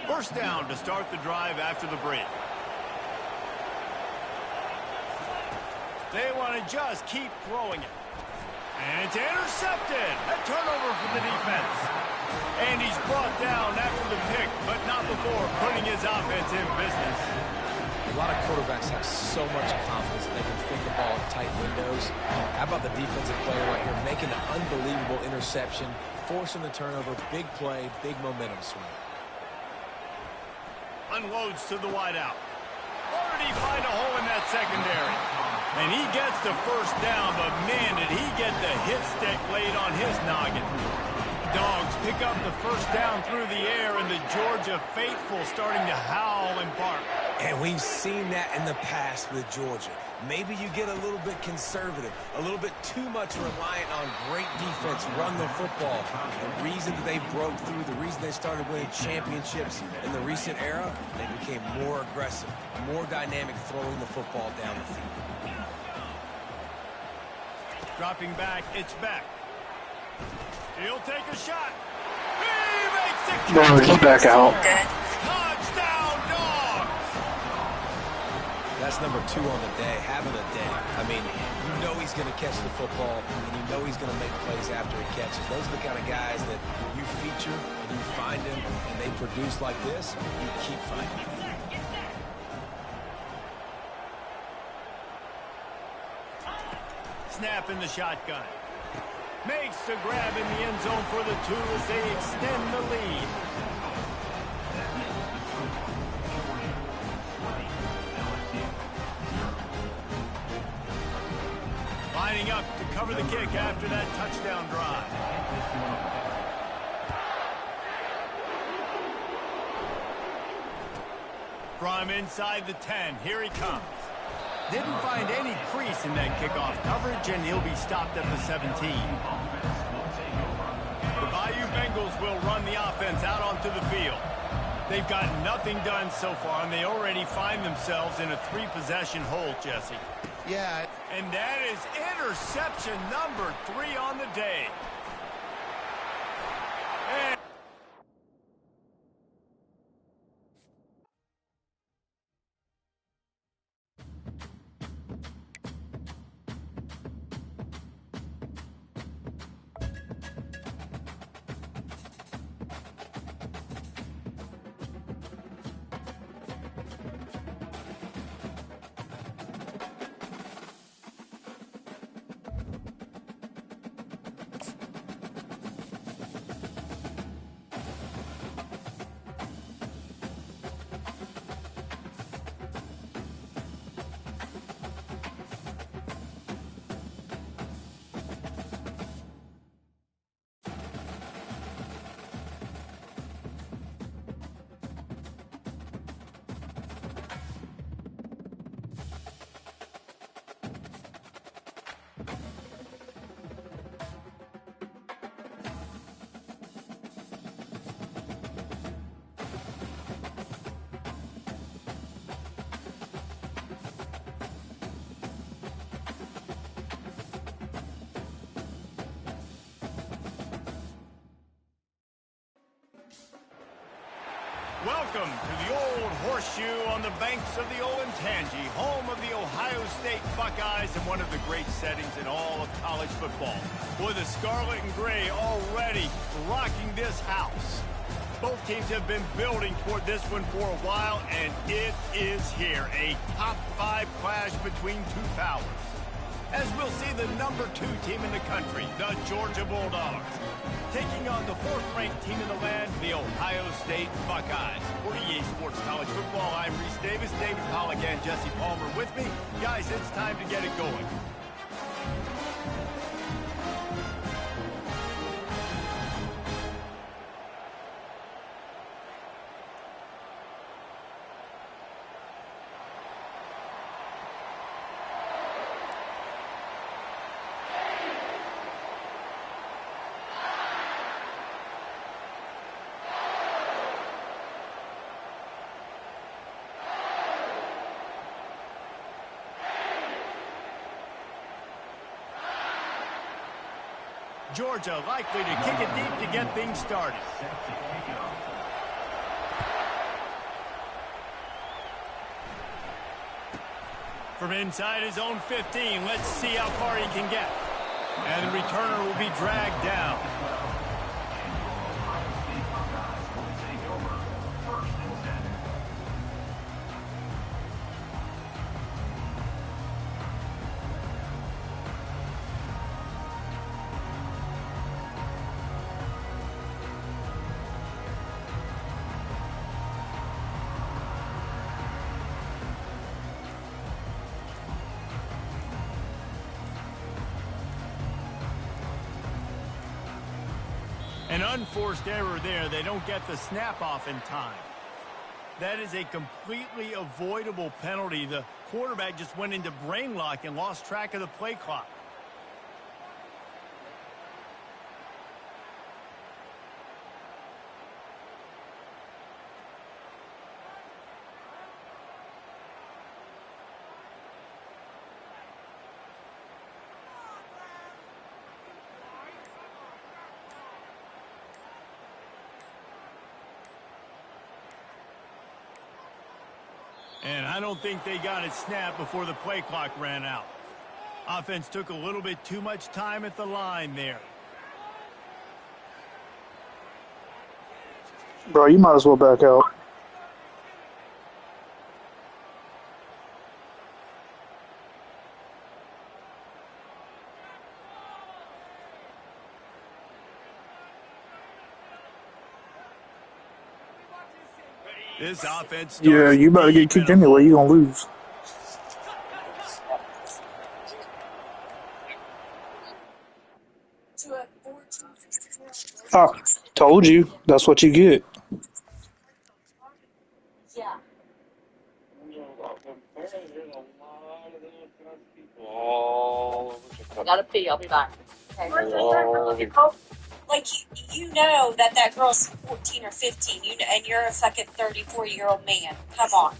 First down to start the drive after the break. They want to just keep throwing it. And it's intercepted. A turnover for the defense. And he's brought down after the pick, but not before putting his offense in business. A lot of quarterbacks have so much confidence that they can fit the ball in tight windows. How about the defensive player right here making an unbelievable interception, forcing the turnover, big play, big momentum swing. Unloads to the wideout. Already find a hole in that secondary. And he gets the 1st down, but man, did he get the hit stick laid on his noggin. Dogs pick up the first down through the air, and the Georgia faithful starting to howl and bark. And we've seen that in the past with Georgia. Maybe you get a little bit conservative, a little bit too much reliant on great defense, run the football. The reason that they broke through, the reason they started winning championships in the recent era, they became more aggressive, more dynamic throwing the football down the field. Dropping back, it's back. He'll take a shot. He makes it. No, he's back out. Touchdown, Dogs! That's number 2 on the day, having a day. I mean, you know he's going to catch the football, and you know he's going to make plays after he catches. Those are the kind of guys that you feature and you find them, and they produce like this, you keep finding them. Snap in the shotgun. Makes the grab in the end zone for the 2 as they extend the lead. Lining up to cover the kick after that touchdown drive. From inside the 10, here he comes. Didn't find any crease in that kickoff coverage, and he'll be stopped at the 17. The Bayou Bengals will run the offense out onto the field. They've got nothing done so far, and they already find themselves in a 3-possession hole, Jesse. Yeah. And that is interception number 3 on the day. And welcome to the Old Horseshoe on the banks of the old Ncaa25, home of the Ohio State Buckeyes and one of the great settings in all of college football. Boy, the scarlet and gray already rocking this house. Both teams have been building toward this one for a while, and it is here. A top 5 clash between two powers. As we'll see the number 2 team in the country, the Georgia Bulldogs, taking on the 4th-ranked team in the land, the Ohio State Buckeyes. For EA Sports College Football, I'm Reese Davis, David Pollock, and Jesse Palmer with me. Guys, it's time to get it going. Georgia likely to kick it deep to get things started. From inside his own 15, let's see how far he can get. And the returner will be dragged down. An unforced error there. They don't get the snap off in time. That is a completely avoidable penalty. The quarterback just went into brain lock and lost track of the play clock. And I don't think they got it snapped before the play clock ran out. Offense took a little bit too much time at the line there. Bro, you might as well back out. This offense Yeah, you better get kicked anyway. You're going to lose. Ah, told you. That's what you get. Yeah. I gotta pee. I'll be back. Okay. Like, you know that girl's 14 or 15, and you're a fucking 34-year-old man. Come on.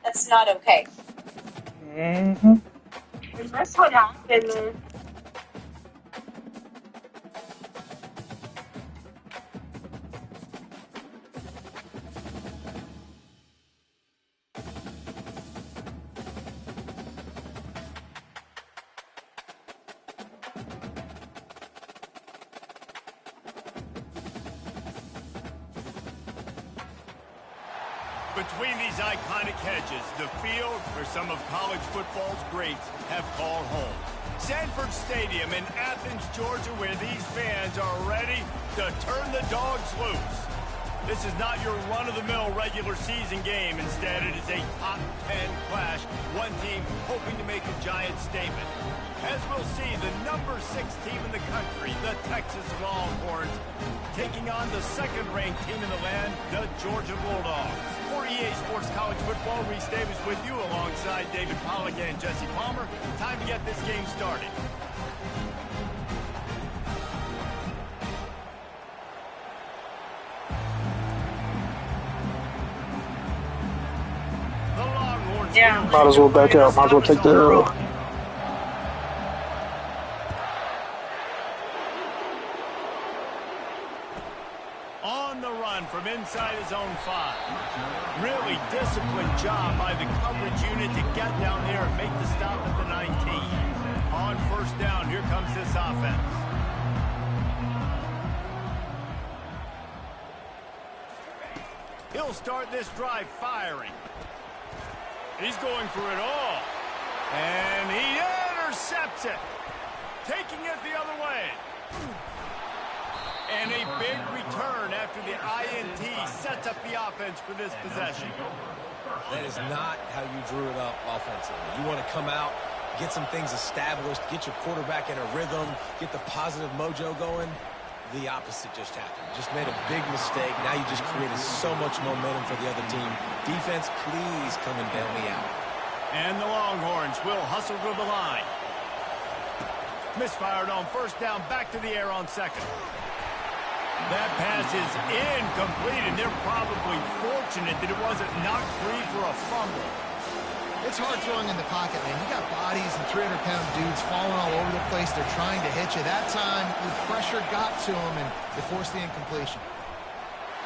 That's not okay. Mm-hmm. That's what happened. Between these iconic hedges, the field where some of college football's greats have called home. Sanford Stadium in Athens, Georgia, where these fans are ready to turn the dogs loose. This is not your run-of-the-mill regular season game. Instead, it is a top 10 clash. One team hoping to make a giant statement. As we'll see, the number 6 team in the country, the Texas Longhorns, taking on the second-ranked team in the land, the Georgia Bulldogs. For EA Sports College Football, Reese Davis with you alongside David Pollack and Jesse Palmer. Time to get this game started. The Longhorns Might as well back out. Might as well take the L. On the run from inside his own 5. Really disciplined job by the coverage unit to get down there and make the stop at the 19. On first down, here comes this offense. He'll start this drive firing. He's going for it all. And he intercepts it. Taking it the other way. And a big return after the INT sets up the offense for this possession. That is not how you drew it up offensively. You want to come out, get some things established, get your quarterback in a rhythm, get the positive mojo going. The opposite just happened. Just made a big mistake. Now you just created so much momentum for the other team. Defense, please come and bail me out. And the Longhorns will hustle to the line. Misfired on first down, back to the air on second. That pass is incomplete, and they're probably fortunate that it wasn't knocked free for a fumble. It's hard throwing in the pocket, man. You got bodies and 300-pound dudes falling all over the place. They're trying to hit you. That time, the pressure got to them, and they forced the incompletion.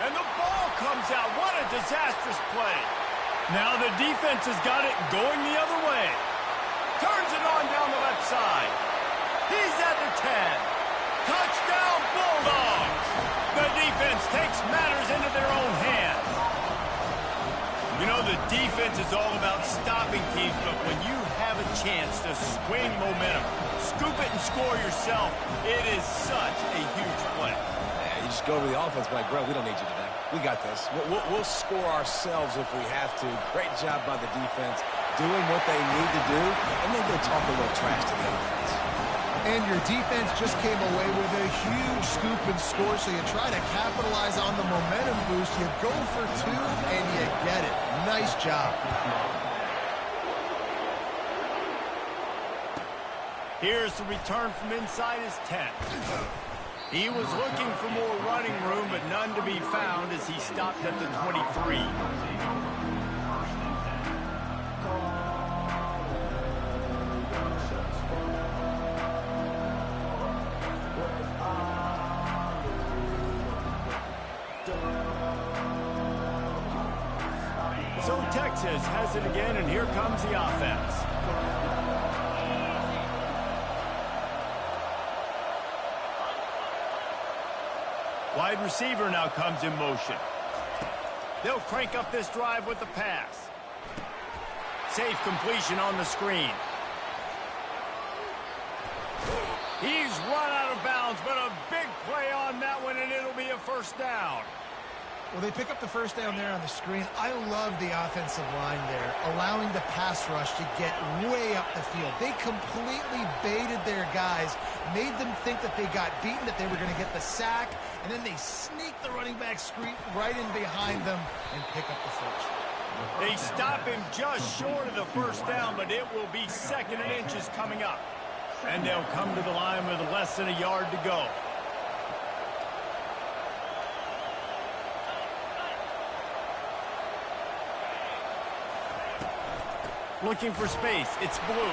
And the ball comes out. What a disastrous play. Now the defense has got it going the other way. Turns it on down the left side. He's at the 10. Touchdown, Bulldogs. The defense takes matters into their own hands. You know, the defense is all about stopping teams, but when you have a chance to swing momentum, scoop it and score yourself, it is such a huge play. Yeah, you just go over the offense, like, bro, we don't need you today. We got this. We'll score ourselves if we have to. Great job by the defense, doing what they need to do, and then go talk a little trash to the offense. And your defense just came away with a huge scoop and score, so you try to capitalize on the momentum boost. You go for two, and you get it. Nice job. Here's the return from inside his 10. He was looking for more running room, but none to be found as he stopped at the 23. So Texas has it again, and here comes the offense. Wide receiver now comes in motion. They'll crank up this drive with the pass. Safe completion on the screen. He's run out of bounds, but a big play on that one, and it'll be a first down. Well, they pick up the first down there on the screen. I love the offensive line there, allowing the pass rush to get way up the field. They completely baited their guys, made them think that they got beaten, that they were going to get the sack, and then they sneak the running back screen right in behind them and pick up the first. They stop him just short of the first down, but it will be 2nd and inches coming up. And they'll come to the line with less than a yard to go. Looking for space. It's Blue.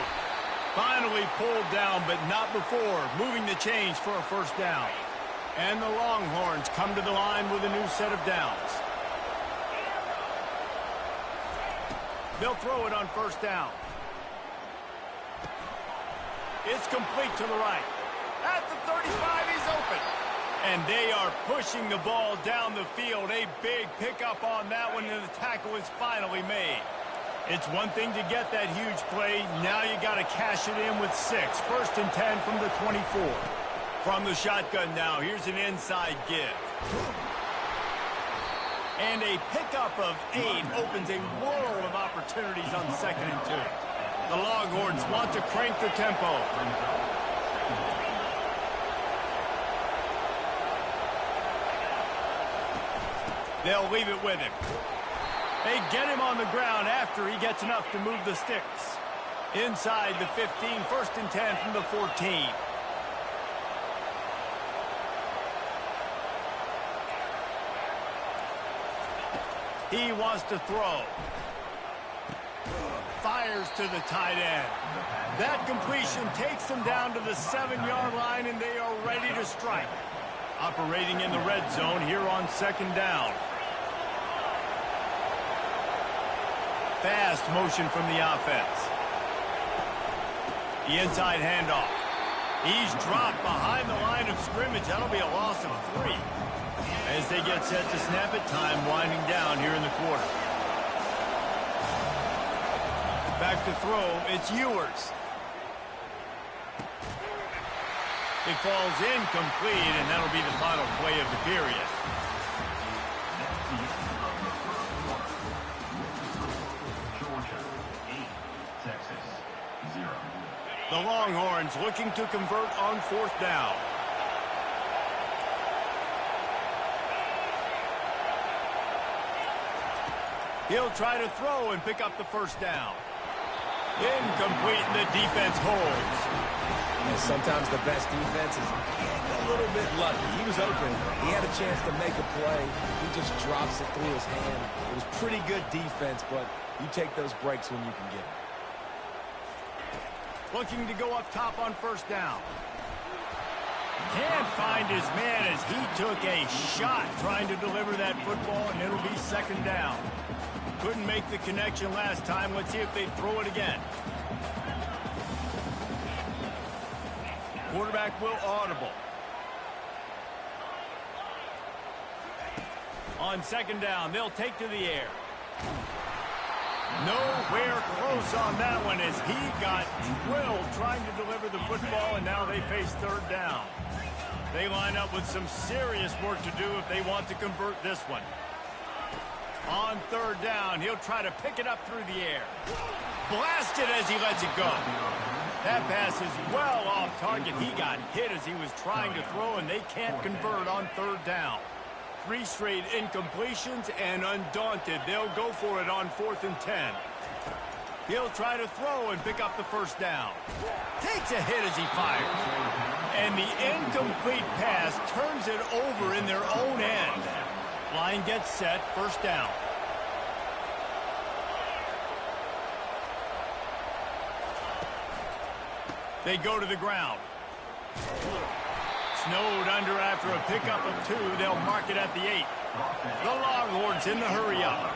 Finally pulled down, but not before. Moving the chains for a first down. And the Longhorns come to the line with a new set of downs. They'll throw it on first down. It's complete to the right. At the 35, he's open. And they are pushing the ball down the field. A big pickup on that one, and the tackle is finally made. It's one thing to get that huge play. Now you got to cash it in with 6. 1st and 10 from the 24. From the shotgun now, here's an inside give. And a pickup of 8 opens a world of opportunities on 2nd and 2. The Longhorns want to crank the tempo. They'll leave it with him. They get him on the ground after he gets enough to move the sticks. Inside the 15, 1st and 10 from the 14. He wants to throw. Fires to the tight end. That completion takes them down to the 7-yard line, and they are ready to strike. Operating in the red zone here on 2nd down. Fast motion from the offense. The inside handoff. He's dropped behind the line of scrimmage. That'll be a loss of 3. As they get set to snap it, time winding down here in the quarter. Back to throw, it's Ewers. It falls incomplete, and that'll be the final play of the period. The Longhorns looking to convert on 4th down. He'll try to throw and pick up the first down. Incomplete, and the defense holds. And sometimes the best defense is a little bit lucky. He was open. He had a chance to make a play. He just drops it through his hand. It was pretty good defense, but you take those breaks when you can get them. Looking to go up top on 1st down. Can't find his man as he took a shot trying to deliver that football, and it'll be 2nd down. Couldn't make the connection last time. Let's see if they throw it again. Quarterback will audible. On 2nd down, they'll take to the air. Nowhere close on that one as he got drilled trying to deliver the football, and now they face 3rd down. They line up with some serious work to do if they want to convert this one. On 3rd down, he'll try to pick it up through the air. Blasted as he lets it go. That pass is well off target. He got hit as he was trying to throw, and they can't convert on third down. 3 straight incompletions, and undaunted, they'll go for it on 4th and 10. He'll try to throw and pick up the first down. Takes a hit as he fires. And the incomplete pass turns it over in their own end. Line gets set, first down. They go to the ground. Snowed under after a pickup of 2. They'll mark it at the 8. The Longhorns in the hurry-up.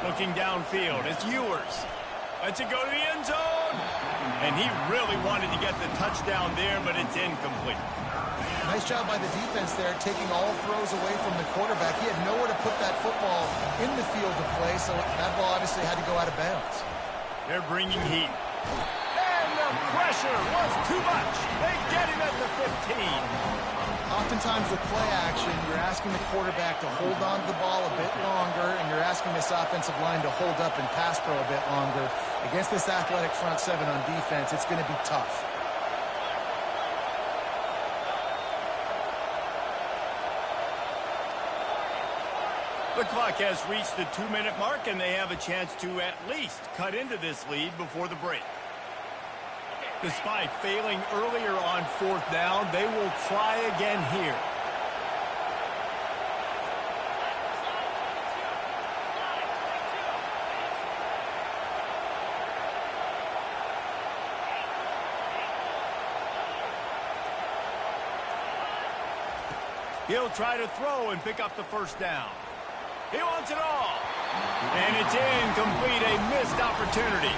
Looking downfield, it's Ewers. Lets it go to the end zone. And he really wanted to get the touchdown there, but it's incomplete. Nice job by the defense there, taking all throws away from the quarterback. He had nowhere to put that football in the field to play, so that ball obviously had to go out of bounds. They're bringing heat. And the pressure was too much. They get him at the 15. Oftentimes with play action, you're asking the quarterback to hold on to the ball a bit longer, and you're asking this offensive line to hold up and pass pro a bit longer. Against this athletic front 7 on defense, it's going to be tough. The clock has reached the 2-minute mark, and they have a chance to at least cut into this lead before the break. Despite failing earlier on 4th down, they will try again here. He'll try to throw and pick up the first down. He wants it all. And it's incomplete, a missed opportunity.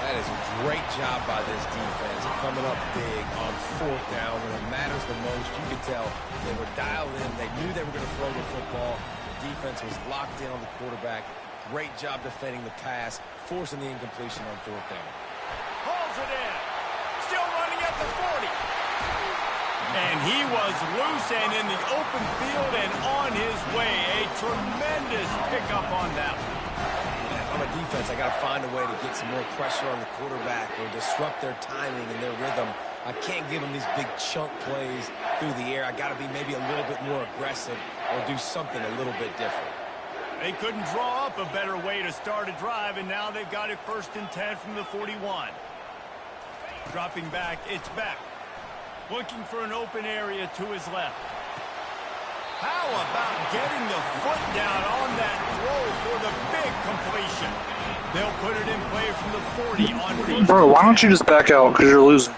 That is a great job by this defense, coming up big on 4th down when it matters the most. You could tell they were dialed in. They knew they were going to throw the football. The defense was locked in on the quarterback. Great job defending the pass, forcing the incompletion on 4th down. Hauls it in. Still running at the 40. And he was loose and in the open field and on his way. A tremendous pickup on that one. On a defense, I got to find a way to get some more pressure on the quarterback or disrupt their timing and their rhythm. I can't give them these big chunk plays through the air. I got to be maybe a little bit more aggressive or do something a little bit different. They couldn't draw up a better way to start a drive, and now they've got it 1st and 10 from the 41. Dropping back, it's Beck. Looking for an open area to his left. How about getting the foot down on that throw for the big completion? They'll put it in play from the 40 on 1st. Bro, why don't you just back out because you're losing?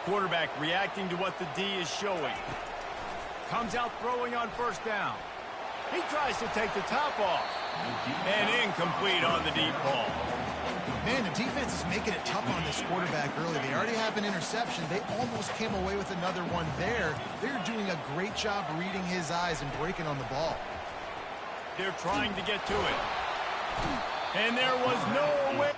Quarterback reacting to what the D is showing. Comes out throwing on 1st down. He tries to take the top off. And incomplete on the deep ball. Man, the defense is making it tough on this quarterback early. They already have an interception. They almost came away with another one there. They're doing a great job reading his eyes and breaking on the ball. They're trying to get to it. And there was no way.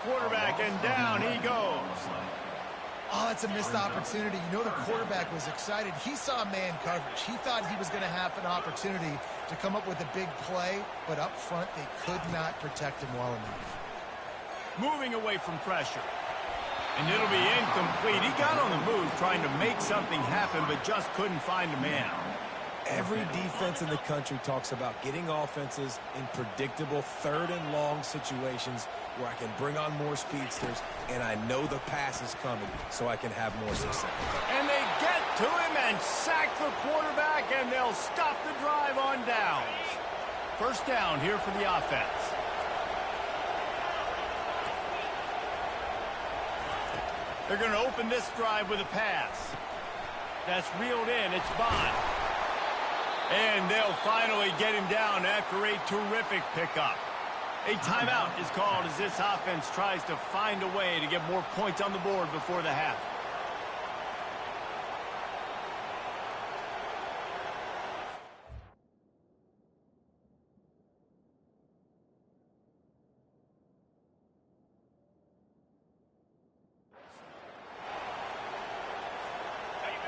Quarterback, and down he goes. Oh, that's a missed opportunity. You know the quarterback was excited. He saw man coverage. He thought he was going to have an opportunity to come up with a big play, but up front they could not protect him well enough. Moving away from pressure. And it'll be incomplete. He got on the move trying to make something happen, but just couldn't find a man. Every defense in the country talks about getting offenses in predictable 3rd and long situations where I can bring on more speedsters and I know the pass is coming so I can have more success. And they get to him and sack the quarterback, and they'll stop the drive on downs. 1st down here for the offense. They're going to open this drive with a pass. That's reeled in. It's Bond. And they'll finally get him down after a terrific pickup. A timeout is called as this offense tries to find a way to get more points on the board before the half.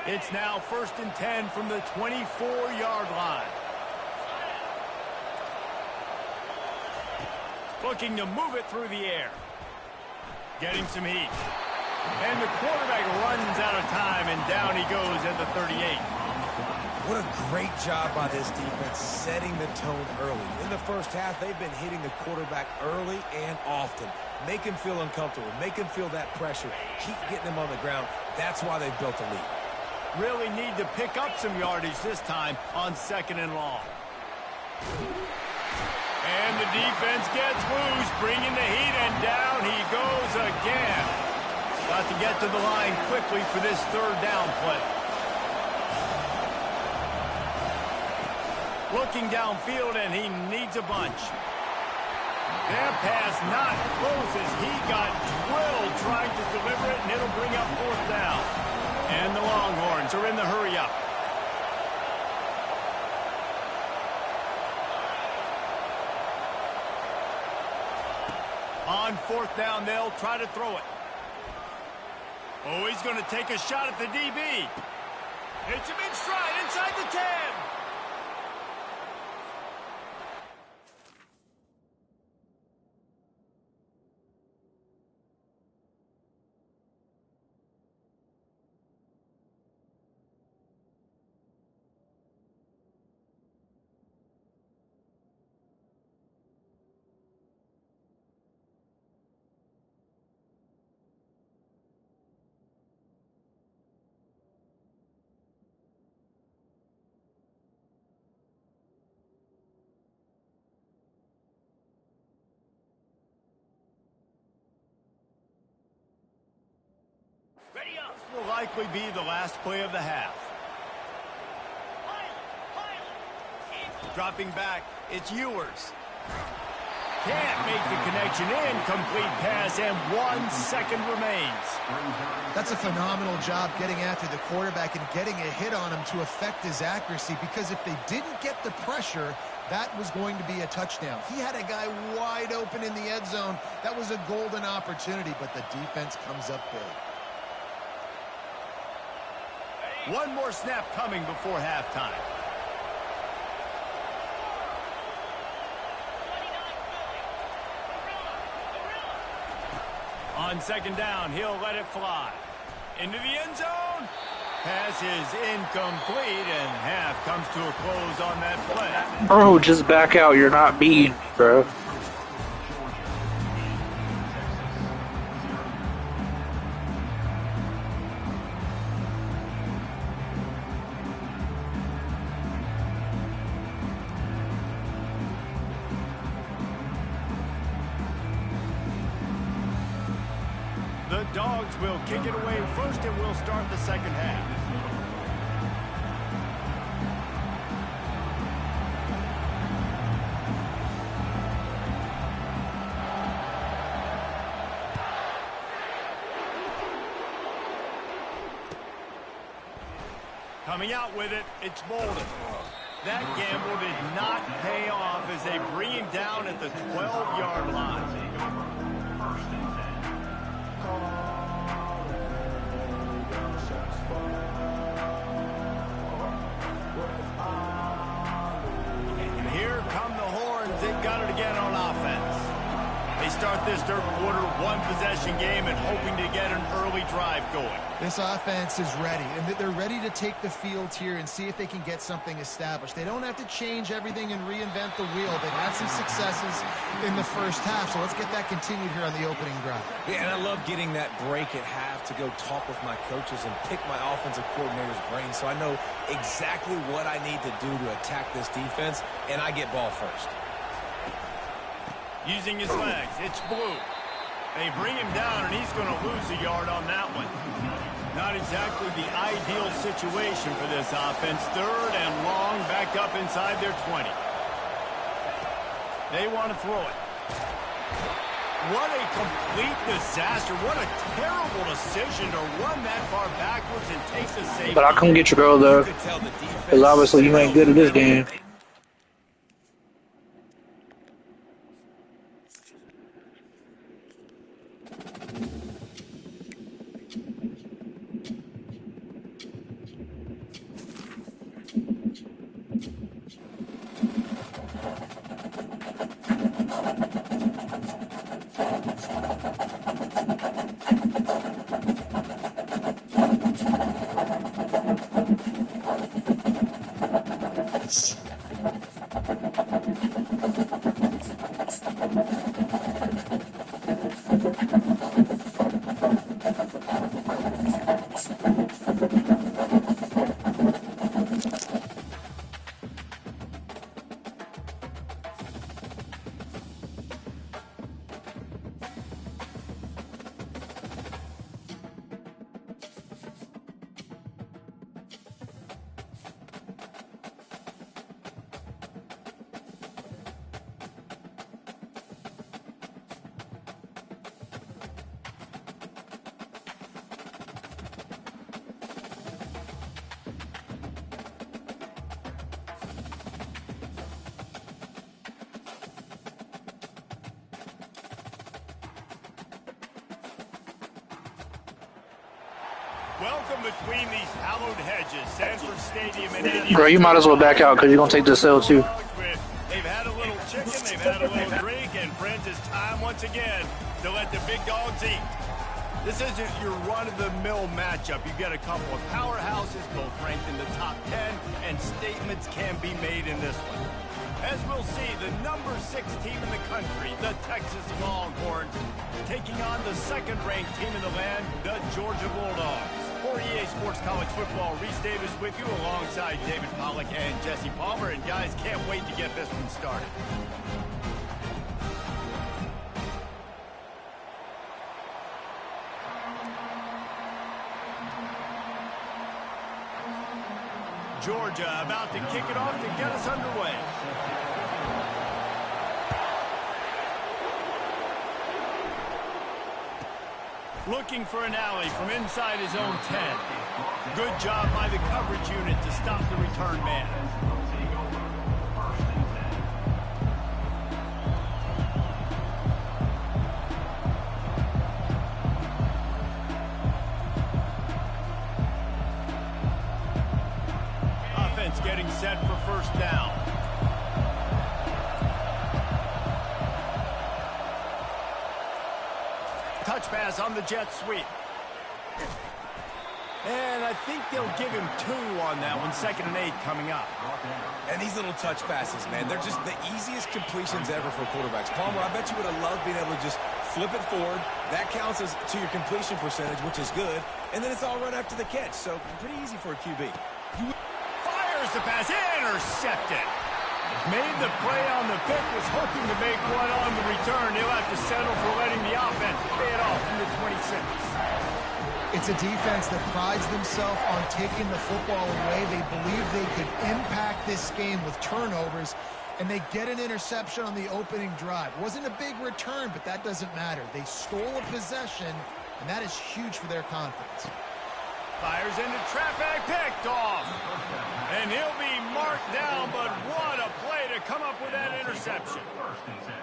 It's now 1st and 10 from the 24-yard line. Looking to move it through the air. Getting some heat. And the quarterback runs out of time, and down he goes at the 38. What a great job by this defense setting the tone early. In the first half, they've been hitting the quarterback early and often. Make him feel uncomfortable. Make him feel that pressure. Keep getting him on the ground. That's why they've built a lead. Really need to pick up some yardage this time on 2nd and long. And the defense gets loose, bringing the heat, and down he goes again. Got to get to the line quickly for this 3rd down play. Looking downfield, and he needs a bunch. That pass not close as he got drilled trying to deliver it, and it'll bring up 4th down. And the Longhorns are in the hurry-up. On 4th down, they'll try to throw it. Oh, he's going to take a shot at the DB. Hits him in stride inside the 10. This will likely be the last play of the half. Dropping back, it's Ewers. Can't make the connection. Incomplete pass, and 1 second remains. That's a phenomenal job getting after the quarterback and getting a hit on him to affect his accuracy, because if they didn't get the pressure, that was going to be a touchdown. He had a guy wide open in the end zone. That was a golden opportunity, but the defense comes up big. One more snap coming before halftime. On 2nd down, he'll let it fly. Into the end zone. Pass is incomplete, and half comes to a close on that play. Bro, just back out. You're not beating, bro. The Dogs will kick it away first, and we'll start the 2nd half. Coming out with it, it's Bolden. That gamble did not pay off as they bring him down at the 12-yard line. Here come the Horns. They've got it again on offense. They start this 3rd quarter one-possession game and hoping to get an early drive going. This offense is ready, and they're ready to take the field here and see if they can get something established. They don't have to change everything and reinvent the wheel. They've had some successes in the first half, so let's get that continued here on the opening drive. Yeah, and I love getting that break at half to go talk with my coaches and pick my offensive coordinator's brain so I know exactly what I need to do to attack this defense, and I get ball first. Using his legs, it's Blue. They bring him down, and he's going to lose a yard on that one. Not exactly the ideal situation for this offense. 3rd and long, back up inside their 20. They want to throw it. What a complete disaster. What a terrible decision to run that far backwards and take the safety. But I come get your girl, though. Because obviously you ain't good at this game. Welcome between these hallowed hedges, Sanford Stadium and Bro, you might as well back out because you're going to take this L too. They've had a little chicken, they've had a little drink, and friends, it's time once again to let the big dogs eat. This isn't your run-of-the-mill matchup. You've got a couple of powerhouses, both ranked in the top 10, and statements can be made in this one. As we'll see, the number 6 team in the country, the Texas Longhorns, taking on the second-ranked team in the land, the Georgia Bulldogs. For EA Sports College Football, Reese Davis with you alongside David Pollack and Jesse Palmer. And guys, can't wait to get this one started. Georgia about to kick it off to get us underway. Looking for an alley from inside his own 10. Good job by the coverage unit to stop the return man. Offense getting set for first down. Touch pass on the jet sweep. And I think they'll give him 2 on that one. 2nd and 8 coming up. And these little touch passes, man, they're just the easiest completions ever for quarterbacks. Palmer, I bet you would have loved being able to just flip it forward. That counts as to your completion percentage, which is good. And then it's all run after the catch. So pretty easy for a QB. Fires the pass, intercepted. Made the play on the pick, was hoping to make one on the return. He'll have to settle for letting the offense pay it off from the 26. It's a defense that prides themselves on taking the football away. They believe they could impact this game with turnovers, and they get an interception on the opening drive. Wasn't a big return, but that doesn't matter. They stole a possession, and that is huge for their confidence. Fires into traffic, picked off. And he'll be marked down, but what a play to come up with that interception.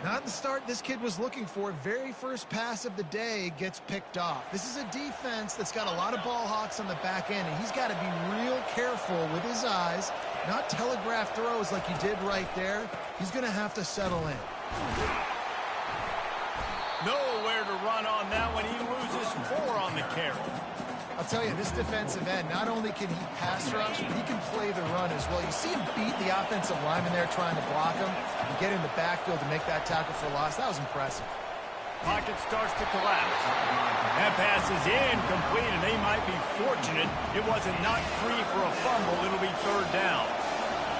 Not the start this kid was looking for. Very first pass of the day gets picked off. This is a defense that's got a lot of ball hawks on the back end, and he's got to be real careful with his eyes, not telegraph throws like he did right there. He's going to have to settle in. Nowhere to run on that one. He loses 4 on the carry. I'll tell you, this defensive end, not only can he pass rush, but he can play the run as well. You see him beat the offensive lineman there trying to block him and get in the backfield to make that tackle for loss. That was impressive. Pocket starts to collapse. That pass is incomplete, and they might be fortunate it wasn't knocked free for a fumble. It'll be 3rd down.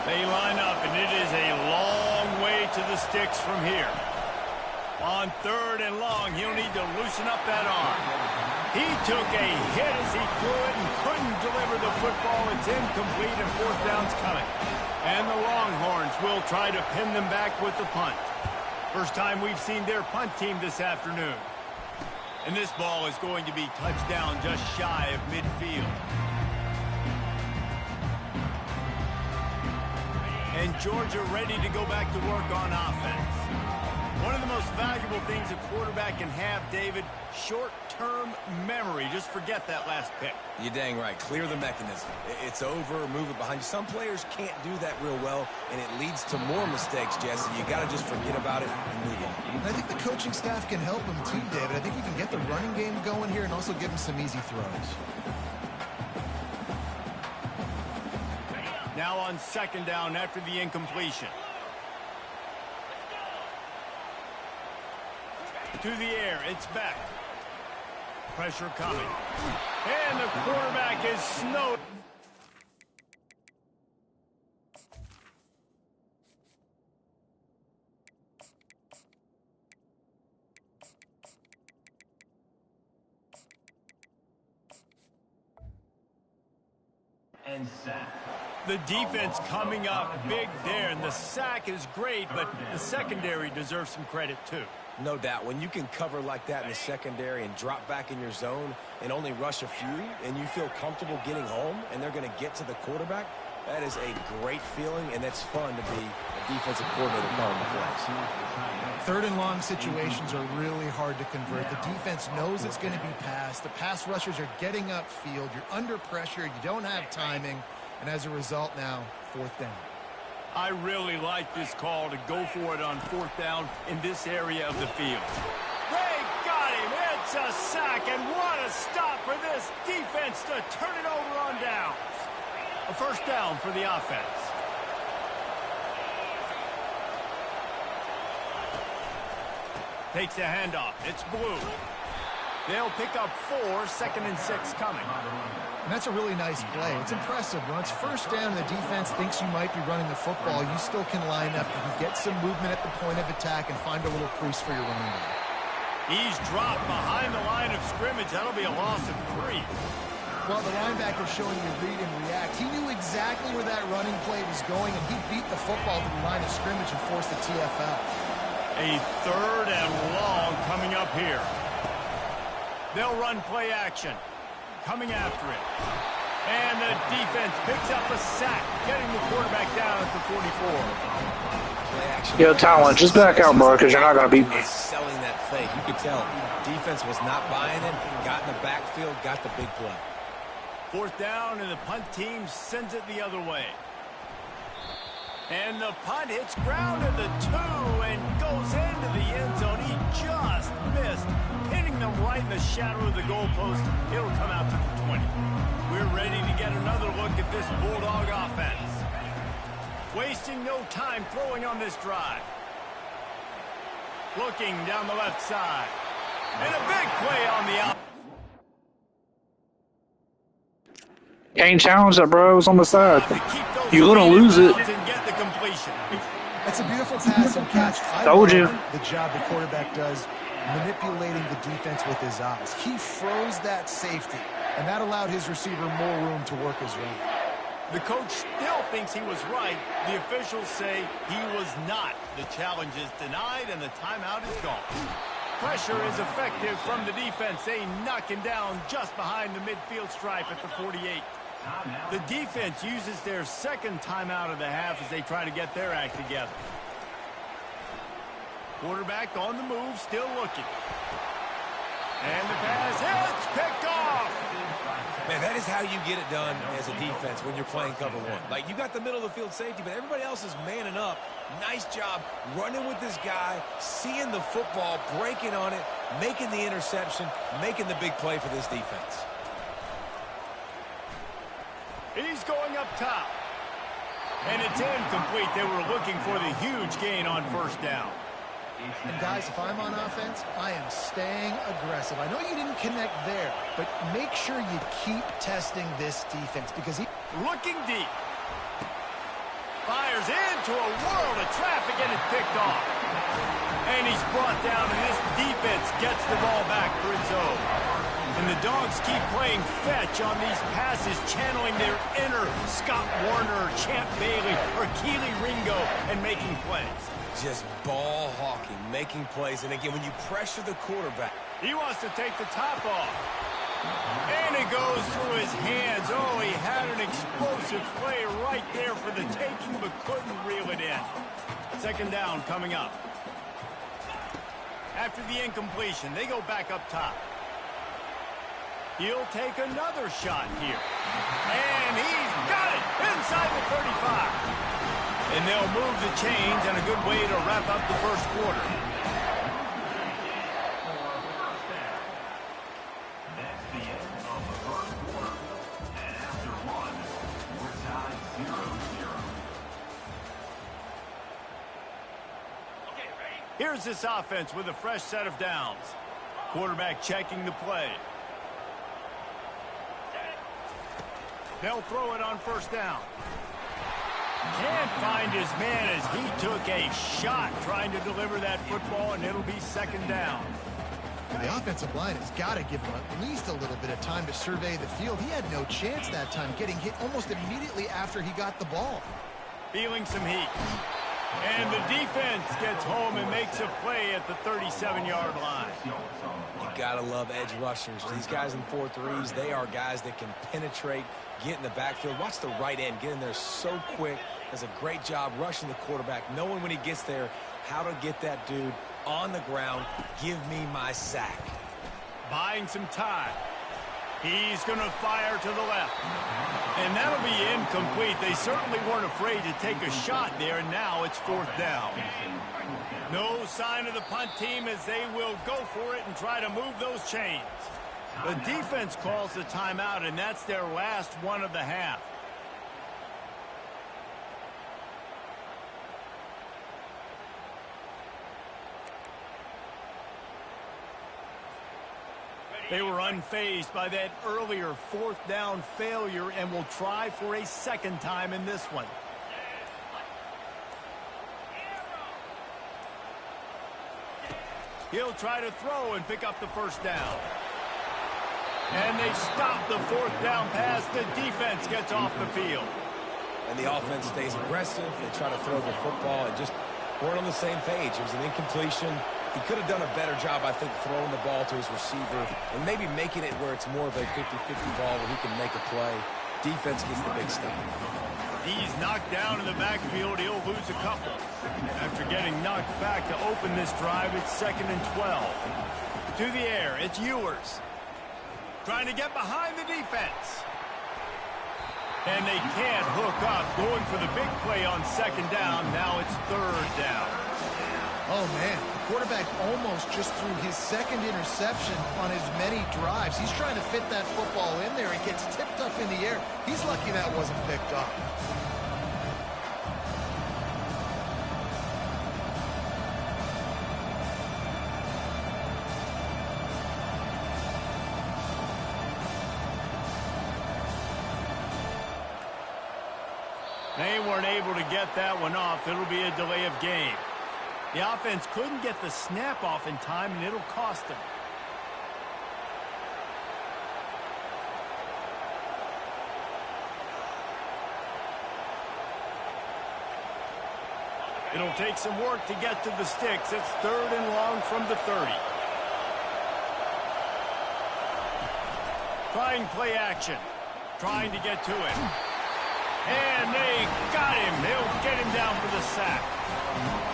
They line up, and it is a long way to the sticks from here. On 3rd and long, he'll need to loosen up that arm. He took a hit as he could and couldn't deliver the football. It's incomplete, and 4th down's coming. And the Longhorns will try to pin them back with the punt. First time we've seen their punt team this afternoon. And this ball is going to be touched down just shy of midfield. And Georgia ready to go back to work on offense. One of the most valuable things a quarterback can have, David, short-term memory. Just forget that last pick. You're dang right. Clear the mechanism. It's over, move it behind you. Some players can't do that real well, and it leads to more mistakes, Jesse. You got to just forget about it and move on. And I think the coaching staff can help him too, David. I think we can get the running game going here and also give him some easy throws. Now on 2nd down after the incompletion. To the air, it's back. Pressure coming. And the quarterback is snowed. And sack. The defense coming up big there, and the sack is great, but the secondary deserves some credit too. No doubt. When you can cover like that in the secondary and drop back in your zone and only rush a few, and you feel comfortable getting home, and they're going to get to the quarterback, That is a great feeling, and it's fun to be a defensive coordinator calling the plays. Third and long situations are really hard to convert. The defense knows it's going to be passed. The pass rushers are getting upfield. You're under pressure. You don't have timing. And as a result now, fourth down. I really like this call to go for it on fourth down in this area of the field. They got him. It's a sack, and what a stop for this defense to turn it over on downs. A first down for the offense. Takes the handoff. It's blue. They'll pick up 4, 2nd and 6 coming. And that's a really nice play. It's impressive. When it's first down and the defense thinks you might be running the football, you still can line up. You can get some movement at the point of attack and find a little crease for your running back. He's dropped behind the line of scrimmage. That'll be a loss of 3. Well, the linebacker showing you read and react. He knew exactly where that running play was going, and he beat the football to the line of scrimmage and forced the TFL. A 3rd and long coming up here. They'll run play action. Coming after it. And the defense picks up a sack, getting the quarterback down at the 44. Yo, Talon, just back out, bro, because you're not going to beat me. Selling that fake. You could tell defense was not buying it. Got in the backfield, got the big play. 4th down, and the punt team sends it the other way. And the punt hits ground at the 2 and goes into the end zone. He just missed, hitting them right in the shadow of the goalpost. It'll come out to the 20. We're ready to get another look at this Bulldog offense. Wasting no time throwing on this drive. Looking down the left side. And a big play on the out. Can't challenge that, bro. It's on the side. You're going to lose it. That's a beautiful pass and catch. Told you. The job the quarterback does manipulating the defense with his eyes. He froze that safety, and that allowed his receiver more room to work his route. The coach still thinks he was right. The officials say he was not. The challenge is denied, and the timeout is gone. Pressure is effective from the defense. They knock him down just behind the midfield stripe at the 48. The defense uses their 2nd timeout of the half as they try to get their act together. Quarterback on the move, still looking. And the pass, it's picked off. Man, that is how you get it done as a defense when you're playing cover 1. Like, you got the middle of the field safety, but everybody else is manning up. Nice job running with this guy, seeing the football, breaking on it, making the interception, making the big play for this defense. He's going up top. And it's incomplete. They were looking for the huge gain on first down. And guys, if I'm on offense, I am staying aggressive. I know you didn't connect there, but make sure you keep testing this defense because he... Looking deep. Fires into a world of traffic and it's picked off. And he's brought down, and this defense gets the ball back for its own. And the Dogs keep playing fetch on these passes, channeling their inner Scott Warner, Champ Bailey, or Keely Ringo, and making plays. Just ball hawking, making plays. And again, when you pressure the quarterback. He wants to take the top off. And it goes through his hands. Oh, he had an explosive play right there for the taking, but couldn't reel it in. 2nd down coming up. After the incompletion, they go back up top. He'll take another shot here. And he's got it inside the 35. And they'll move the chains, and a good way to wrap up the first quarter. That's the end of the first quarter. And after one, we're tied 0-0. Here's this offense with a fresh set of downs. Quarterback checking the play. They'll throw it on first down. Can't find his man as he took a shot trying to deliver that football, and it'll be 2nd down. The offensive line has got to give him at least a little bit of time to survey the field. He had no chance that time, getting hit almost immediately after he got the ball. Feeling some heat. And the defense gets home and makes a play at the 37-yard line. You got to love edge rushers. These guys in 4-3s, they are guys that can penetrate, get in the backfield. Watch the right end get in there so quick. Does a great job rushing the quarterback, knowing when he gets there how to get that dude on the ground. Give me my sack. Buying some time. He's going to fire to the left. And that'll be incomplete. They certainly weren't afraid to take a shot there, and now it's 4th down. No sign of the punt team as they will go for it and try to move those chains. The defense calls the timeout, and that's their last one of the half. They were unfazed by that earlier 4th down failure and will try for a second time in this one. He'll try to throw and pick up the 1st down. And they stop the 4th down pass. The defense gets off the field. And the offense stays aggressive. They try to throw the football and just weren't on the same page. It was an incompletion. He could have done a better job, I think, throwing the ball to his receiver and maybe making it where it's more of a 50-50 ball where he can make a play. Defense gets the big stop. He's knocked down in the backfield. He'll lose a couple. After getting knocked back to open this drive, it's 2nd and 12. To the air, it's Ewers. Trying to get behind the defense. And they can't hook up. Going for the big play on 2nd down. Now it's 3rd down. Oh, man. The quarterback almost just threw his 2nd interception on as many drives. He's trying to fit that football in there. It gets tipped up in the air. He's lucky that wasn't picked up. They weren't able to get that one off. It'll be a delay of game. The offense couldn't get the snap off in time, and it'll cost them. It'll take some work to get to the sticks. It's 3rd and long from the 30. Trying play action. Trying to get to it. And they got him. They'll get him down for the sack.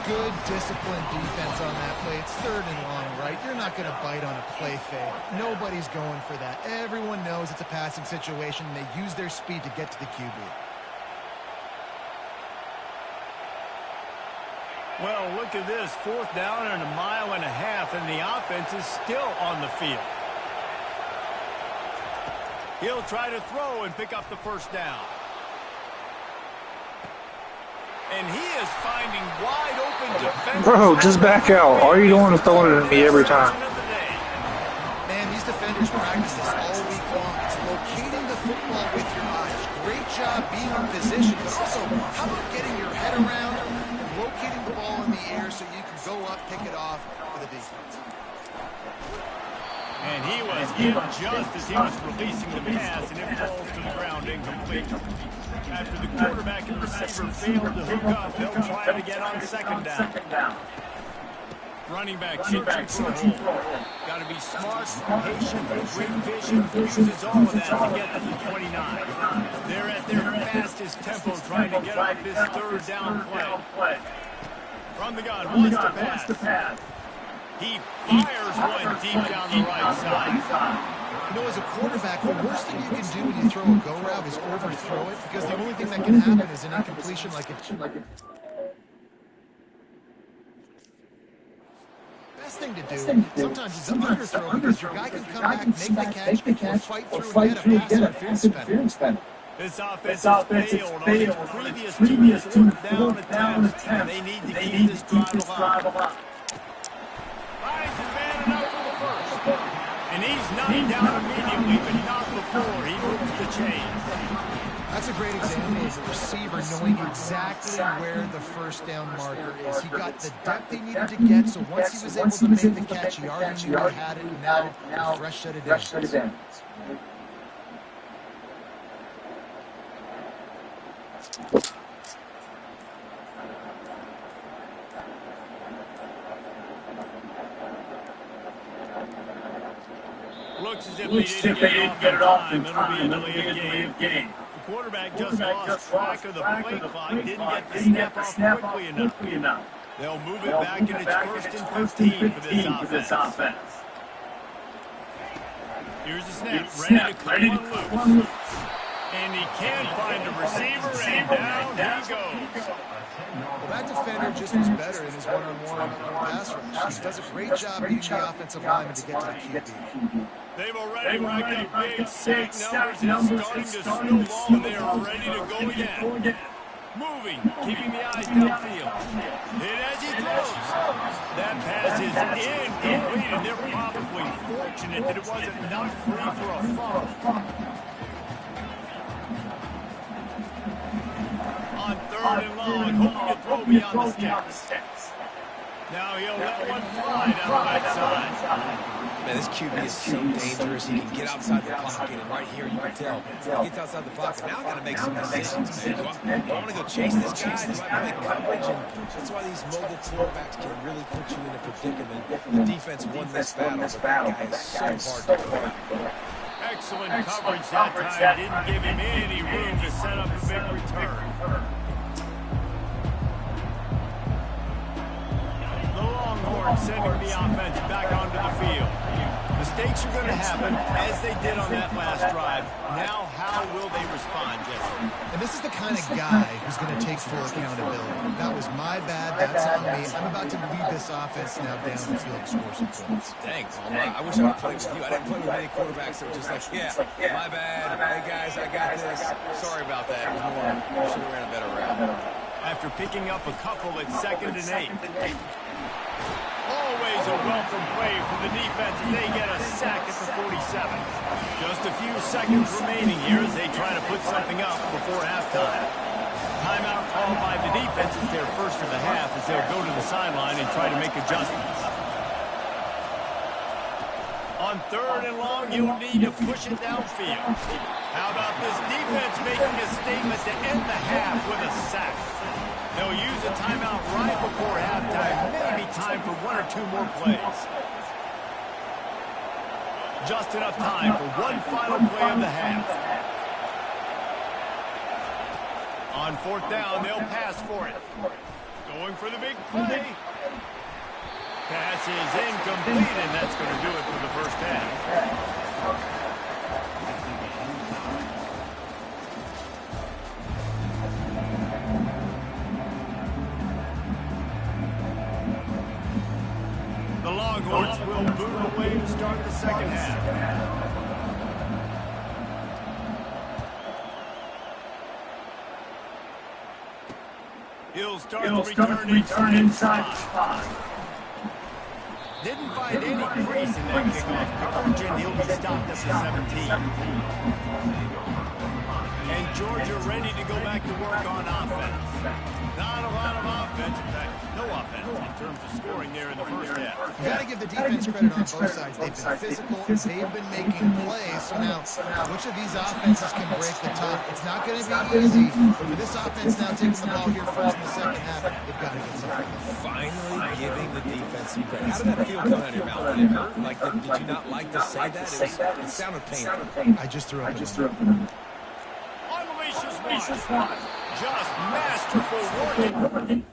Good disciplined defense on that play. It's 3rd and long, right? You're not going to bite on a play fake. Nobody's going for that. Everyone knows it's a passing situation, and they use their speed to get to the QB. Well, look at this. 4th down and 1.5 miles, and the offense is still on the field. He'll try to throw and pick up the 1st down. And he is finding wide open defenders. Bro, just back out. All you're doing is throwing it at me every time. Man, these defenders practice this all week long. It's locating the football with your eyes. Great job being in position, but also, how about getting your head around and locating the ball in the air so you can go up, pick it off for the defense. And he was in just as he was releasing the pass, and it falls to the ground incomplete. After the quarterback and receiver failed to hook up, they'll try it again on 2nd down. Running back searching for a hole. Got to be smart, patient, great vision. Uses all of that to get to the 29. They're at their fastest tempo trying to get up this 3rd down play. From the gun, wants to pass. He fires one deep down the right side. You know, as a quarterback, the worst thing you can do when you throw a go route is overthrow it, because the only thing that can happen is an incompletion like it. Best thing to do sometimes is to underthrow, because your guy can come back, make the catch, or fight through and get a pass interference penalty. This offense has failed on its previous 2 4th down attempts. They need to keep this drive alive. Finds his man enough for the 1st. And he's knocked down immediately, but not before he moves the chains. That's a great example of a receiver knowing exactly where the 1st down marker is. He got the depth he needed to get, so once he was able to make the catch, he already knew he had it, and now a fresh set of downs. Looks as if they didn't get it off in time. It'll be a delay of game. The quarterback just lost track of the play clock, didn't get the snap off quickly enough. They'll move it back, and it's 1st and 15 for this offense. Here's the snap, ready to come loose. And he can't find a receiver, and down he goes. Well, that defender just was better in his one-on-one pass rush. He does a great job beating the offensive lineman to get to the QB. They've already racked up big sack numbers. It's starting to snowball, and they are ready to go again. Moving, keeping the eyes downfield. Hit as he throws. That pass is incomplete, and they're probably fortunate that it wasn't knocked free for a fumble. On 3rd and long, hoping to throw beyond the sticks. Now he'll let one fly down the right side. Man, this QB is so dangerous. He can get outside the pocket, and right here you can tell he gets outside the pocket. Now I got to make some decisions, man. Do I want to go chase this guy? Do I play coverage? And that's why these mobile quarterbacks can really put you in a predicament. The defense won this battle, but that guy is so hard to guard. Excellent coverage that time. Didn't give him any room to set up a big return. The Longhorns sending the offense back onto the field. Mistakes are going to happen, as they did on that last drive. Now, how will they respond, Jesse? And this is the kind of guy who's going to take full accountability. That was my bad. That's on me. I'm about to lead this offense now down the field to score some points. Dang, Tom, I wish I would play with you. I didn't play with many quarterbacks that were just like, yeah, my bad. Hey, guys, I got this. Sorry about that. It was more, should have ran a better route. After picking up a couple at 2nd and 8. Always a welcome play for the defense as they get a sack at the 47. Just a few seconds remaining here as they try to put something up before halftime. Timeout called by the defense is their first of the half as they'll go to the sideline and try to make adjustments. On 3rd and long, you'll need to push it downfield. How about this defense making a statement to end the half with a sack? They'll use a timeout right before halftime. Maybe time for 1 or 2 more plays. Just enough time for one final play of the half. On 4th down, they'll pass for it. Going for the big play. Pass is incomplete, and that's going to do it for the first half. The Longhorns will boot away to start the second half. He'll start the return inside. Didn't find any crease in that kickoff coverage, and he'll be stopped at the 17. And Georgia ready to go back to work on offense. Not a lot of offense, in fact, no offense in terms of scoring there in the first half. You got to give the defense credit on both sides. They've been physical, they've been making plays. So now, which of these offenses can break the top? It's not going to be easy, but with this offense now taking the ball here first in the second half, they've got to get something. Finally giving the defense some credit. How did that feel coming out of your mouth? Did it hurt? Like, did you not like to say that? It sounded painful. I just threw up. Unleashes one. Just masterful work.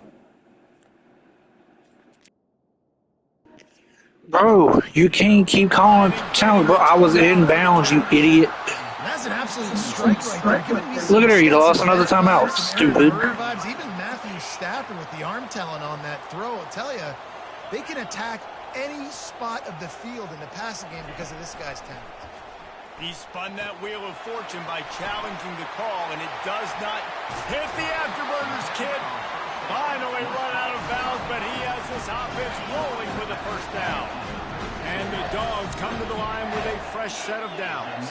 Bro, you can't keep calling talent, bro. I was in bounds, you idiot. That's an absolute strike right there. Look at her, you lost another timeout, stupid. Even Matthew Stafford with the arm talent on that throw, I'll tell you, they can attack any spot of the field in the passing game because of this guy's talent. He spun that wheel of fortune by challenging the call, and it does not hit the afterburners, kid. Finally run out of bounds, but he has this offense rolling for the first down. And the Dogs come to the line with a fresh set of downs.